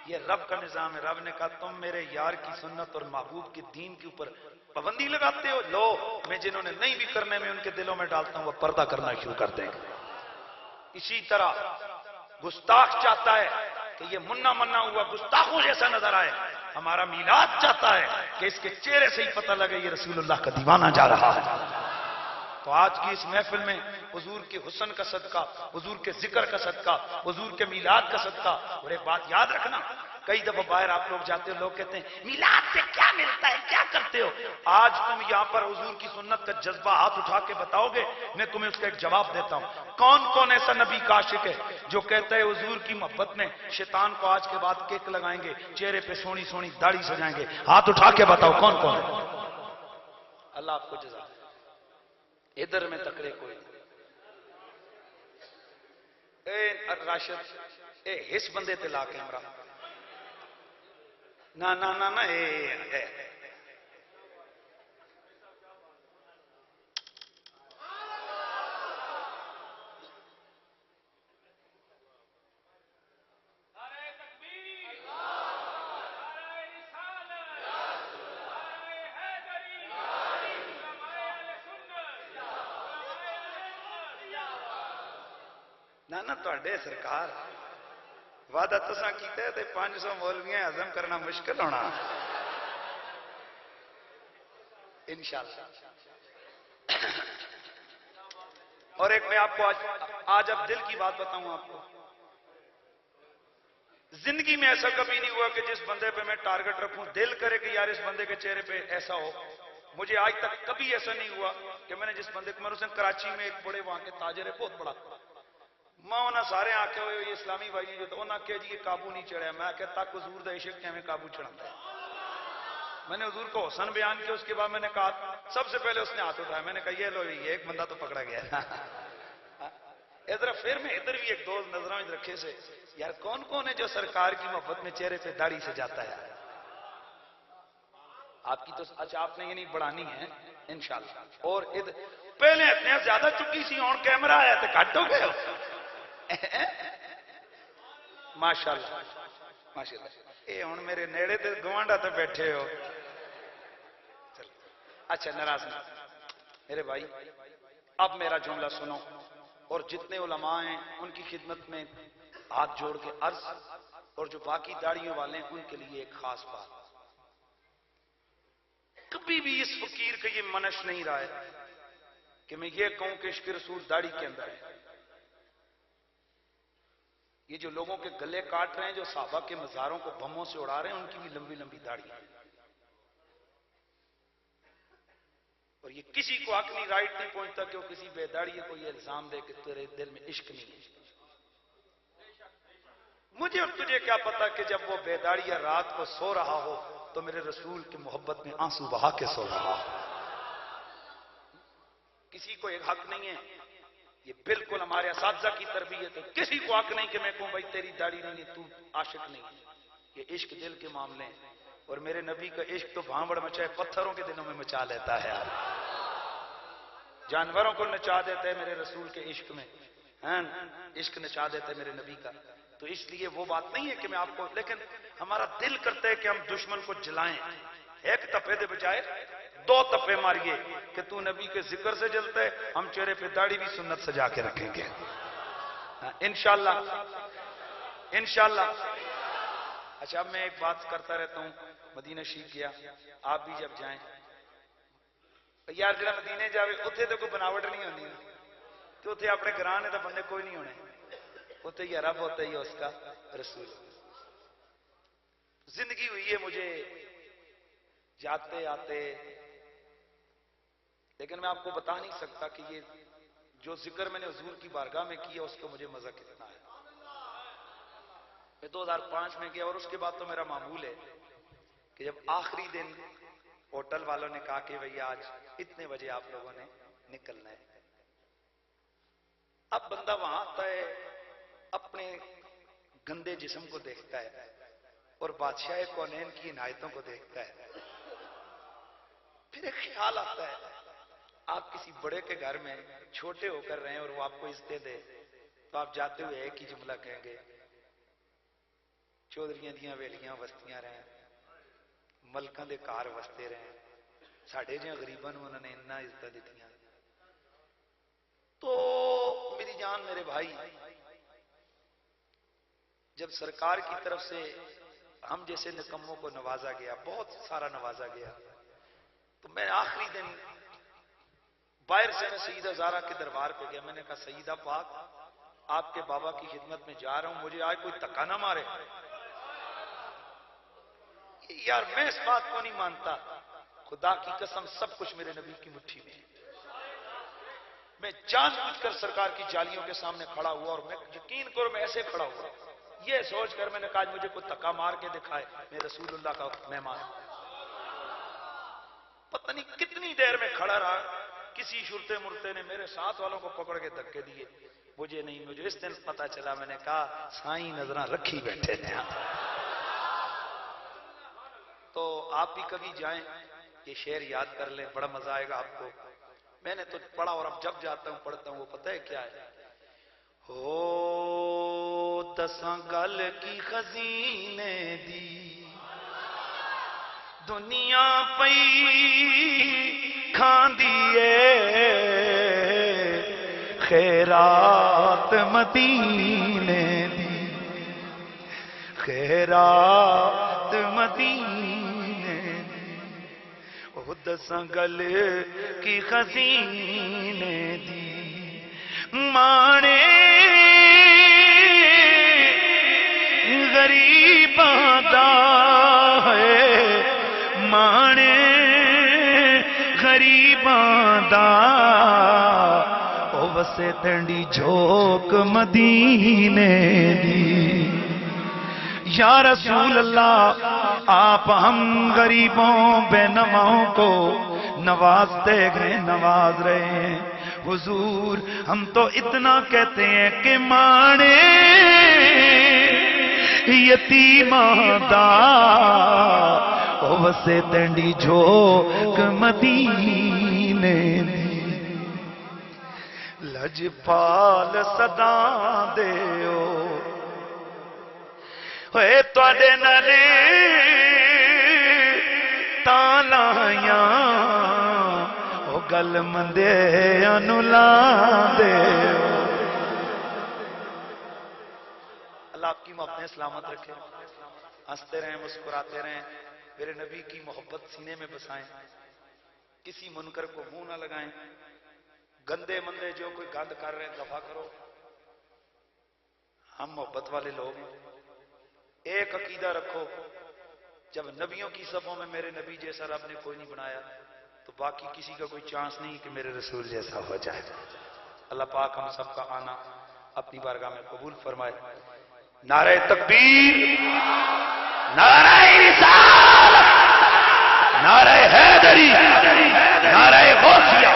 یہ رب کا نظام ہے. رب نے کہا تم میرے یار کی سنت اور محبوب کے دین کے اوپر پابندی لگاتے ہو، لو میں جنہوں نے نہیں بھی کرنے میں ان کے دلوں میں ڈالتا ہوں وہ پردہ کرنا شروع کر دیں گے. اسی طرح گستاخ چاہتا ہے کہ یہ منا منا ہوا گستاخوں جیسا نظر آئے. ہمارا میلاد چاہتا ہے کہ اس کے چہرے سے ہی پتہ لگے یہ رسول اللہ کا دیوانہ جا رہا ہے. تو آج کی اس محفل میں حضور کے حسن کا صدقہ، حضور کے ذکر کا صدقہ، حضور کے میلاد کا صدقہ. اور ایک بات یاد رکھنا، کئی دفعہ باہر آپ لوگ جاتے ہو، لوگ کہتے ہیں میلاد سے کیا ملتا ہے، کیا کرتے ہو؟ آج تم یہاں پر حضور کی سنت کا جذبہ ہاتھ اٹھا کے بتاؤ گے، میں تمہیں اس کا ایک جواب دیتا ہوں. کون کون ایسا نبی کا عاشق ہے جو کہتا ہے حضور کی محبت میں شیطان کو آج کے بعد کیک لگائیں گے، چہرے پہ سونی سونی داڑھی سجائیں گے؟ ہاتھ اٹھا کے بتاؤ کون کون ہے. اللہ آپ کو جزا دے. ادھر میں تکڑے کوئی نہیں. اے راشد اے اس بندے تے لا کیمرہ نہ نہ نہ نہ اے نہ تواڈے سرکار وعدہ تساں کیتا ہے تے 500 مولویاں ہضم کرنا مشکل ہونا انشاءاللہ. اور ایک میں آپ کو آج اب دل کی بات بتاؤں آپ کو. زندگی میں ایسا کبھی نہیں ہوا کہ جس بندے پہ میں ٹارگٹ رکھوں دل کرے کہ یار اس بندے کے چہرے پہ ایسا ہو. مجھے آج تک کبھی ایسا نہیں ہوا کہ میں نے جس بندے کو، میں نے کراچی میں ایک بڑے وہاں کے تاجر ہے بہت بڑا، میں انہاں سارے آکے ہوئے یہ اسلامی بھائی جو تو انہاں کہ جی یہ قابو نہیں چڑھیا. میں کہ تک حضور دا عشق کہ ہمیں قابو چڑھاتا ہے. میں نے حضور کو حسن بیان کیا، اس کے بعد میں نے کہا سب سے پہلے اس نے ہاتھ اٹھایا. میں نے کہا یہ لو یہ ایک بندہ تو پکڑا گیا. ادھر پھر میں ادھر بھی ایک دوست نظروں میں رکھے سے یار کون کون ہے جو سرکار کی محبت میں چہرے پہ داڑھی سے جاتا ہے. آپ کی تو اچھا آپ نے یہ نہیں بڑھانی ہے انشاءاللہ. اور ادھر پہلے اتنے زیادہ چکی سی اور کیمرہ آیا تو کٹ ہو گئے. ماشاءاللہ ماشاءاللہ. اے ہن میرے نیڑے تے گوانڈا تے بیٹھے ہو. اچھا ناراض نہ میرے بھائی، اب میرا جملہ سنو اور جتنے علماء ہیں ان کی خدمت میں ہاتھ جوڑ کے عرض، اور جو باقی داڑھیوں والے ہیں ان کے لیے ایک خاص بات. کبھی بھی اس فقیر کا یہ منش نہیں رہا ہے کہ میں یہ کہوں کہ عشق رسول داڑھی کے اندر ہے. یہ جو لوگوں کے گلے کاٹ رہے ہیں، جو صحابہ کے مزاروں کو بموں سے اڑا رہے ہیں، ان کی بھی لمبی لمبی داڑھی ہے. اور یہ کسی کو حق نہیں، رائٹ نہیں پہنچتا کہ وہ کسی بے داڑھی کو یہ الزام دے کہ تیرے دل میں عشق نہیں ہے. مجھے اور تجھے کیا پتا کہ جب وہ بے داڑھی رات کو سو رہا ہو تو میرے رسول کی محبت میں آنسو بہا کے سو رہا ہو. کسی کو ایک حق نہیں ہے. یہ بالکل ہمارے اساتذہ کی تربیت ہے. کسی کو حق نہیں کہ میں کہوں بھائی تیری داڑھی نہیں ہے تو عاشق نہیں. یہ عشق دل کے معاملے ہیں. اور میرے نبی کا عشق تو بھانبڑ مچائے پتھروں کے دنوں میں مچا لیتا ہے، جانوروں کو نچا دیتا ہے میرے رسول کے عشق میں. عشق نچا دیتا ہے میرے نبی کا. تو اس لیے وہ بات نہیں ہے کہ میں آپ کو، لیکن ہمارا دل کرتا ہے کہ ہم دشمن کو جلائیں. ایک تپے دے بجائے 2 تپے ماریے کہ تو نبی کے ذکر سے جلتا ہے، ہم چہرے پہ داڑھی بھی سنت سجا کے رکھیں گے انشاءاللہ انشاءاللہ. اچھا اب میں ایک بات کرتا رہتا ہوں، مدینہ شریف گیا، آپ بھی جب جائیں یار جڑا مدینے جاوے اتنے تو کوئی بناوٹ نہیں ہوتی، تو اتنے اپنے گھرانے تو بندے کوئی نہیں ہونے، اتنے ہی رب ہوتا ہی اس کا رسول. زندگی ہوئی ہے مجھے جاتے آتے، لیکن میں آپ کو بتا نہیں سکتا کہ یہ جو ذکر میں نے حضور کی بارگاہ میں کیا اس کو مجھے مزہ کتنا ہے. میں 2005 میں گیا اور اس کے بعد تو میرا معمول ہے کہ جب آخری دن ہوٹل والوں نے کہا کہ بھئی آج اتنے بجے آپ لوگوں نے نکلنا ہے، اب بندہ وہاں آتا ہے اپنے گندے جسم کو دیکھتا ہے اور بادشاہ کونین کی عنایتوں کو دیکھتا ہے. پھر ایک خیال آتا ہے آپ کسی بڑے کے گھر میں چھوٹے ہو کر رہے ہیں اور وہ آپ کو عزتیں دے تو آپ جاتے ہوئے ایک ہی جملہ کہیں گے، چودھریاں دیاں ویلیاں وستیاں رہیں، ملکاں دے کار وستے رہیں، ساڑھے جہاں غریباں انہوں نے اتنا عزت دیتیاں۔ تو میری جان میرے بھائی، جب سرکار کی طرف سے ہم جیسے نکموں کو نوازا گیا، بہت سارا نوازا گیا، تو میں آخری دن باہر سے میں سیدہ زہرا کے دربار پہ گیا، میں نے کہا سیدہ پاک آپ کے بابا کی خدمت میں جا رہا ہوں، مجھے آج کوئی دھکا نہ مارے۔ یار میں اس بات کو نہیں مانتا، خدا کی قسم سب کچھ میرے نبی کی مٹھی میں ہے۔ میں جان بوجھ کر سرکار کی جالیوں کے سامنے کھڑا ہوا، اور میں یقین کرو میں ایسے کھڑا ہوا، یہ سوچ کر میں نے کہا مجھے کوئی دھکا مار کے دکھائے میں رسول اللہ کا مہمان۔ پتہ نہیں کتنی دیر میں کھڑا رہا، کسی شرتے مرتے نے میرے ساتھ والوں کو پکڑ کے دھکے دیے، مجھے نہیں، مجھے اس دن پتا چلا، میں نے کہا سائیں نظراں رکھی بیٹھے نے۔ تو آپ بھی کبھی جائیں، یہ شعر یاد کر لیں، بڑا مزہ آئے گا آپ کو۔ میں نے تو پڑھا، اور اب جب جاتا ہوں پڑھتا ہوں، وہ پتہ ہے کیا ہے؟ ہو دساں گل کی خزینے دی دنیا پئی کھاندیے، خیرات مدینے دی، خیرات مدینے دی، او دساں گل کی خزینے دی، مانے غریباں دا ہے، مانے غریباں دا، او وسے تنڈی جھوک مدینے دی۔ یا رسول اللہ آپ ہم غریبوں بے نواؤں کو نوازتے گئے، نواز رہے ہیں حضور، ہم تو اتنا کہتے ہیں کہ مانے یتیماں دا، او وسے تنڈی جھوک مدینے دی، لجپال صدا دیو ہوئے تواڈے نالے تالایاں، او گل مندے انو لاندے۔ اللہ آپ کی محبتیں سلامت رکھے، ہنستے رہیں، مسکراتے رہیں، میرے نبی کی محبت سینے میں بسائیں، کسی منکر کو منہ نہ لگائیں، گندے مندے جو کوئی گند کر رہے ہیں دفع کرو، ہم محبت والے لوگ ہیں۔ ایک عقیدہ رکھو، جب نبیوں کی صفوں میں میرے نبی جیسا رب نے کوئی نہیں بنایا، تو باقی کسی کا کوئی چانس نہیں کہ میرے رسول جیسا ہو جائے۔ اللہ پاک ہم سب کا آنا اپنی بارگاہ میں قبول فرمائے۔ نعرہ تکبیر، نعرہ رسالت، نعرہ حیدری، نعرہ غوثیہ،